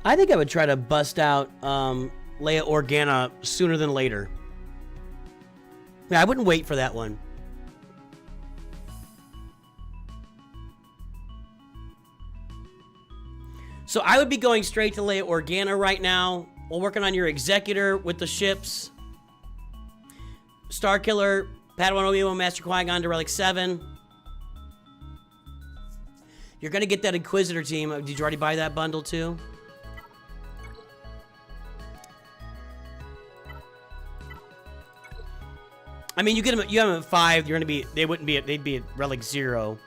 [SPEAKER 1] I think I would try to bust out Leia Organa sooner than later. Yeah, I wouldn't wait for that one. So I would be going straight to Leia Organa right now. While working on your Executor with the ships. Starkiller, Padawan Obi-Wan, Master Qui-Gon to Relic 7. You're going to get that Inquisitor team. Did you already buy that bundle too? I mean, you get them. You have them at 5. You're going to be. They wouldn't be. They'd be at Relic 0.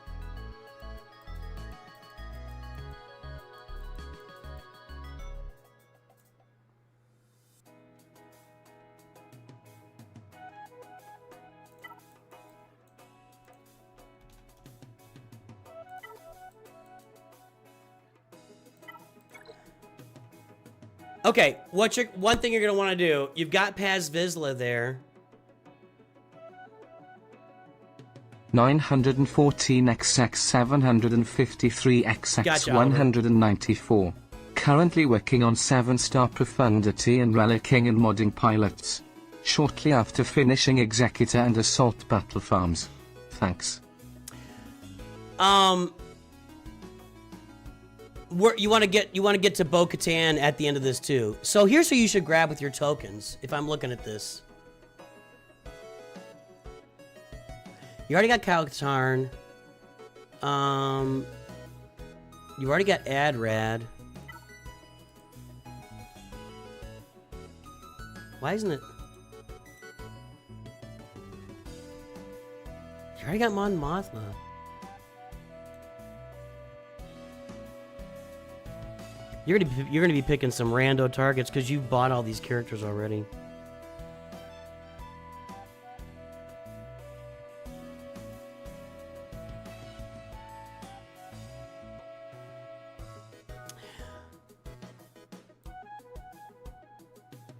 [SPEAKER 1] Okay, one thing you're gonna want to do? You've got Paz Vizsla there.
[SPEAKER 4] 914XX 753XX
[SPEAKER 1] Gotcha,
[SPEAKER 4] 194. Currently working on 7-star profundity and relicking and modding pilots. Shortly after finishing Executor and Assault Battle Farms. Thanks.
[SPEAKER 1] You want to get to Bo-Katan at the end of this too. So here's who you should grab with your tokens. If I'm looking at this, you already got Kyle Katarn. You already got Adrad. Why isn't it? You already got Mon Mothma. You're gonna be picking some rando targets because you bought all these characters already.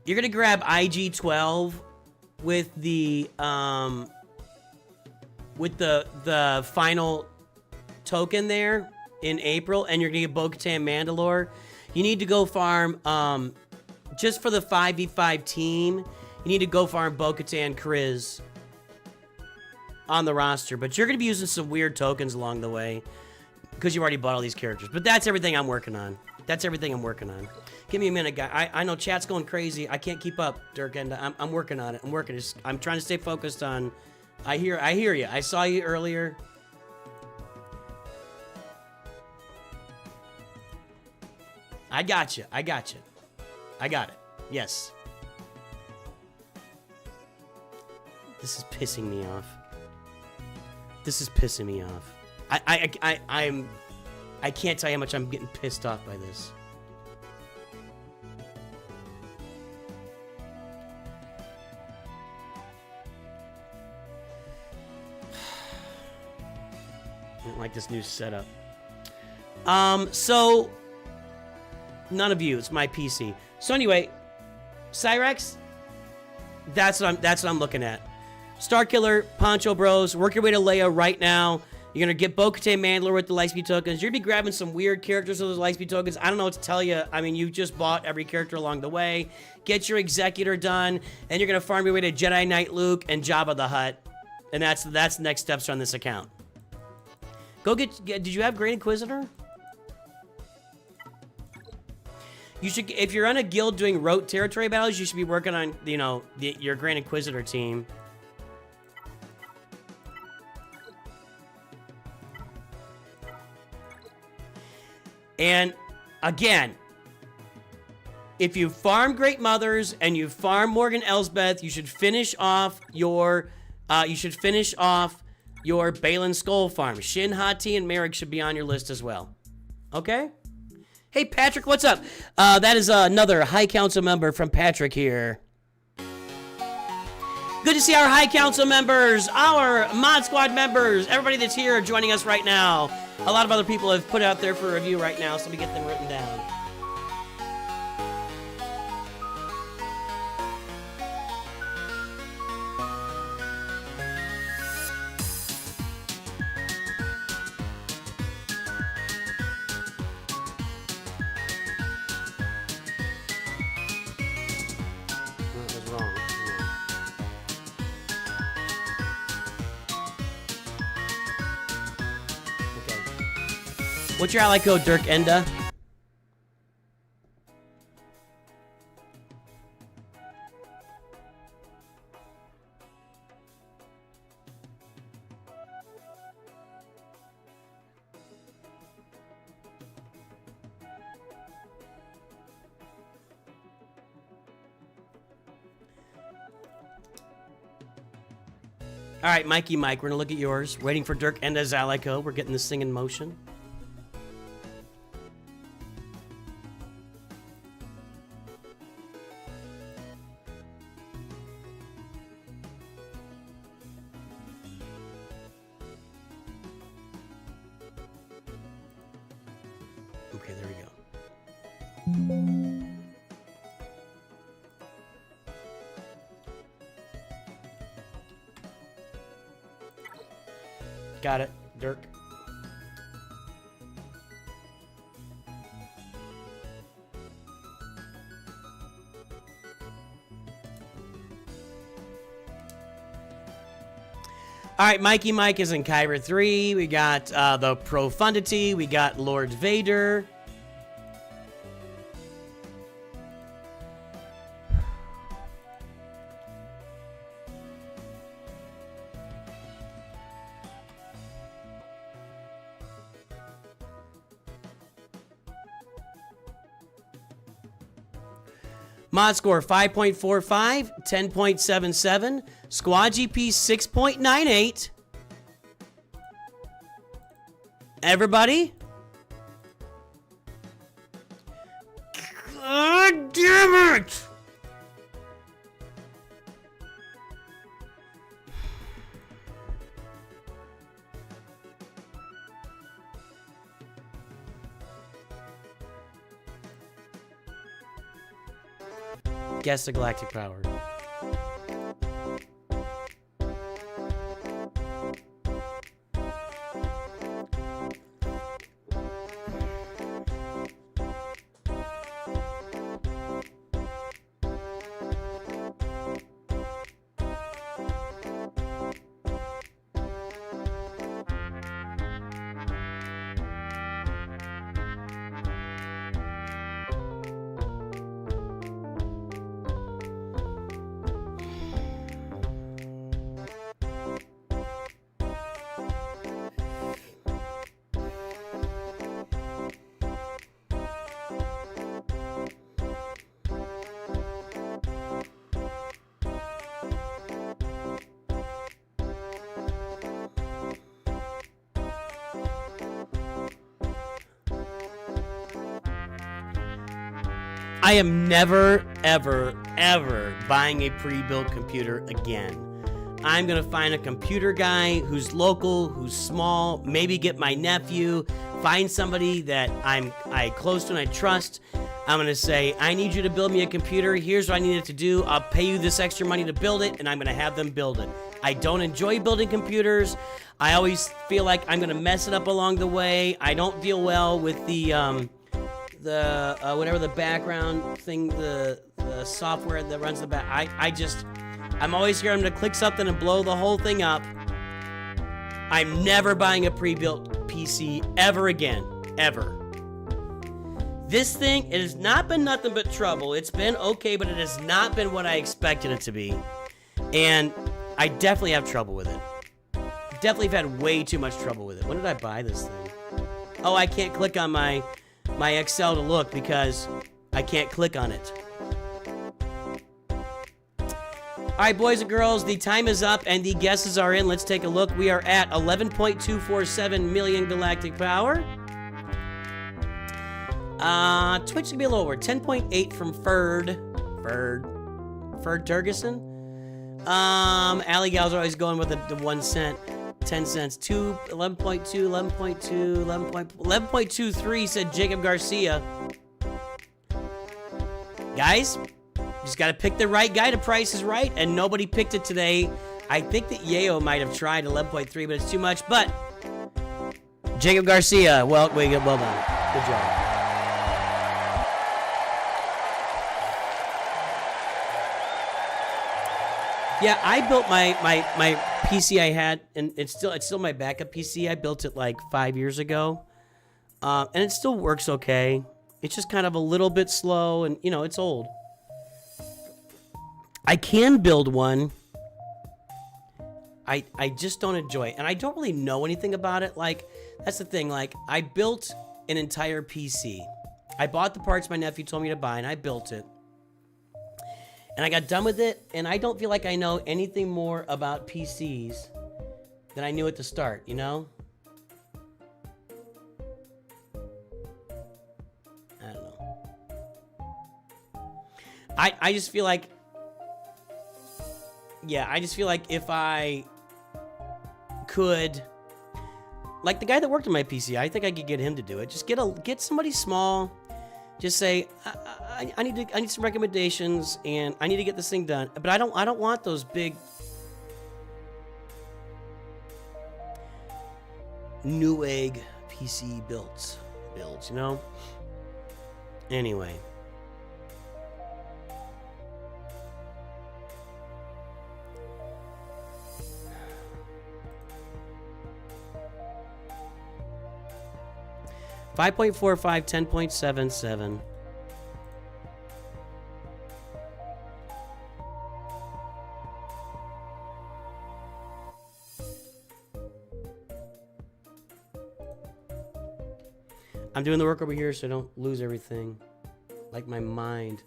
[SPEAKER 1] You're gonna grab IG-12 with the final token there in April, and you're gonna get Bo-Katan Mandalore. You need to go farm just for the 5v5 team. You need to go farm Bo-Katan Kryz on the roster, but you're gonna be using some weird tokens along the way because you already bought all these characters. But that's everything I'm working on. That's everything I'm working on. Give me a minute, guy. I know chat's going crazy. I can't keep up, Dirk, and I'm working on it. I'm trying to stay focused on. I hear you. I saw you earlier. I got you. I got it. Yes. This is pissing me off. I can't tell you how much I'm getting pissed off by this. I don't like this new setup. So none of you. It's my PC. So anyway, Cyrex. That's what I'm looking at. Starkiller, Poncho Bros. Work your way to Leia right now. You're gonna get Bo-Katan Mandalore with the Lightspeed tokens. You're gonna be grabbing some weird characters with those Lightspeed tokens. I don't know what to tell you. I mean, you just bought every character along the way. Get your Executor done, and you're gonna farm your way to Jedi Knight Luke and Jabba the Hutt, and that's the next steps on this account. Go get. Did you have Grand Inquisitor? You should, if you're on a guild doing rote territory battles, you should be working on, your Grand Inquisitor team. And again, if you farm Great Mothers and you farm Morgan Elsbeth, you should finish off your Balin Skull farm. Shin, Hati, and Merrick should be on your list as well. Okay? Hey, Patrick, what's up? That is another High Council member from Patrick here. Good to see our High Council members, our Mod Squad members, everybody that's here joining us right now. A lot of other people have put out there for review right now, so let me get them written down. That was wrong. What's your ally code, Dirk Enda? All right, Mikey Mike, we're gonna look at yours. Waiting for Dirk Enda's ally code. We're getting this thing in motion. Okay, there we go. Got it, Dirk. All right, Mikey Mike is in Kyber 3. We got the Profundity. We got Lord Vader. Mod score 5.45, 10.77, squad GP 6.98. Everybody? God damn it! Guess the galactic power. I am never, ever, ever buying a pre-built computer again. I'm gonna find a computer guy who's local, who's small, maybe get my nephew, find somebody that I close to and I trust. I'm gonna say, I need you to build me a computer. Here's what I need it to do. I'll pay you this extra money to build it, and I'm gonna have them build it. I don't enjoy building computers. I always feel like I'm gonna mess it up along the way. I don't deal well with the whatever the background thing, the software that runs the back. I'm always hearing them to click something and blow the whole thing up. I'm never buying a pre-built PC ever again, ever. This thing, it has not been nothing but trouble. It's been okay, but it has not been what I expected it to be. And I definitely have trouble with it. Definitely have had way too much trouble with it. When did I buy this thing? Oh, I can't click on my Excel to look because I can't click on it. All right, boys and girls, the time is up and the guesses are in. Let's take a look. We are at 11.247 million galactic power. Twitch is gonna be a little over 10.8 from Ferd Turgeson. Alley Gals are always going with the 1 cent. 10 cents. 11.2, 11.2, 11.23 said Jacob Garcia. Guys, just got to pick the right guy to Price is Right, and nobody picked it today. I think that Yeo might have tried 11.3, but it's too much. But Jacob Garcia, well done. Good job. Yeah, I built my PC I had, and it's still my backup PC. I built it like 5 years ago, and it still works okay. It's just kind of a little bit slow, and it's old. I can build one. I just don't enjoy it, and I don't really know anything about it. Like, that's the thing. Like, I built an entire PC. I bought the parts my nephew told me to buy, and I built it. And I got done with it, and I don't feel like I know anything more about PCs than I knew at the start, I don't know. I just feel like, if I could, like the guy that worked on my PC, I think I could get him to do it. Just get somebody small. Just say, I need some recommendations, and I need to get this thing done. But I don't want those big. Newegg PC builds, you know? Anyway. $5.45, $10.77. I'm doing the work over here so I don't lose everything. Like my mind.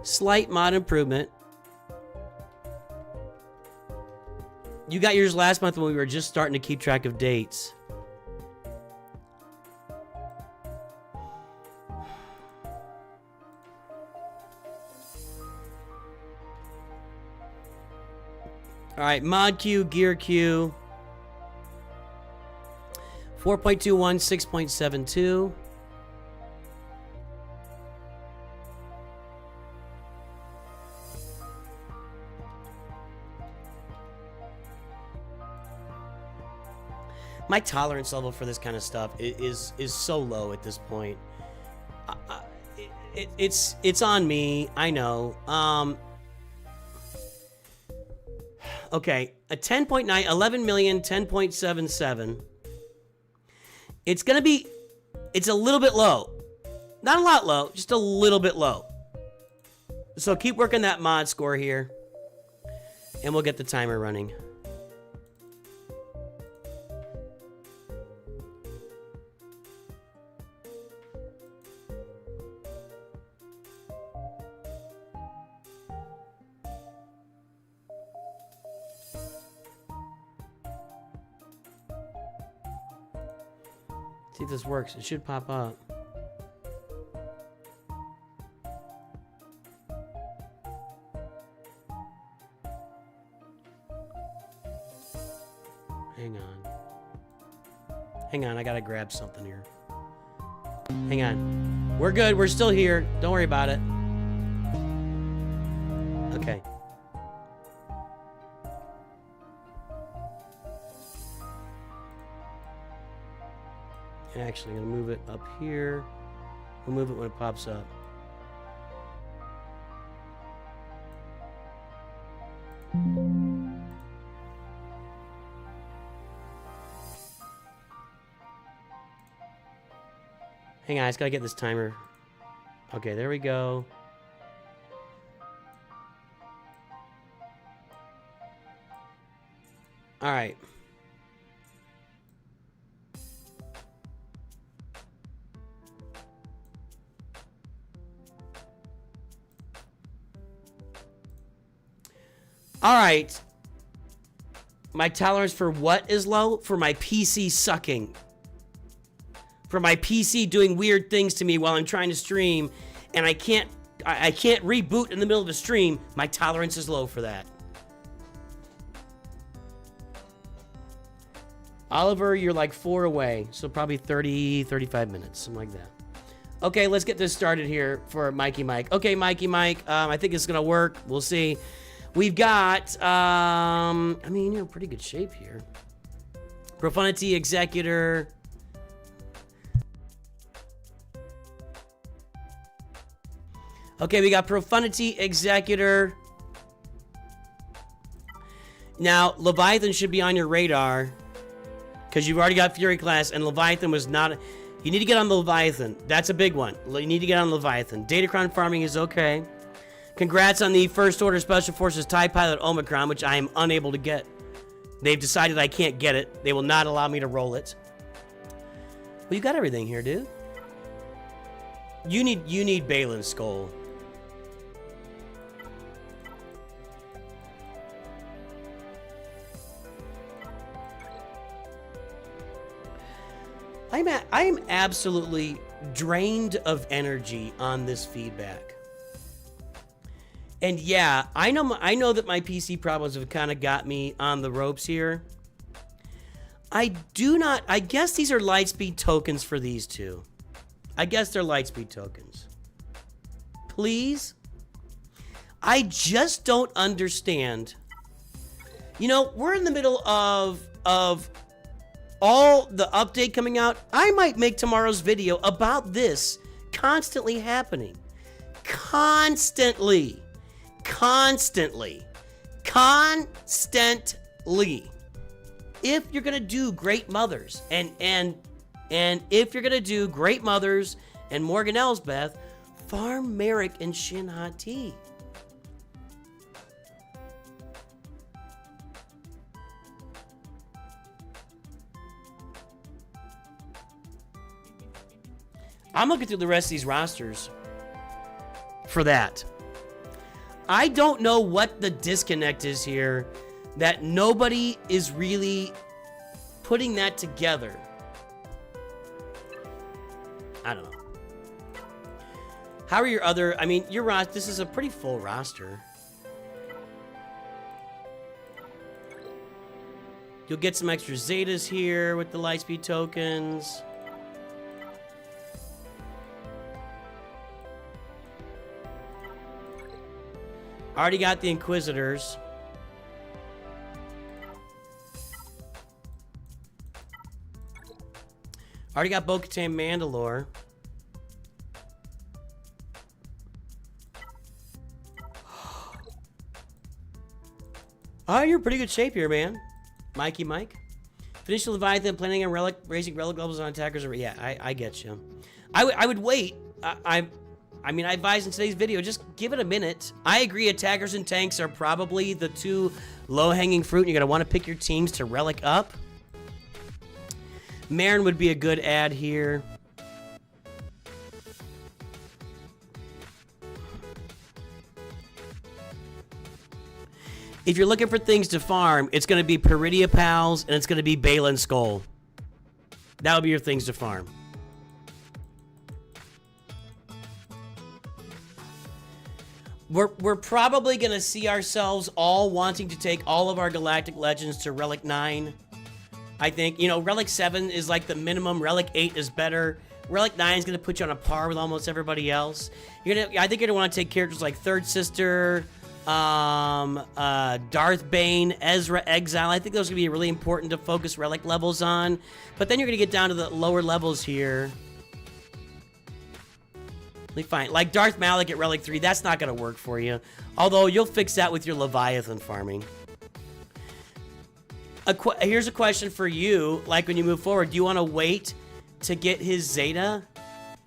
[SPEAKER 1] Slight mod improvement. You got yours last month when we were just starting to keep track of dates. All right, mod Q, gear Q. 4.21, 6.72. My tolerance level for this kind of stuff is so low at this point. It's on me. I know. Okay, a 10.9, 11 million, 10.77. It's gonna be. It's a little bit low. Not a lot low, just a little bit low. So keep working that mod score here, and we'll get the timer running. See if this works. It should pop up. Hang on. Hang on, I gotta grab something here. Hang on. We're good. We're still here. Don't worry about it. Okay. Actually, I'm gonna move it up here. We'll move it when it pops up. Hang on, I just gotta get this timer. Okay, there we go. All right. All right. My tolerance for what is low? For my PC sucking. For my PC doing weird things to me while I'm trying to stream, and I can't reboot in the middle of the stream. My tolerance is low for that. Oliver, you're like 4 away, so probably 30, 35 minutes, something like that. Okay, let's get this started here for Mikey Mike. Okay, Mikey Mike, I think it's gonna work. We'll see. We've got, I mean, you're in pretty good shape here. Profundity Executor. Okay, we got Profundity Executor. Now, Leviathan should be on your radar, because you've already got Fury class, and Leviathan was not. You need to get on the Leviathan. That's a big one. You need to get on Leviathan. Datacron farming is okay. Congrats on the First Order Special Forces TIE Pilot Omicron, which I am unable to get. They've decided I can't get it. They will not allow me to roll it. Well, you got everything here, dude. You need Balin's Skull. I am absolutely drained of energy on this feedback. And yeah, I know that my PC problems have kind of got me on the ropes here. I guess these are Lightspeed tokens for these two. I guess they're Lightspeed tokens. Please? I just don't understand. You know, we're in the middle of all the update coming out. I might make tomorrow's video about this constantly happening. Constantly. If you're gonna do Great Mothers and if you're gonna do Great Mothers and Morgan Elsbeth, farm Merrick and Shin Hati. I'm looking through the rest of these rosters for that. I don't know what the disconnect is here, that nobody is really putting that together. I don't know. How are your other, I mean, your roster, this is a pretty full roster. You'll get some extra Zetas here with the Lightspeed tokens. Already got the Inquisitors. Already got Bo-Katan Mandalore. Oh, you're in pretty good shape here, man. Mikey Mike. Finish the Leviathan, planning on raising relic levels on attackers. Yeah, I get you. I would wait. I mean, I advise in today's video, just give it a minute. I agree, attackers and tanks are probably the two low-hanging fruit, and you're going to want to pick your teams to relic up. Marin would be a good add here. If you're looking for things to farm, it's going to be Peridia Pals, and it's going to be Balin Skull. That'll be your things to farm. We're probably going to see ourselves all wanting to take all of our Galactic Legends to Relic 9. I think, you know, Relic 7 is like the minimum. Relic 8 is better. Relic 9 is going to put you on a par with almost everybody else. I think you're going to want to take characters like Third Sister, Darth Bane, Ezra Exile. I think those are going to be really important to focus Relic levels on. But then you're going to get down to the lower levels here. Fine. Like Darth Malik at Relic 3, that's not going to work for you. Although you'll fix that with your Leviathan farming. Here's a question for you. Like when you move forward, do you want to wait to get his Zeta?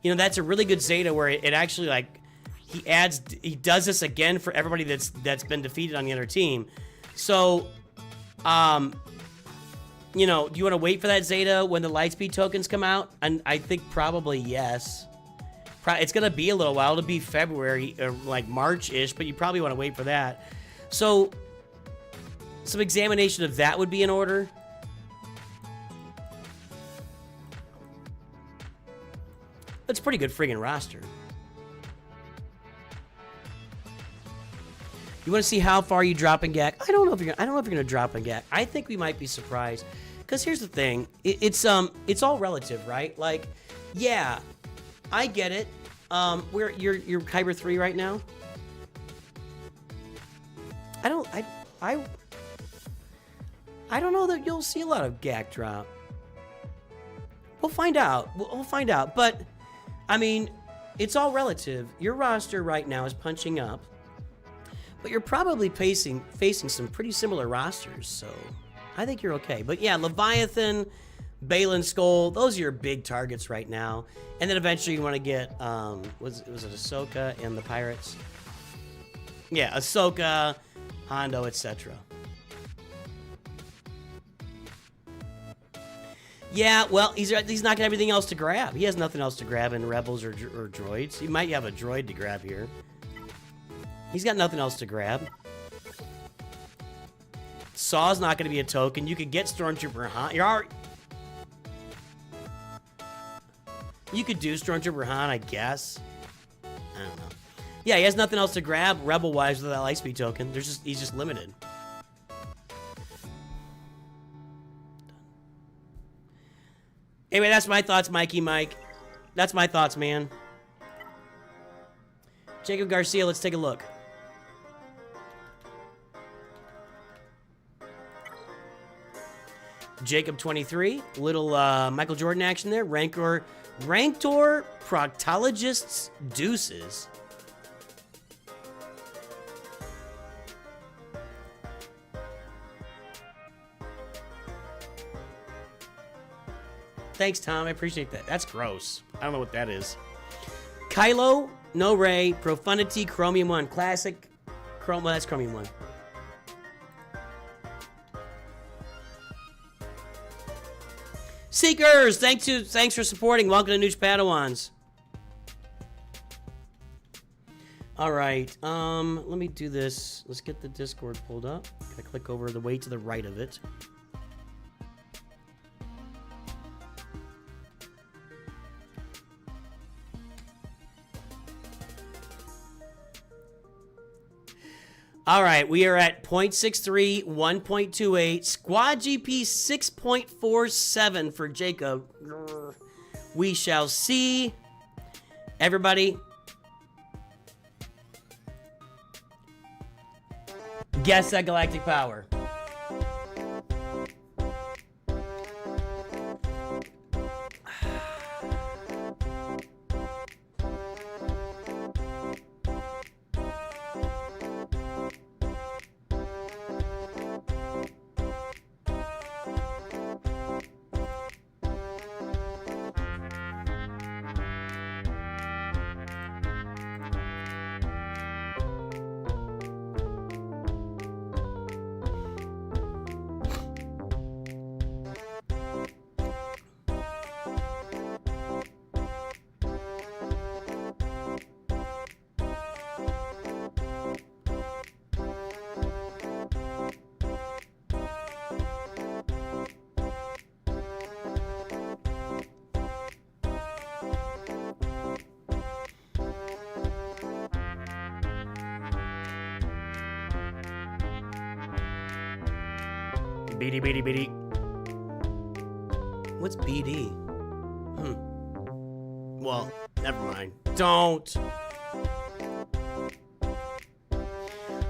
[SPEAKER 1] You know, that's a really good Zeta where it actually like he does this again for everybody that's been defeated on the other team. So, you know, do you want to wait for that Zeta when the Lightspeed tokens come out? And I think probably yes. It's going to be a little while. It'll be February, or like March-ish, but you probably want to wait for that. So, some examination of that would be in order. That's a pretty good friggin' roster. You want to see how far you drop in GAC? I don't know if you're going to drop in GAC. I think we might be surprised. Because here's the thing. It's all relative, right? Like, yeah, I get it. You're Kyber 3 right now? I don't know that you'll see a lot of GAC drop. We'll find out. We'll find out. But, I mean, it's all relative. Your roster right now is punching up. But you're probably facing some pretty similar rosters, so I think you're okay. But yeah, Leviathan, Balin Skull, those are your big targets right now. And then eventually you want to get, was it Ahsoka and the Pirates? Yeah, Ahsoka, Hondo, etc. Yeah, well, he's not going to have anything else to grab. He has nothing else to grab in Rebels or droids. He might have a droid to grab here. He's got nothing else to grab. Saw's not going to be a token. You could get Stormtrooper Han. You could do Stormtrooper Han, I guess. I don't know. Yeah, he has nothing else to grab Rebel-wise with that Lightspeed token. He's just limited. Anyway, that's my thoughts, Mikey Mike. That's my thoughts, man. Jacob Garcia, let's take a look. Jacob 23, little Michael Jordan action there. Rancor Proctologist's Deuces. Thanks, Tom. I appreciate that. That's gross. I don't know what that is. Kylo, No Ray, Profundity, Chromium 1. Classic. Well, that's Chromium 1. Seekers, thanks for supporting. Welcome to Nooch Padawans. All right, let me do this. Let's get the Discord pulled up. I click over the way to the right of it. All right, we are at 0.63, 1.28, Squad GP 6.47 for Jacob. We shall see. Everybody, guess that galactic power. BD. What's BD? Well, never mind. Don't.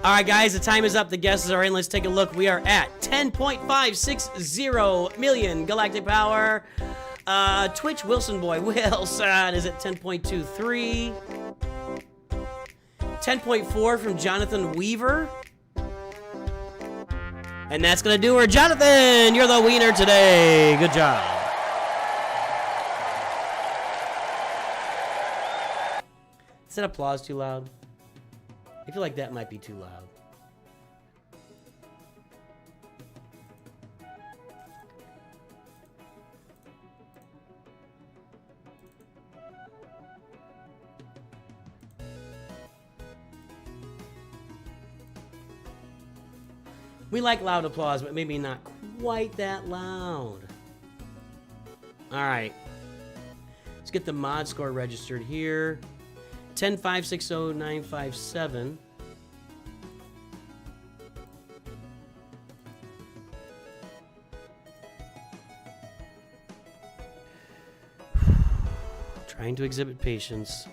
[SPEAKER 1] All right, guys, the time is up. The guesses are in. Let's take a look. We are at 10.560 million galactic power. Twitch Wilson Boy Wilson is at 10.23. 10.4 from Jonathan Weaver. And that's going to do her. Jonathan, you're the wiener today. Good job. Is that applause too loud? I feel like that might be too loud. We like loud applause, but maybe not quite that loud. All right. Let's get the mod score registered here. 10.560.957. Trying to exhibit patience.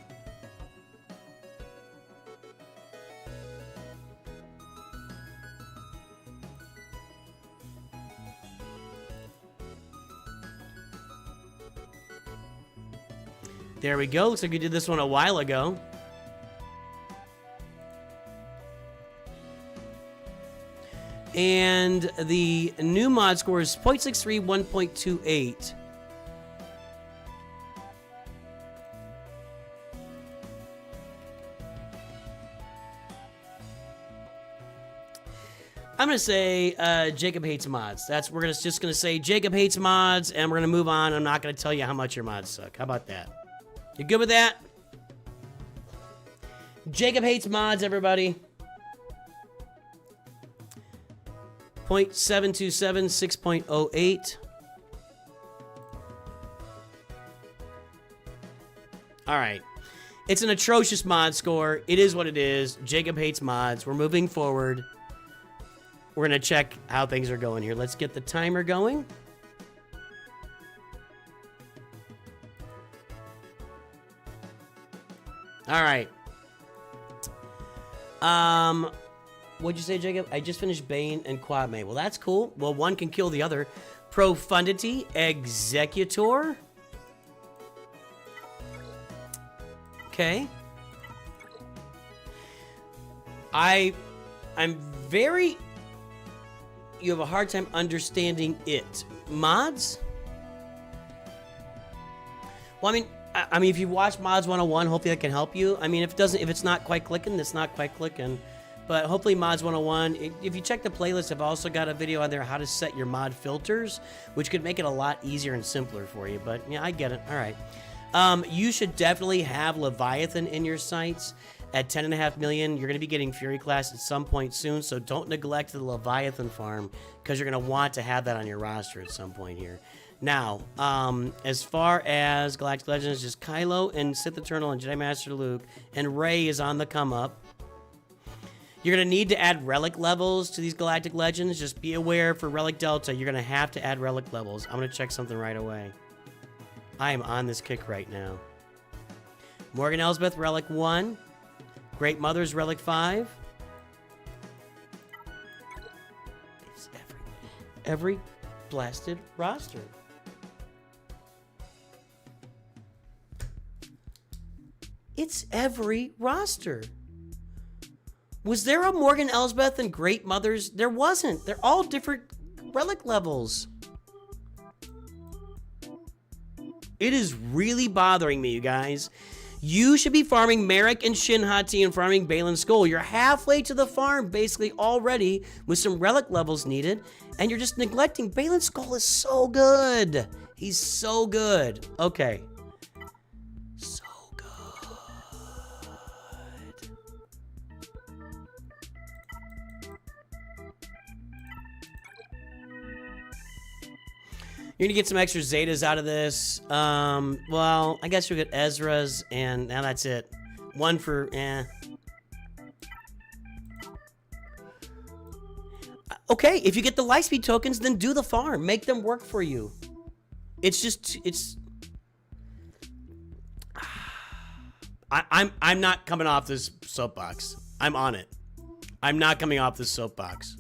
[SPEAKER 1] There we go. Looks like we did this one a while ago. And the new mod score is 0.63, 1.28. I'm gonna say Jacob hates mods. We're just gonna say Jacob hates mods, and we're gonna move on. I'm not gonna tell you how much your mods suck. How about that? You good with that? Jacob hates mods, everybody. 0.727, 6.08. All right. It's an atrocious mod score. It is what it is. Jacob hates mods. We're moving forward. We're going to check how things are going here. Let's get the timer going. All right. What'd you say, Jacob? I just finished Bane and Quad May. Well, that's cool. Well, one can kill the other. Profundity Executor. Okay. I'm very... You have a hard time understanding it. Mods? Well, I mean, if you watch Mods 101, hopefully that can help you. I mean, if it's not quite clicking, it's not quite clicking. But hopefully Mods 101, if you check the playlist, I've also got a video on there how to set your mod filters, which could make it a lot easier and simpler for you. But yeah, I get it. All right. You should definitely have Leviathan in your sights. At 10.5 million, you're going to be getting Fury class at some point soon, so don't neglect the Leviathan farm, because you're going to want to have that on your roster at some point here. Now, as far as Galactic Legends, just Kylo and Sith Eternal and Jedi Master Luke, and Rey is on the come up. You're going to need to add relic levels to these Galactic Legends. Just be aware for Relic Delta, you're going to have to add relic levels. I'm going to check something right away. I am on this kick right now. Morgan Elsbeth, Relic 1. Great Mother's Relic 5. It's every blasted roster. It's every roster. Was there a Morgan Elsbeth and Great Mothers? There wasn't. They're all different relic levels. It is really bothering me, you guys. You should be farming Merrick and Shin Hati and farming Balin Skull. You're halfway to the farm, basically, already, with some relic levels needed, and you're just neglecting. Balin Skull is so good. He's so good. Okay. So good. You're gonna get some extra Zetas out of this. Well, I guess you'll get Ezra's, and now that's it. One for, Okay, if you get the Lightspeed tokens, then do the farm. Make them work for you. It's just, I'm not coming off this soapbox. I'm on it. I'm not coming off this soapbox.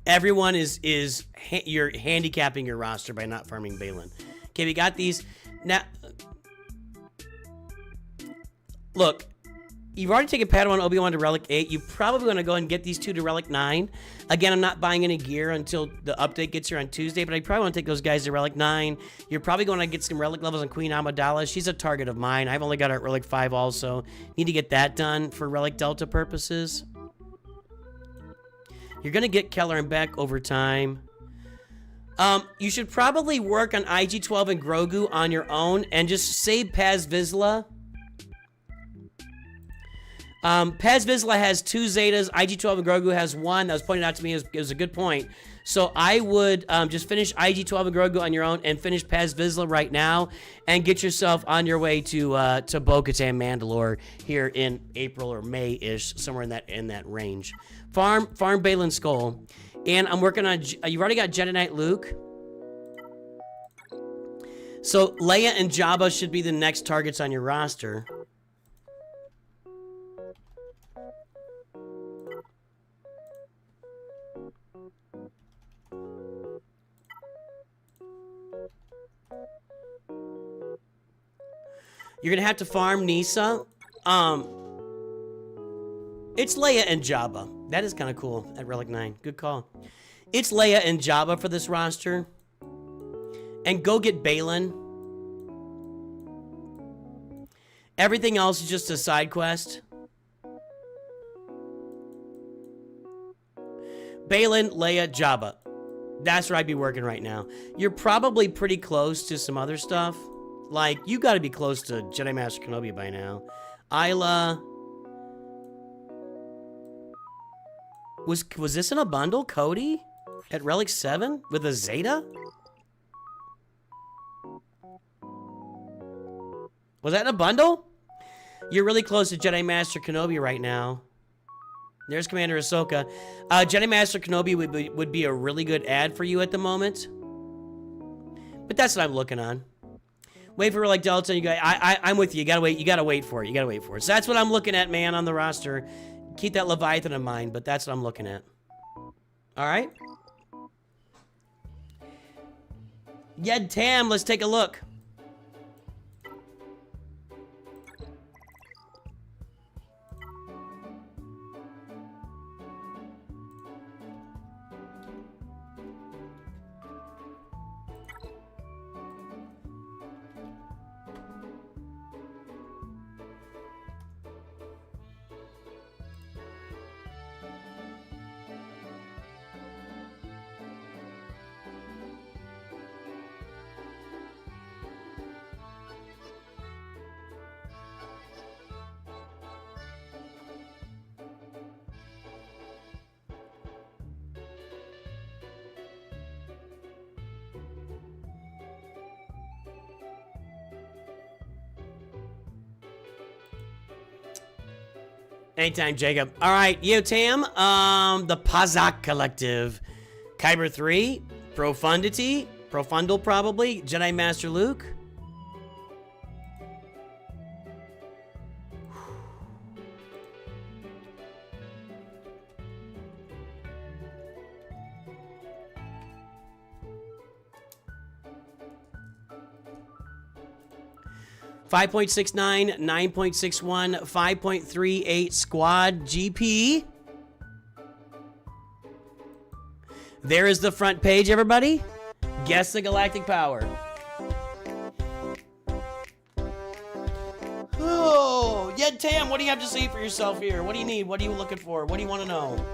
[SPEAKER 1] Everyone you're handicapping your roster by not farming Balin. Okay, we got these. Now, look, you've already taken Padawan Obi-Wan to Relic 8. You probably want to go and get these two to Relic 9. Again, I'm not buying any gear until the update gets here on Tuesday, but I probably want to take those guys to Relic 9. You're probably going to get some Relic levels on Queen Amidala. She's a target of mine. I've only got her at Relic 5 also. Need to get that done for Relic Delta purposes. You're going to get Keller and Beck over time. You should probably work on IG-12 and Grogu on your own and just save Paz Vizsla. Paz Vizsla has 2 Zetas. IG-12 and Grogu has 1. That was pointed out to me. It was a good point. So I would just finish IG-12 and Grogu on your own and finish Paz Vizsla right now and get yourself on your way to Bo-Katan Mandalore here in April or May-ish, somewhere in that range. Farm Balin Skull. And I'm working on... You've already got Jedi Knight Luke. So Leia and Jabba should be the next targets on your roster. You're going to have to farm Nisa. It's Leia and Jabba. That is kind of cool at Relic 9. Good call. It's Leia and Jabba for this roster. And go get Balin. Everything else is just a side quest. Balin, Leia, Jabba. That's where I'd be working right now. You're probably pretty close to some other stuff. Like, you got to be close to Jedi Master Kenobi by now. Isla. Was this in a bundle? Cody? At Relic 7? With a Zeta? Was that in a bundle? You're really close to Jedi Master Kenobi right now. There's Commander Ahsoka. Jedi Master Kenobi would be a really good ad for you at the moment. But that's what I'm looking on. Wait for Relic Delta. You guys, I'm with you. You gotta wait. You gotta wait for it. You gotta wait for it. So that's what I'm looking at, man, on the roster. Keep that Leviathan in mind, but that's what I'm looking at. All right. Yed Tam, let's take a look. Anytime, Jacob. All right, Yo Tam, the Pazak Collective, Kyber 3, Profundity, Profundal probably, Jedi Master Luke. Five 5.69, 9.61, 5.38 Squad GP. There is the front page, everybody. Guess the galactic power. Oh, Yed Tam, what do you have to say for yourself here? What do you need? What are you looking for? What do you want to know?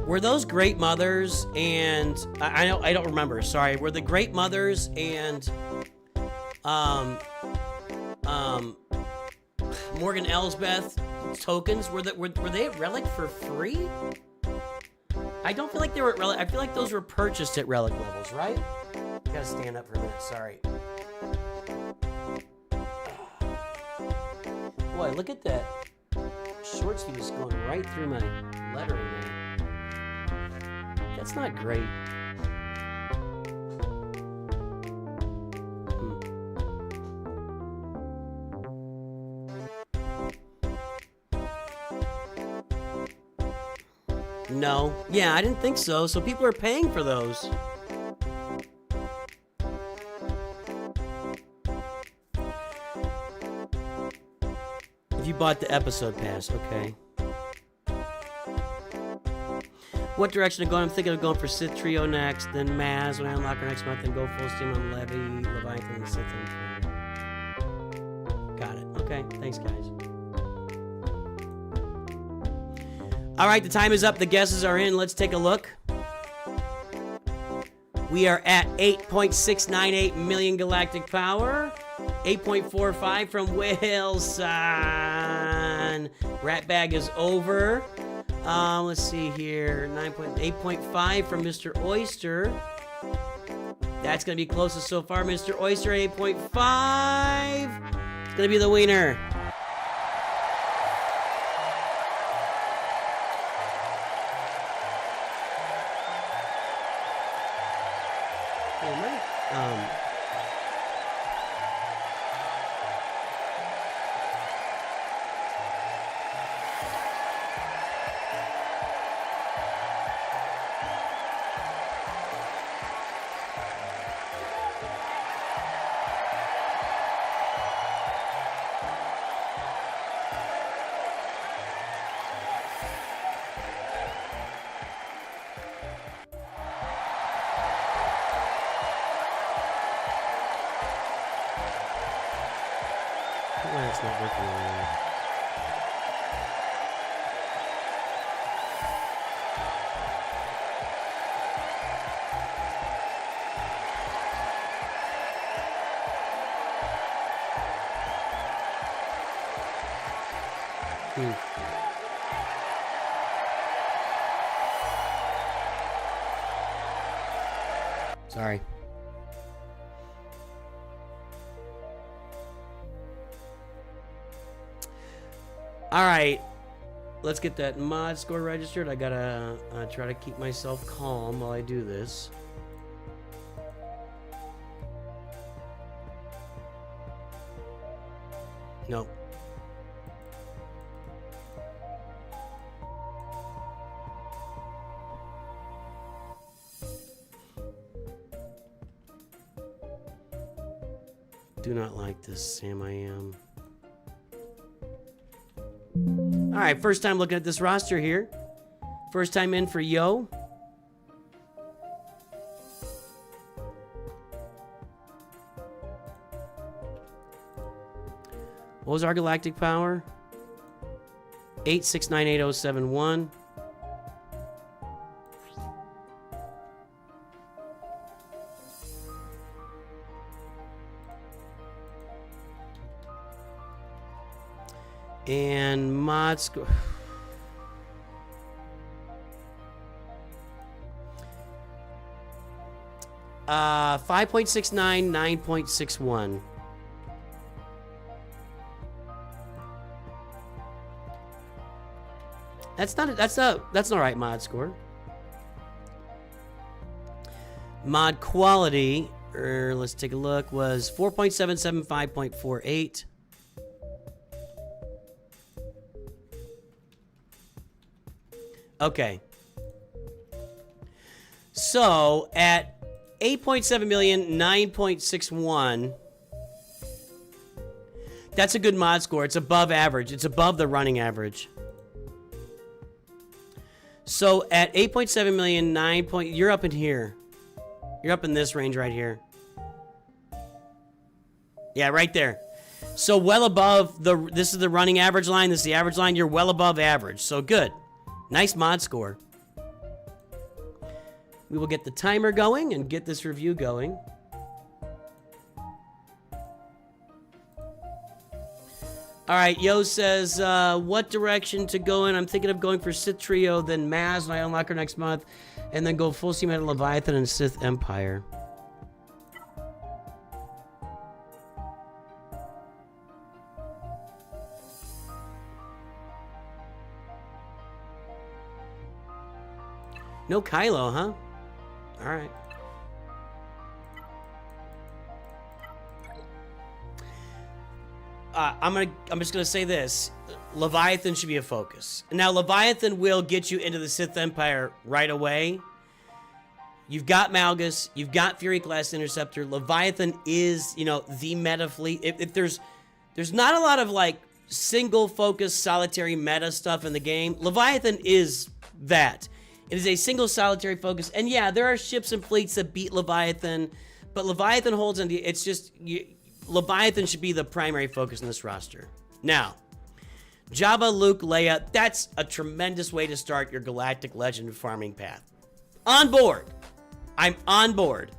[SPEAKER 1] Were those Great Mothers and I don't remember. Sorry. Were the Great Mothers and Morgan Elsbeth tokens were they at Relic for free? I don't feel like they were at Relic. I feel like those were purchased at Relic levels, right? Gotta stand up for a minute. Sorry. Boy, look at that. Short sleeve is going right through my lettering there. That's not great. No. Yeah, I didn't think so. So people are paying for those. If you bought the episode pass, okay. What direction to go? I'm thinking of going for Sith Trio next, then Maz when I unlock her next month, then go full steam on Levy, Leviathan, and Sith. Got it. Okay, thanks, guys. All right, the time is up. The guesses are in. Let's take a look. We are at 8.698 million galactic power. 8.45 from Wilson. Rat bag is over. Let's see here. 8.5 from Mr. Oyster. That's going to be closest so far. Mr. Oyster, 8.5. It's going to be the winner. Why it's not working anymore. Sorry. All right. let's get that mod score registered. I gotta try to keep myself calm while I do this. Nope. Do not like this, Sam. I am. All right, first time looking at this roster here. First time in for Yo. What was our galactic power? 8698071. And mod score. 5.69, 9.61. That's not right mod score. Mod quality, let's take a look, was 4.77, 5.48. Okay. So at 8.7 million, 9.61. That's a good mod score. It's above average. It's above the running average. So at 8.7 million, 9 point, you're up in here. You're up in this range right here. Yeah, right there. So well above this is the running average line. This is the average line. You're well above average. So good. Nice mod score. We will get the timer going and get this review going. All right, Yo says, what direction to go in? I'm thinking of going for Sith Trio, then Maz when I unlock her next month, and then go full steam at Leviathan and Sith Empire. No Kylo, huh? All right. I'm just gonna say this: Leviathan should be a focus. Now, Leviathan will get you into the Sith Empire right away. You've got Malgus, you've got Fury Class Interceptor. Leviathan is, you know, the meta fleet. If there's not a lot of like single focus solitary meta stuff in the game, Leviathan is that. It is a single solitary focus, and yeah, there are ships and fleets that beat Leviathan, but Leviathan holds on. It's just Leviathan should be the primary focus in this roster. Now, Jabba, Luke, Leia, that's a tremendous way to start your Galactic Legend farming path. On board. I'm on board.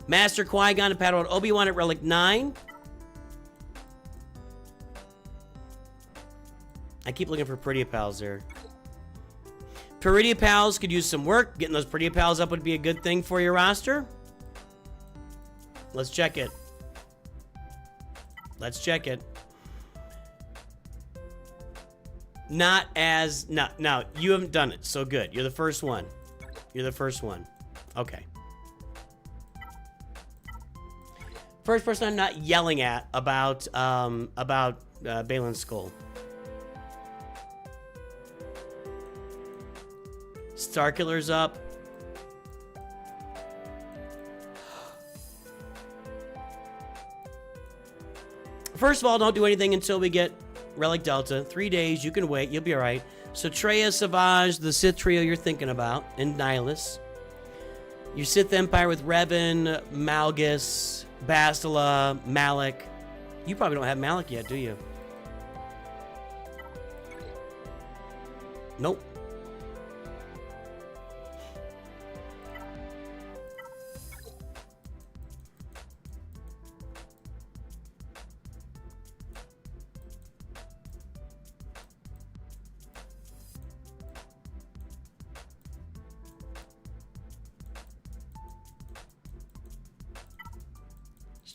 [SPEAKER 1] Master Qui-Gon and Padawan Obi-Wan at Relic 9. I keep looking for Pretty Pals there. Pretty Pals could use some work. Getting those Pretty Pals up would be a good thing for your roster. Let's check it. Let's check it. No, you haven't done it, so good. You're the first one. You're the first one. Okay. First person I'm not yelling at about Balin's Skull. Starkiller's up. First of all, don't do anything until we get Relic Delta. 3 days, you can wait, you'll be alright. So Treya, Savage, the Sith trio you're thinking about, and Nihilus. Your Sith Empire with Revan, Malgus, Bastila, Malik. You probably don't have Malik yet, do you? Nope.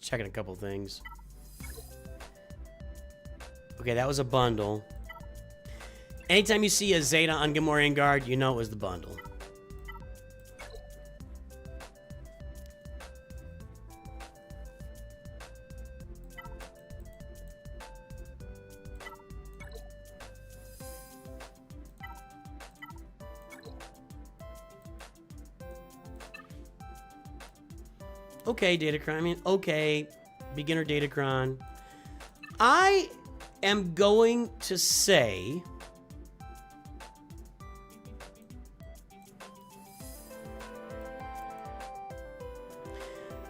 [SPEAKER 1] Checking a couple things. Okay, that was a bundle. Anytime you see a Zeta on Gamorrean Guard, you know it was the bundle. Okay, Datacron. I mean, okay, beginner Datacron. I am going to say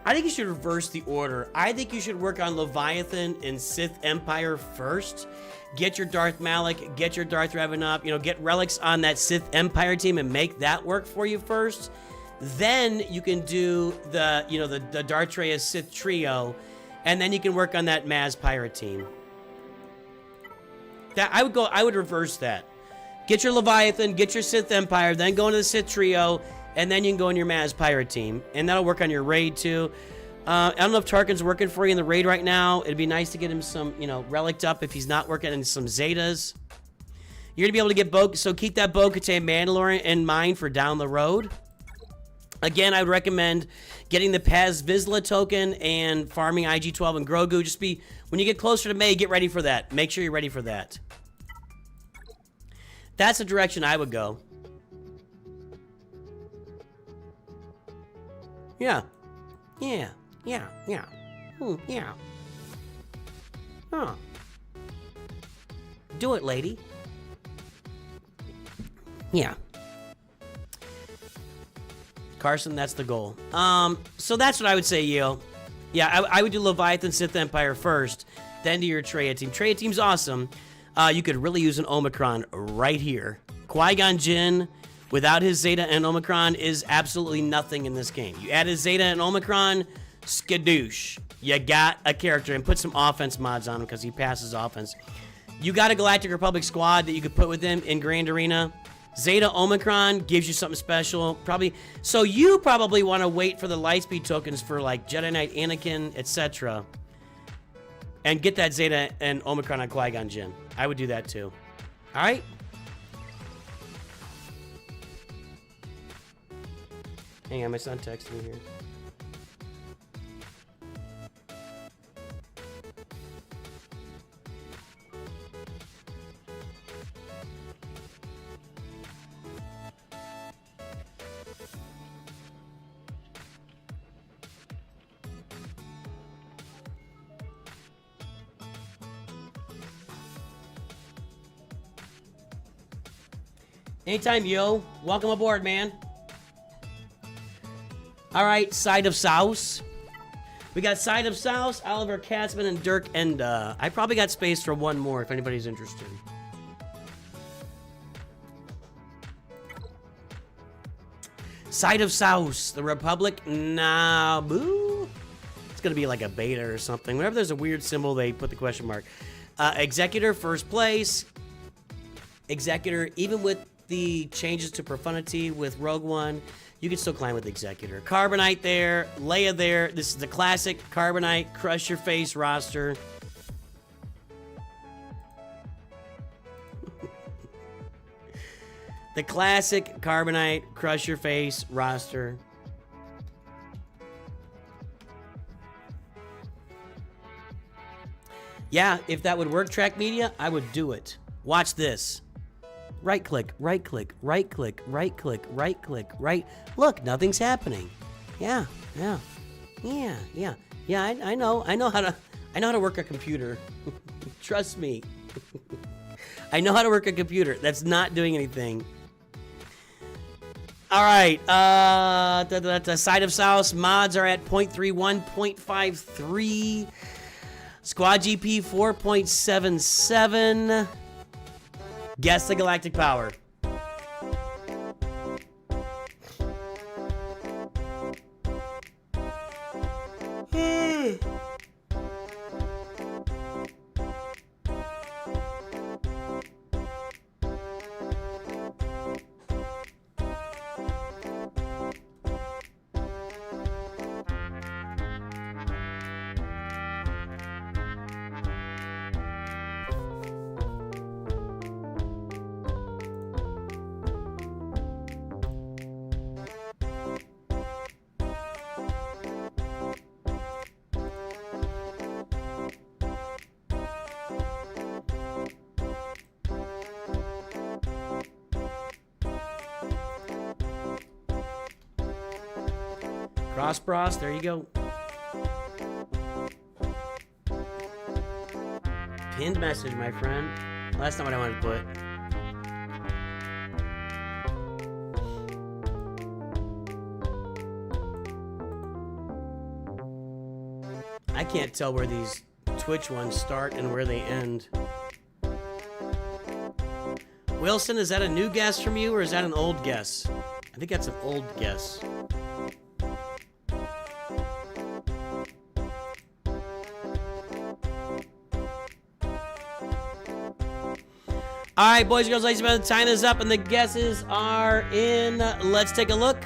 [SPEAKER 1] I think you should reverse the order. I think you should work on Leviathan and Sith Empire first. Get your Darth Malak, get your Darth Revan up, you know, get relics on that Sith Empire team and make that work for you first. Then you can do the, you know, the Darth Treyas Sith trio, and then you can work on that Maz Pirate team. That I would reverse that. Get your Leviathan, get your Sith Empire, then go into the Sith trio, and then you can go in your Maz Pirate team, and that'll work on your raid too. I don't know if Tarkin's working for you in the raid right now. It'd be nice to get him some, you know, relicked up if he's not working in some Zetas. You're gonna be able to get Bo, so keep that Bo-Katan Mandalorian in mind for down the road. Again, I would recommend getting the Paz Vizsla token and farming IG-12 and Grogu. Just be, when you get closer to May, get ready for that. Make sure you're ready for that. That's the direction I would go. Yeah. Yeah. Yeah. Yeah. Yeah. Huh. Do it, lady. Yeah. Carson, that's the goal. So that's what I would say, Yo. Yeah, I would do Leviathan Sith Empire first, then do your Traya team. Traya team's awesome. You could really use an Omicron right here. Qui-Gon Jinn, without his Zeta and Omicron, is absolutely nothing in this game. You add his Zeta and Omicron, skadoosh. You got a character, and put some offense mods on him because he passes offense. You got a Galactic Republic squad that you could put with him in Grand Arena. Zeta Omicron gives you something special. Probably, so you probably want to wait for the Lightspeed tokens for like Jedi Knight Anakin, etc. And get that Zeta and Omicron on Qui-Gon Jinn. I would do that too. All right. Hang on, my son texted me here. Anytime, Yo. Welcome aboard, man. All right, Side of South. We got Side of South, Oliver Katzman, and Dirk Enda. I probably got space for one more if anybody's interested. Side of South, the Republic, nah, boo. It's gonna be like a beta or something. Whenever there's a weird symbol, they put the question mark. Executor, first place. Executor, even with the changes to Profundity with Rogue One, you can still climb with Executor. Carbonite there, Leia there. This is the classic Carbonite Crush Your Face roster. The classic Carbonite Crush Your Face roster. Yeah, if that would work, Track Media, I would do it. Watch this. Right click, right click, right click, right click, right click, right. Look, nothing's happening. Yeah. I know how to work a computer. Trust me. I know how to work a computer. That's not doing anything. All right. The Side of South mods are at 0.31, 0.53. Squad GP 4.77. Guess the galactic power. Ross Bros, there you go. Pinned message, my friend. Well, that's not what I wanted to put. I can't tell where these Twitch ones start and where they end. Wilson, is that a new guess from you or is that an old guess? I think that's an old guess. All right, boys and girls, ladies and gentlemen, the time is up and the guesses are in. Let's take a look.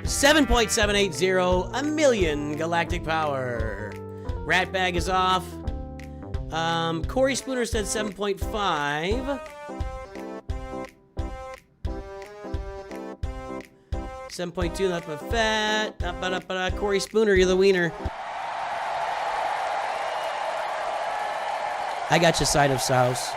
[SPEAKER 1] 7.780, a million galactic power. Ratbag is off. Corey Spooner said 7.5. 7.2, not but fat. Corey Spooner, you're the wiener. I got you side of sauce.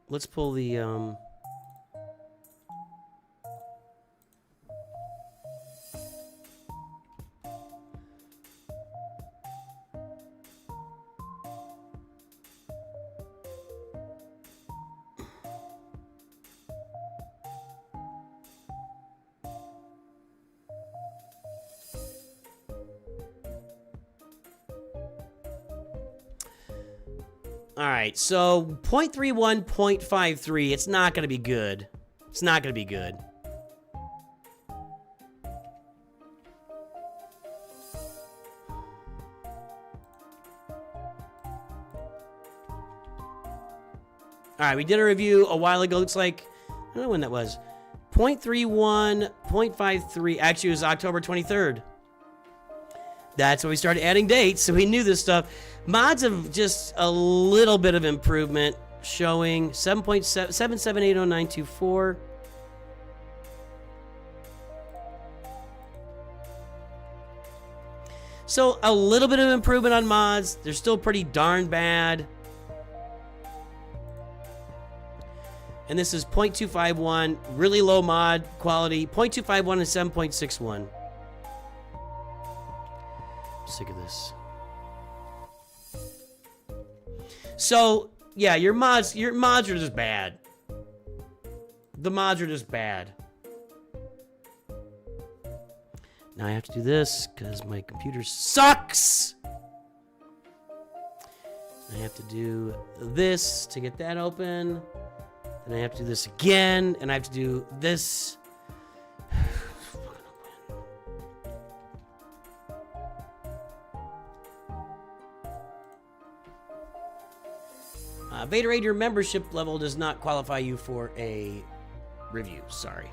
[SPEAKER 1] Let's pull the, all right, so 0.31, 0.53, it's not going to be good. It's not going to be good. All right, we did a review a while ago. Looks like, I don't know when that was. 0.31, 0.53, actually it was October 23rd. That's when we started adding dates, so we knew this stuff. Mods have just a little bit of improvement, showing 7.77800924. So a little bit of improvement on mods. They're still pretty darn bad. And this is 0.251, really low mod quality. 0.251 and 7.61. Sick of this. So yeah, your mods are just bad. The mods are just bad. Now I have to do this because my computer sucks. I have to do this to get that open. Then I have to do this again, and I have to do this. Vaderade, your membership level does not qualify you for a review. Sorry.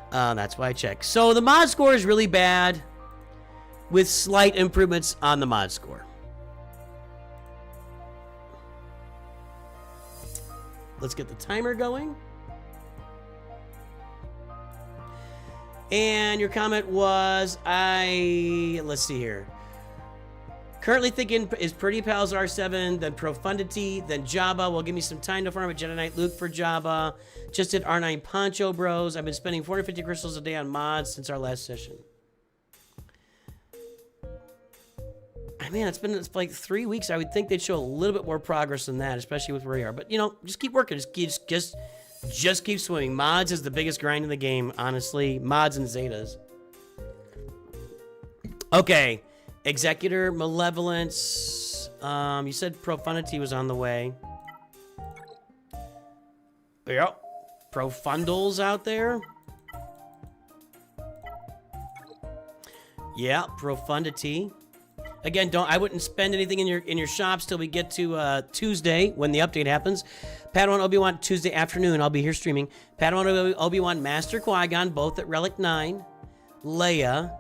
[SPEAKER 1] That's why I checked. So the mod score is really bad with slight improvements on the mod score. Let's get the timer going. And your comment was, let's see here. Currently thinking is Pretty Pals R7, then Profundity, then Jabba. Will give me some time to farm a Jedi Knight Luke for Jabba. Just did R9 Poncho Bros. I've been spending 450 crystals a day on mods since our last session. Man, it's like 3 weeks. I would think they'd show a little bit more progress than that, especially with where we are. But, you know, just keep working. Just keep swimming. Mods is the biggest grind in the game, honestly. Mods and Zetas. Okay. Executor, Malevolence. You said Profundity was on the way. Yep. Profundals out there. Yeah, Profundity. Again, I wouldn't spend anything in your shops till we get to Tuesday when the update happens. Padawan Obi-Wan Tuesday afternoon. I'll be here streaming. Padawan Obi-Wan Master Qui-Gon, both at Relic 9. Leia.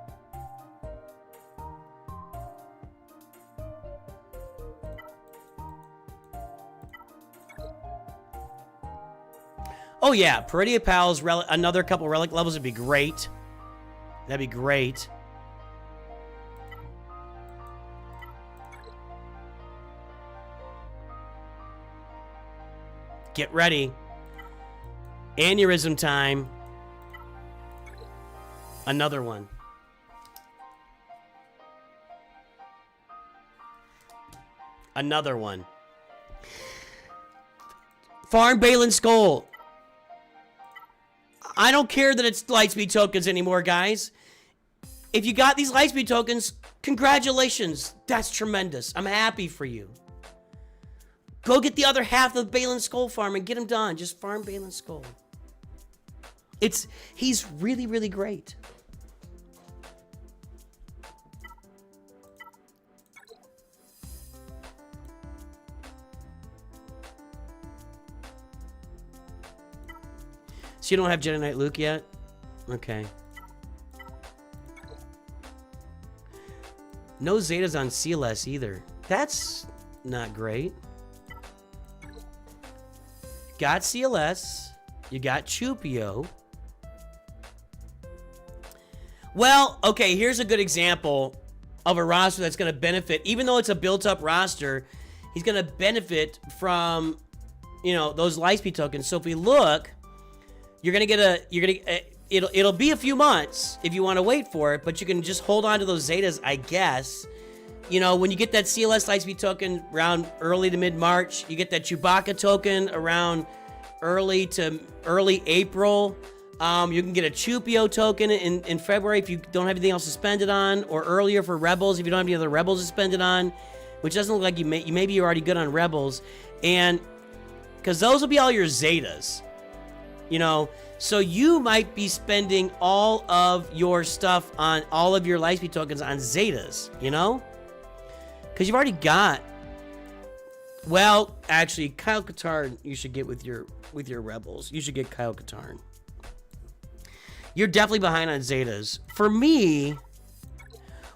[SPEAKER 1] Oh yeah, Peridia Pals, another couple Relic levels would be great. That'd be great. Get ready. Aneurysm time. Another one. Another one. Farm Balin Skull. I don't care that it's Lightspeed tokens anymore, guys. If you got these Lightspeed tokens, congratulations. That's tremendous. I'm happy for you. Go get the other half of the Balin Skull farm and get him done. Just farm Balin Skull. He's really, really great. So you don't have Jedi Knight Luke yet? Okay. No Zetas on CLS either. That's not great. Got CLS. You got Chupio. Well, okay, here's a good example of a roster that's going to benefit. Even though it's a built-up roster, he's going to benefit from, you know, those Lightspeed tokens. So if we look, you're going to get it'll be a few months if you want to wait for it, but you can just hold on to those Zetas, I guess. You know, when you get that CLS Lightspeed token around early to mid-March, you get that Chewbacca token around early April. You can get a Chupio token in February if you don't have anything else to spend it on, or earlier for Rebels if you don't have any other Rebels to spend it on, which doesn't look like maybe you're already good on Rebels, and because those will be all your Zetas, you know. So you might be spending all of your stuff on all of your Lightspeed tokens on Zetas, you know? Because you've already got... Well, actually, Kyle Katarn you should get with your Rebels. You should get Kyle Katarn. You're definitely behind on Zetas. For me,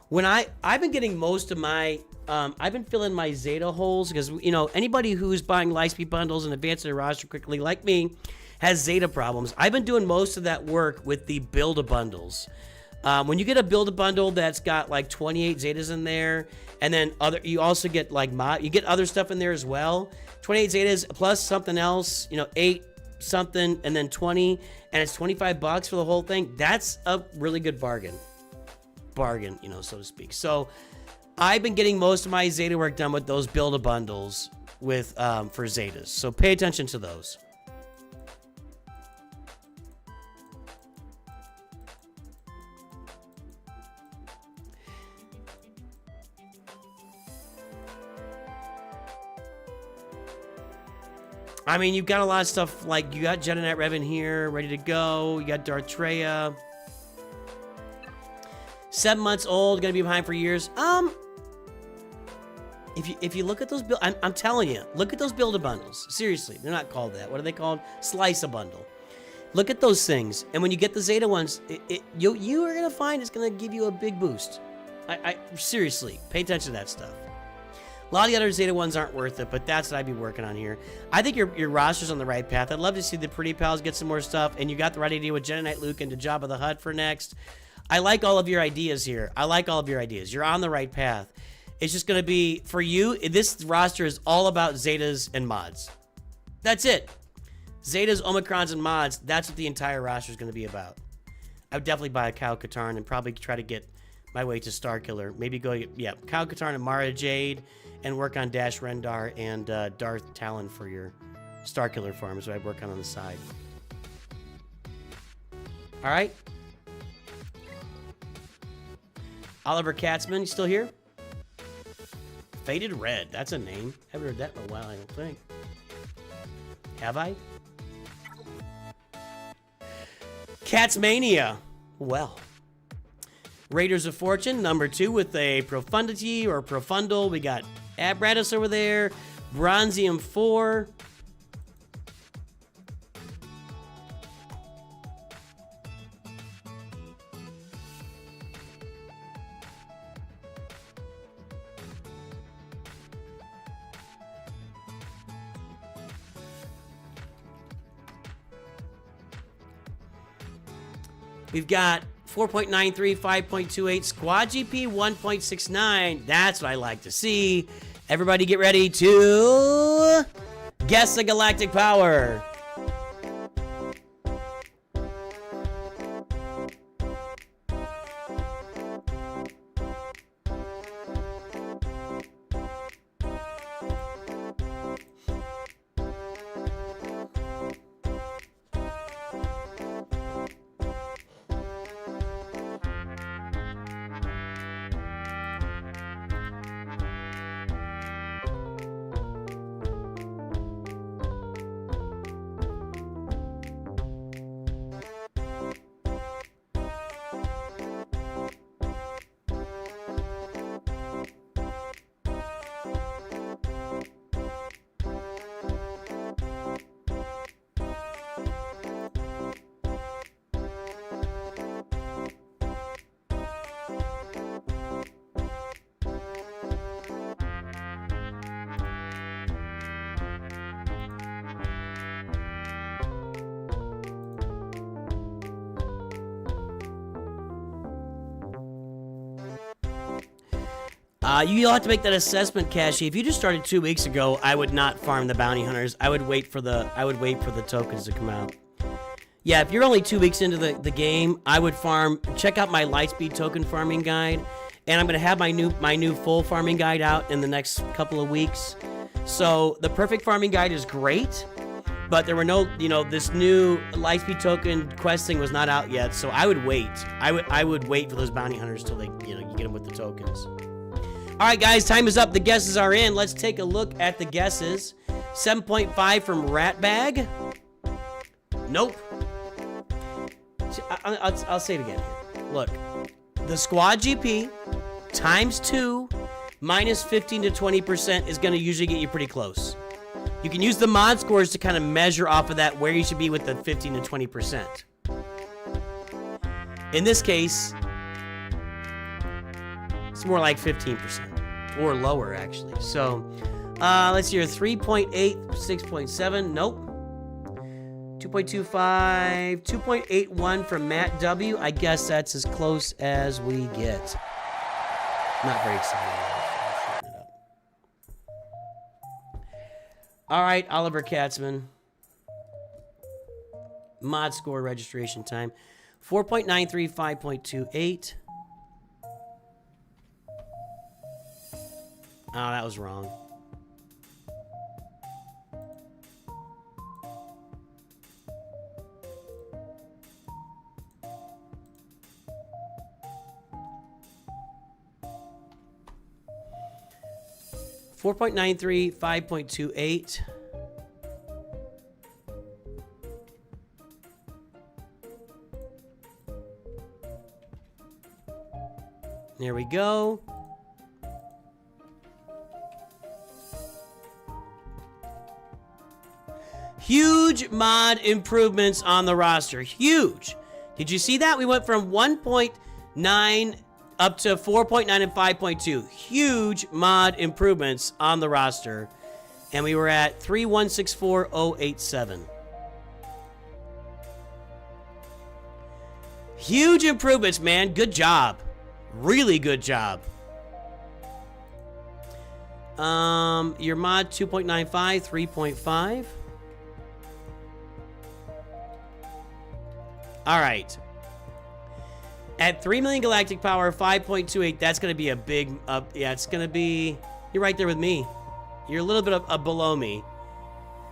[SPEAKER 1] when I've been getting most of my... I've been filling my Zeta holes because, you know, anybody who's buying Lightspeed bundles and advancing their roster quickly, like me, has Zeta problems. I've been doing most of that work with the Build-A-Bundles. When you get a Build-A-Bundle that's got like 28 Zetas in there, and then you also get like you get other stuff in there as well. 28 Zetas plus something else, you know, 8 something, and then 20, and it's $25 for the whole thing. That's a really good bargain, you know, so to speak. So I've been getting most of my Zeta work done with those Build-A-Bundles with for Zetas. So pay attention to those. I mean, you've got a lot of stuff, like, you got Jedi Knight Revan here, ready to go. You got Darth Treya. 7 months old, gonna be behind for years. If you look at those I'm telling you, look at those Build-A-Bundles. Seriously, they're not called that. What are they called? Slice-A-Bundle. Look at those things, and when you get the Zeta ones, you are gonna find it's gonna give you a big boost. I seriously, pay attention to that stuff. A lot of the other Zeta ones aren't worth it, but that's what I'd be working on here. I think your roster's on the right path. I'd love to see the Pretty Pals get some more stuff, and you got the right idea with Jedi Knight Luke and Jabba the Hutt for next. I like all of your ideas here. You're on the right path. It's just going to be, for you, this roster is all about Zetas and mods. That's it. Zetas, Omicrons, and mods. That's what the entire roster is going to be about. I would definitely buy a Kyle Katarn and probably try to get my way to Starkiller. Maybe go, Kyle Katarn and Mara Jade, and work on Dash Rendar and Darth Talon for your Starkiller farms, that I work on the side. All right. Oliver Katzman, you still here? Faded Red, that's a name. Haven't heard that in a while, I don't think. Have I? Catsmania. Well. Raiders of Fortune, number 2 with a Profundity or Profundal. We got Abratus over there. Bronzium 4. We've got 4.93, 5.28, Squad GP 1.69. That's what I like to see. Everybody get ready to Guess the galactic power. You'll have to make that assessment, Cashy. If you just started 2 weeks ago, I would not farm the bounty hunters. I would wait for the tokens to come out. Yeah, if you're only 2 weeks into the game, I would farm. Check out my Lightspeed token farming guide, and I'm gonna have my new full farming guide out in the next couple of weeks. So the perfect farming guide is great, but there were no, this new Lightspeed token questing was not out yet. So I would wait. I would wait for those bounty hunters till they, you get them with the tokens. All right, guys, time is up. The guesses are in. Let's take a look at the guesses. 7.5 from Ratbag. Nope. I'll say it again here. Look, the squad GP times 2 minus 15 to 20% is going to usually get you pretty close. You can use the mod scores to kind of measure off of that where you should be with the 15 to 20%. In this case, it's more like 15% or lower, actually. So, let's see here. 3.8, 6.7. Nope. 2.25, 2.81 from Matt W. I guess that's as close as we get. Not very exciting. All right, Oliver Katzman. Mod score registration time. 4.93, 5.28. Oh, that was wrong. $4.93, 5.28. There we go. Huge mod improvements on the roster. Huge. Did you see that? We went from 1.9 up to 4.9 and 5.2. Huge mod improvements on the roster. And we were at 3164087. Huge improvements, man. Good job. Really good job. Your mod 2.95, 3.5. All right. At 3 million galactic power, 5.28, that's going to be a big up. Yeah, it's going to be... You're right there with me. You're a little bit below me.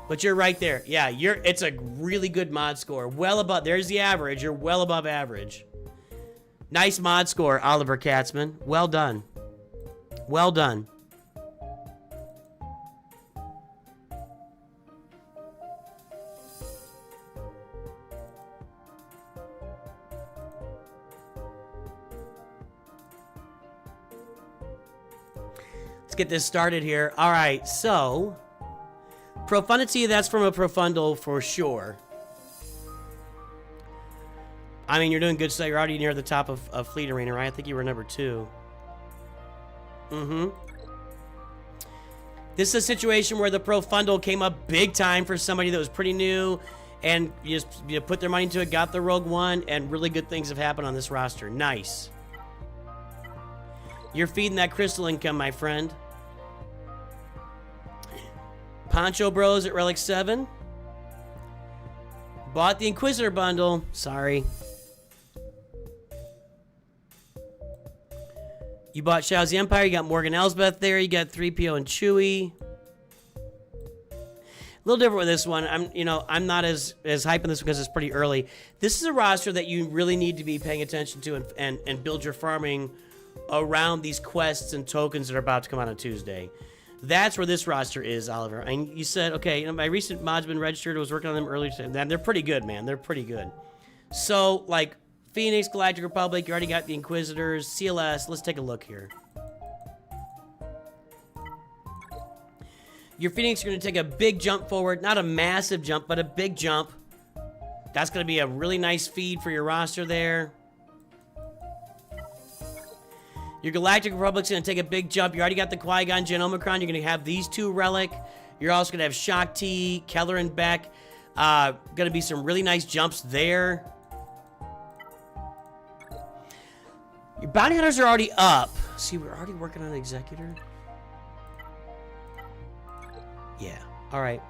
[SPEAKER 1] But you're right there. Yeah, it's a really good mod score. Well above... There's the average. You're well above average. Nice mod score, Oliver Katzman. Well done. Well done. Let's get this started here. All right, so profundity, that's from a profundal for sure. I mean, you're doing good, so you're already near the top of Fleet Arena, right? I think you were number 2. This is a situation where the profundal came up big time for somebody that was pretty new, and you put their money into it, got the Rogue One, and really good things have happened on this roster. Nice. You're feeding that crystal income, my friend. Poncho Bros at Relic 7. Bought the Inquisitor bundle. Sorry. You bought Shadows of the Empire. You got Morgan Elsbeth there. You got 3PO and Chewie. A little different with this one. I'm not as hyping this because it's pretty early. This is a roster that you really need to be paying attention to and build your farming around these quests and tokens that are about to come out on Tuesday. That's where this roster is, Oliver. And you said, okay, my recent mod's been registered. I was working on them earlier today. They're pretty good, man. They're pretty good. So, like, Phoenix, Galactic Republic, you already got the Inquisitors, CLS. Let's take a look here. Your Phoenix are going to take a big jump forward. Not a massive jump, but a big jump. That's going to be a really nice feed for your roster there. Your Galactic Republic's going to take a big jump. You already got the Qui-Gon Jinn Omicron. You're going to have these two Relic. You're also going to have Shaak Ti, Keller, and Beck. Going to be some really nice jumps there. Your Bounty Hunters are already up. See, we're already working on Executor. Yeah, all right.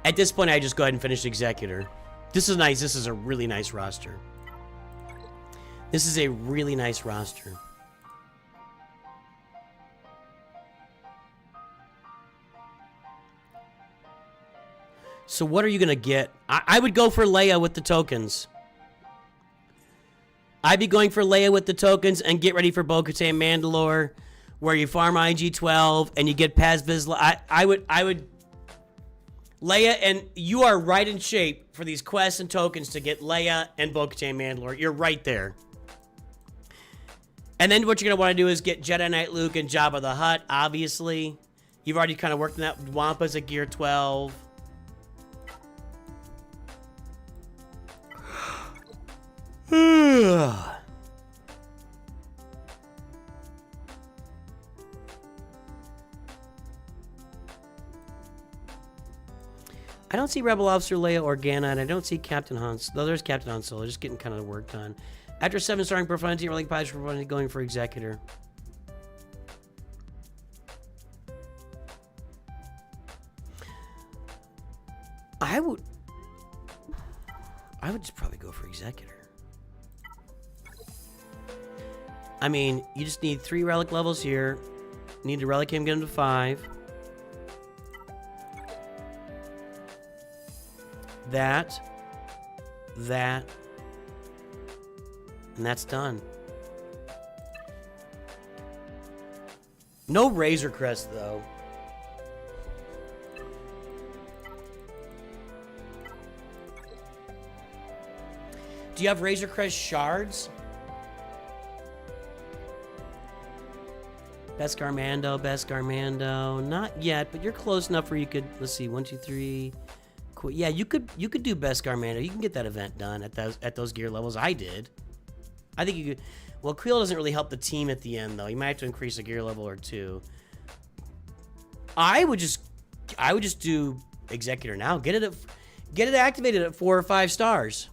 [SPEAKER 1] At this point, I just go ahead and finish Executor. This is nice. This is a really nice roster. This is a really nice roster. So what are you going to get? I would go for Leia with the tokens. I'd be going for Leia with the tokens and get ready for Bo-Katan Mandalore, where you farm IG-12 and you get Paz Vizsla. I would Leia, and you are right in shape for these quests and tokens to get Leia and Bo-Katan Mandalore. You're right there. And then what you're going to want to do is get Jedi Knight Luke and Jabba the Hutt, obviously. You've already kind of worked on that. Wampa's at Gear 12. I don't see Rebel Officer Leia Organa, and I don't see Captain Han. Though there's Captain Han Solo, just getting kind of worked on. After 7 starring Profundity, Rolling Pies Profundity going for Executor. I would just probably go for Executor. I mean, you just need 3 relic levels here. You need to relic him, get him to 5. That, and that's done. No Razor Crest, though. Do you have Razor Crest shards? Beskar Mando. Not yet, but you're close enough where you could, let's see, 1, 2, 3. Cool. Yeah, you could do Beskar Mando. You can get that event done at those gear levels. I did. I think you could. Well, Creel doesn't really help the team at the end, though. You might have to increase a gear level or 2. I would just do Executor now. Get it activated at 4 or 5 stars.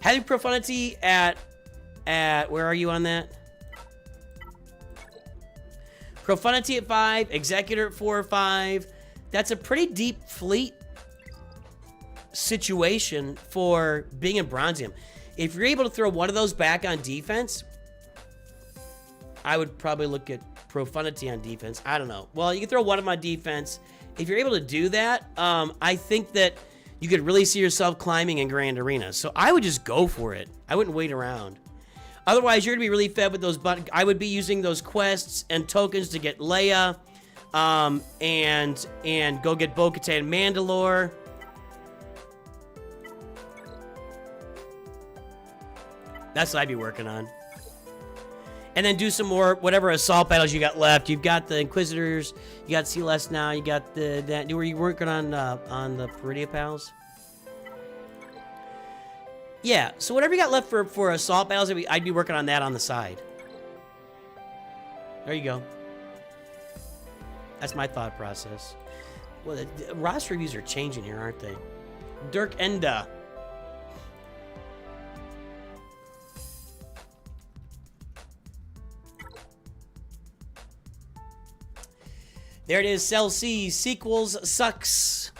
[SPEAKER 1] Heavy Profundity at where are you on that? Profundity at 5, Executor at 4 or 5. That's a pretty deep fleet situation for being in Bronzium. If you're able to throw one of those back on defense, I would probably look at Profundity on defense. I don't know. Well, you can throw one of them on defense. If you're able to do that, I think that you could really see yourself climbing in Grand Arena. So I would just go for it. I wouldn't wait around. Otherwise, you're going to be really fed with those buttons. I would be using those quests and tokens to get Leia and go get Bo-Katan Mandalore. That's what I'd be working on. And then do some more, whatever assault battles you got left. You've got the Inquisitors, you got CLS now, you got were you working on the Peridia Pals? Yeah, so whatever you got left for assault battles, I'd be working on that on the side. There you go. That's my thought process. Well, the roster reviews are changing here, aren't they? Dirk Enda. There it is. Cell C. Sequels sucks.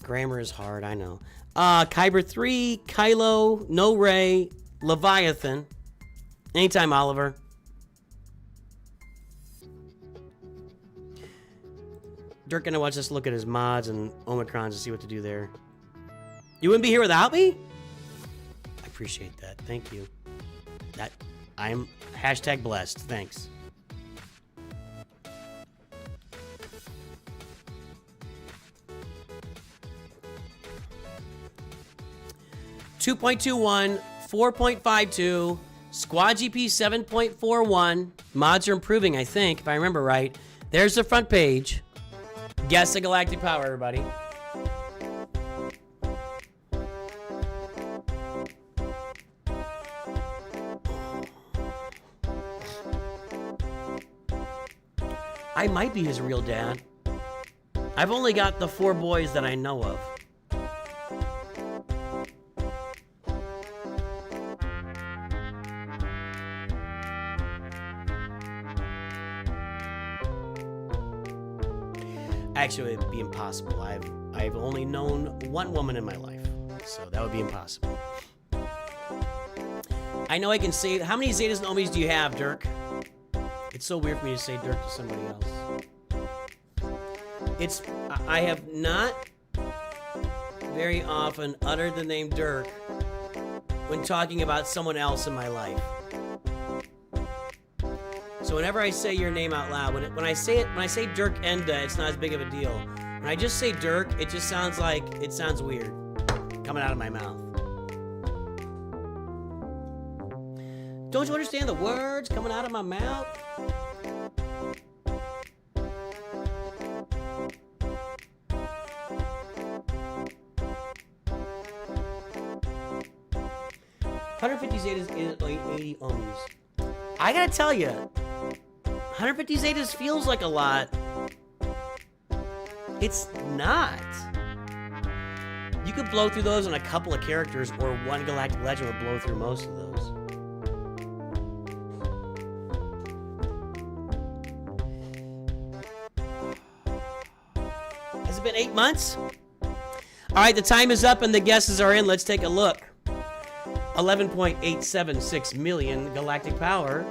[SPEAKER 1] Grammar is hard, I know. Kyber 3, Kylo, No Ray, Leviathan. Anytime, Oliver. Dirk gonna watch us look at his mods and Omicrons to see what to do there. You wouldn't be here without me? I appreciate that. Thank you. I'm hashtag blessed. Thanks. .21, 4.52, Squad GP 7.41. Mods are improving, I think, if I remember right. There's the front page. Guess the galactic power, everybody. I might be his real dad. I've only got the 4 boys that I know of. Actually, it'd be impossible. I've only known one woman in my life, so that would be impossible. I know I can say. How many Zetas and Omis do you have, Dirk? It's so weird for me to say Dirk to somebody else. I have not very often uttered the name Dirk when talking about someone else in my life. So whenever I say your name out loud, when I say Dirk Enda, it's not as big of a deal. When I just say Dirk, it just sounds weird coming out of my mouth. Don't you understand the words coming out of my mouth? $150 Zetas is like 80 Omis. I gotta tell you, 150 Zetas feels like a lot. It's not. You could blow through those on a couple of characters, or one Galactic Legend would blow through most of those. Has it been 8 months? Alright, the time is up and the guesses are in. Let's take a look. 11.876 million galactic power.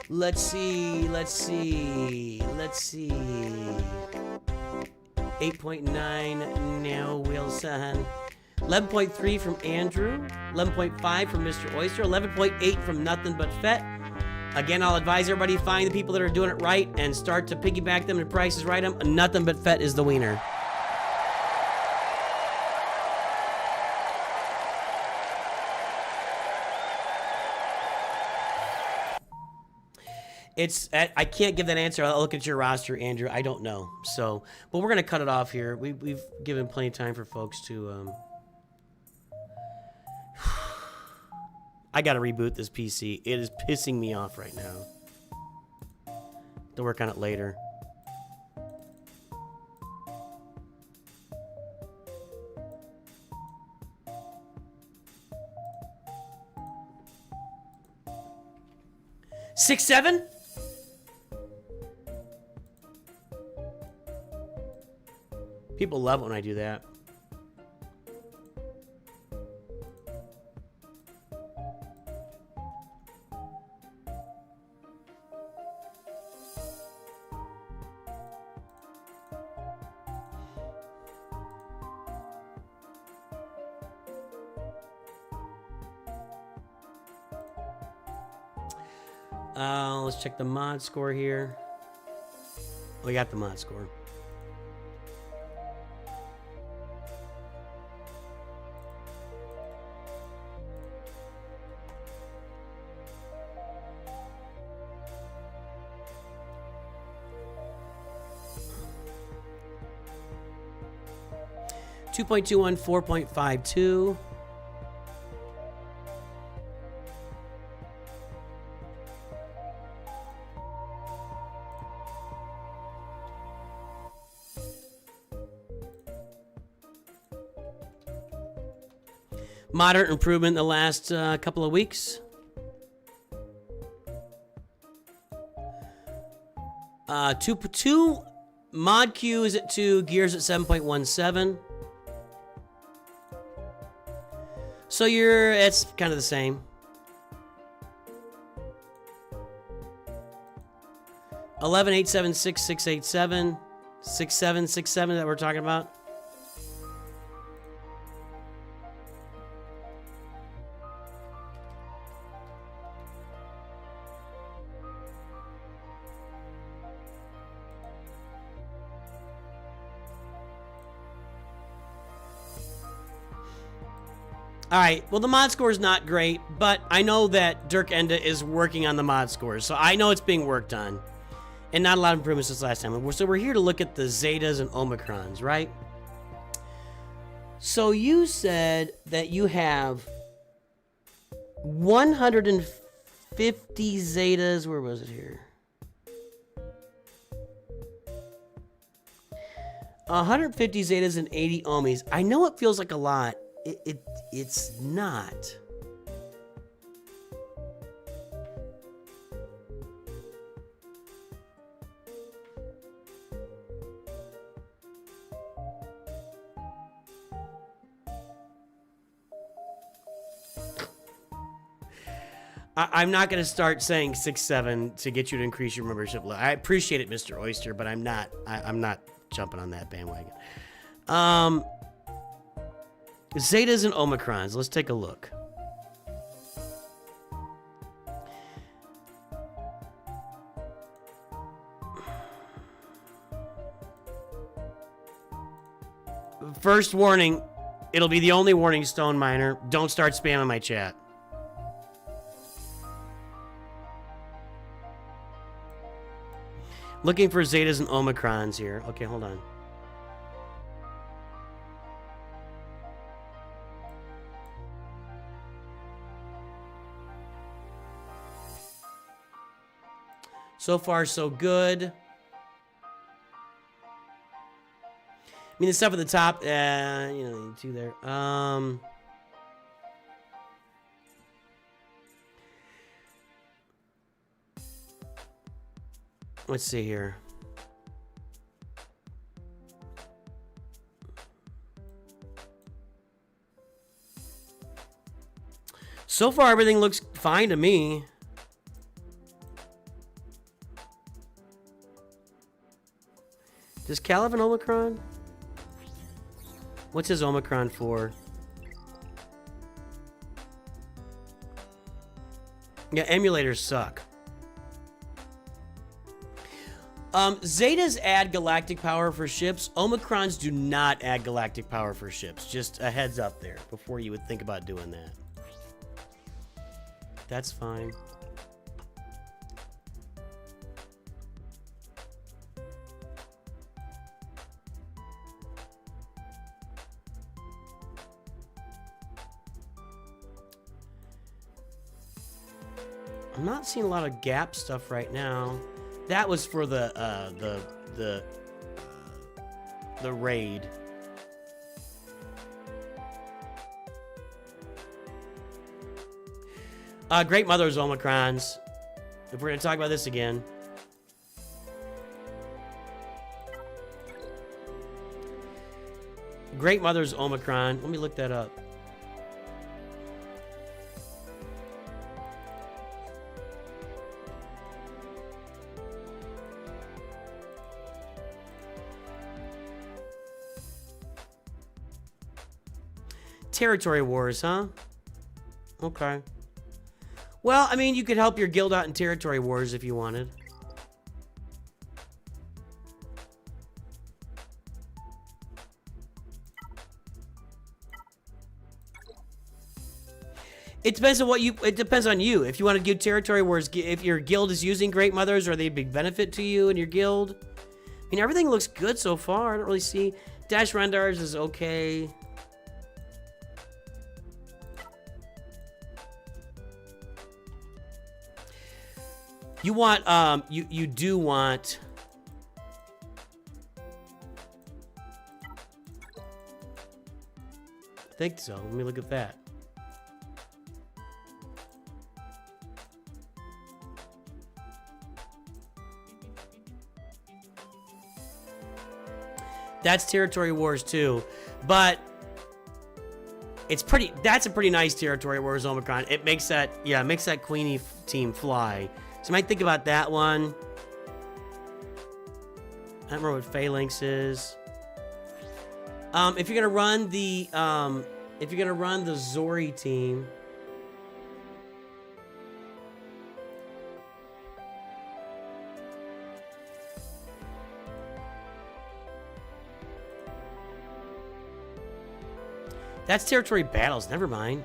[SPEAKER 1] Let's see. 8.9 now, Wilson. 11.3 from Andrew. 11.5 from Mr. Oyster. 11.8 from Nothing But Fett. Again, I'll advise everybody find the people that are doing it right and start to piggyback them and prices right them. Nothing But Fett is the wiener. I can't give that answer. I'll look at your roster, Andrew. I don't know. So, but we're gonna cut it off here. We've given plenty of time for folks to. I gotta reboot this PC. It is pissing me off right now. To work on it later. Six, 7? People love it when I do that. Let's check the mod score here. We got the mod score. .21, 4.52. Moderate improvement in the last couple of weeks. Two Mod Q is at 2, Gears at 7.17. So it's kind of the same. 11.876.687, 6.767 that we're talking about. All right, well, the mod score is not great, but I know that Dirk Enda is working on the mod scores, so I know it's being worked on. And not a lot of improvements since last time. So we're here to look at the Zetas and Omicrons, right? So you said that you have 150 Zetas. Where was it here? 150 Zetas and 80 Omis. I know it feels like a lot. It's not. I'm not going to start saying 6-7 to get you to increase your membership level. I appreciate it, Mr. Oyster, but I'm not jumping on that bandwagon. Zetas and Omicrons. Let's take a look. First warning, it'll be the only warning, Stone Miner. Don't start spamming my chat. Looking for Zetas and Omicrons here. Okay, hold on. So far, so good. I mean, the stuff at the top, you know, two there. Let's see here. So far, everything looks fine to me. Does Cal have an Omicron? What's his Omicron for? Yeah, emulators suck. Zetas add galactic power for ships. Omicrons do not add galactic power for ships. Just a heads up there before you would think about doing that. That's fine. I'm not seeing a lot of gap stuff right now. That was for the raid. Great Mother's Omicrons. If we're gonna talk about this again. Great Mother's Omicron. Let me look that up. Territory wars, huh? Okay. Well, I mean, you could help your guild out in territory wars if you wanted. It depends on what you. It depends on you. If you want to do territory wars, if your guild is using Great Mothers, or they big benefit to you and your guild. I mean, everything looks good so far. I don't really see. Dash Rendars is okay. You want, you do want... I think so. Let me look at that. That's Territory Wars too, but it's pretty. That's a pretty nice Territory Wars Omicron. It makes that, yeah, it makes that Queenie team fly. So you might think about that one. I don't remember what Phalanx is. If you're gonna run the Zori team. That's Territory Battles, never mind.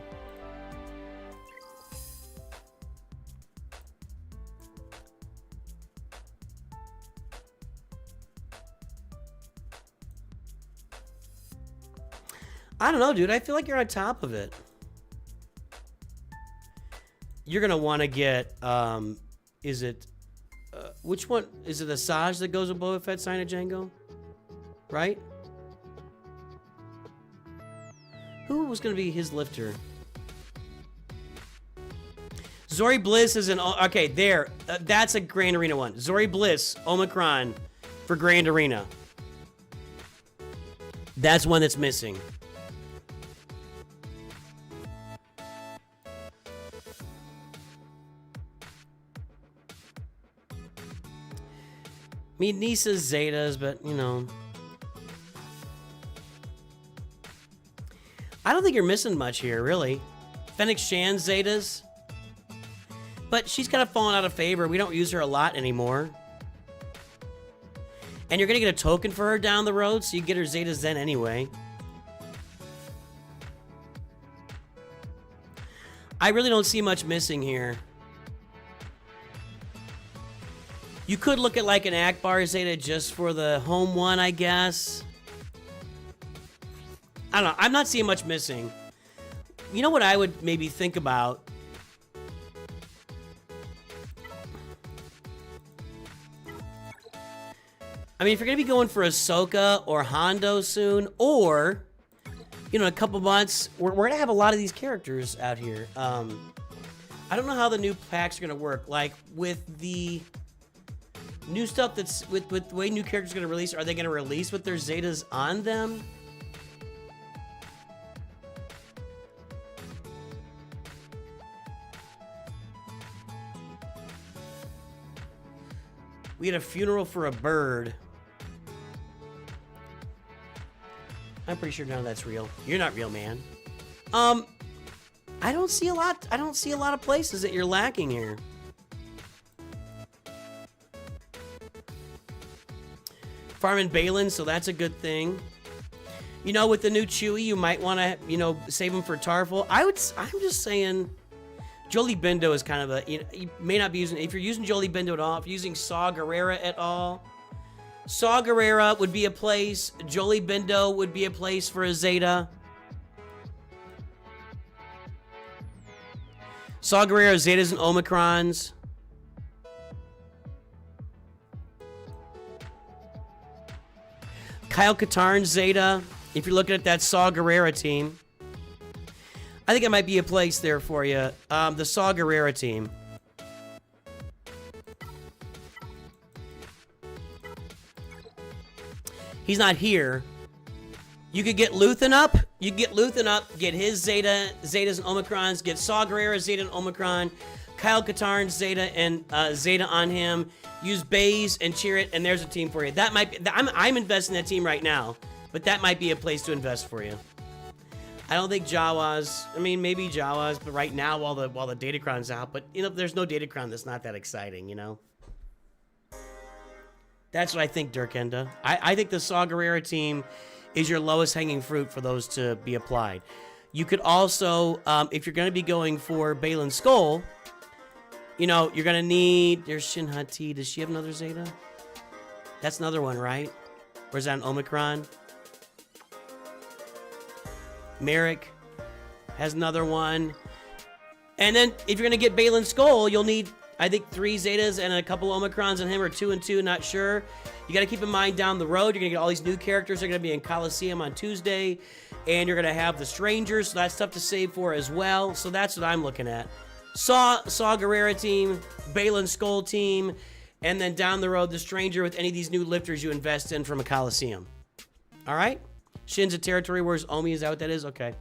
[SPEAKER 1] I don't know, dude. I feel like you're on top of it. You're gonna want to get, is it, which one? Is it Asajj that goes with Boba Fett, Sign of Django? Right? Who was gonna be his lifter? Zori Bliss is an, okay, there. That's a Grand Arena one. Zori Bliss, Omicron for Grand Arena. That's one that's missing. I mean, Nisa's Zetas, but, you know. I don't think you're missing much here, really. Fennec Shan's Zetas. But she's kind of fallen out of favor. We don't use her a lot anymore. And you're going to get a token for her down the road, so you get her Zetas then anyway. I really don't see much missing here. You could look at like an Akbar Zeta just for the home one, I guess. I don't know. I'm not seeing much missing. You know what I would maybe think about? I mean, if you're going to be going for Ahsoka or Hondo soon, or, you know, in a couple months, we're going to have a lot of these characters out here. I don't know how the new packs are going to work. Like, with the new stuff that's, with the way new characters are going to release, are they going to release with their Zetas on them? We had a funeral for a bird. I'm pretty sure none of that's real. You're not real, man. I don't see a lot. I don't see a lot of places that you're lacking here. Farming Balin, so that's a good thing. You know, with the new Chewie, you might want to, you know, save him for Tarful. I'm just saying, Jolie Bindo is kind of a, you know, you may not be using, if you're using Jolie Bindo at all, if you're using Saw Gerrera at all, Saw Gerrera would be a place. Jolie Bindo would be a place for a Zeta. Saw Gerrera, Zetas, and Omicrons. Kyle Katarn Zeta, if you're looking at that Saw Gerrera team. I think it might be a place there for you. The Saw Gerrera team. He's not here. You could get Luthen up. You could get Luthen up, get his Zetas and Omicrons, get Saw Gerrera, Zeta and Omicron, Kyle Katarn, Zeta and Zeta on him. Use Baze and cheer it, and there's a team for you. That might be, I'm investing in that team right now, but that might be a place to invest for you. I don't think Jawas. I mean, maybe Jawas, but right now, while the Datacron's out, but you know, there's no Datacron that's not that exciting, you know. That's what I think, Dirkenda. I think the Saw Gerrera team is your lowest hanging fruit for those to be applied. You could also, if you're going to be going for Balin Skull, you know, you're going to need, there's Shin Hati. Does she have another Zeta? That's another one, right? Or is that an Omicron? Merrick has another one. And then if you're going to get Balin Skull, you'll need, I think, 3 Zetas and a couple Omicrons on him, or 2 and 2, not sure. You got to keep in mind down the road, you're going to get all these new characters. They're going to be in Coliseum on Tuesday. And you're going to have the Strangers, so that's stuff to save for as well. So that's what I'm looking at. Saw Gerrera team, Balin Skull team, and then down the road, the Stranger with any of these new lifters you invest in from a Coliseum. All right? Shin's a territory. Where's Omi? Is that what that is? Okay.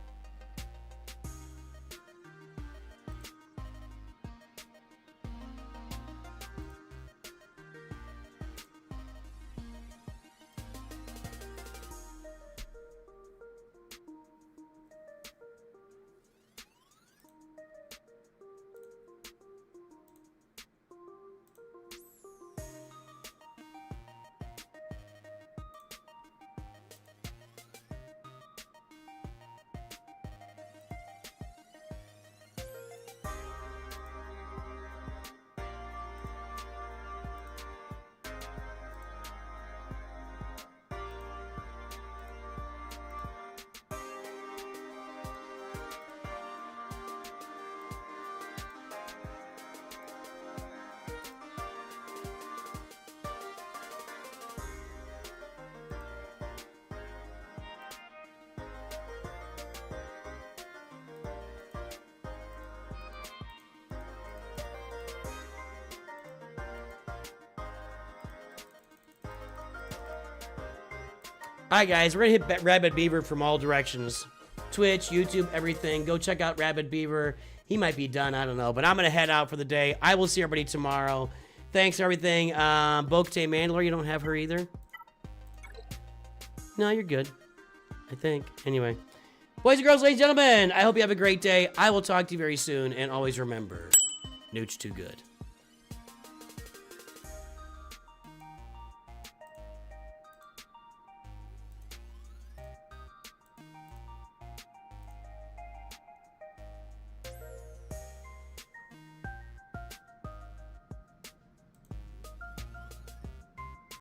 [SPEAKER 1] Alright guys, we're gonna hit Rabid Beaver from all directions. Twitch, YouTube, everything. Go check out Rabid Beaver. He might be done, I don't know. But I'm gonna head out for the day. I will see everybody tomorrow. Thanks for everything. Bokte Mandalore, you don't have her either? No, you're good. I think. Anyway. Boys and girls, ladies and gentlemen, I hope you have a great day. I will talk to you very soon. And always remember, Nooch2Gud.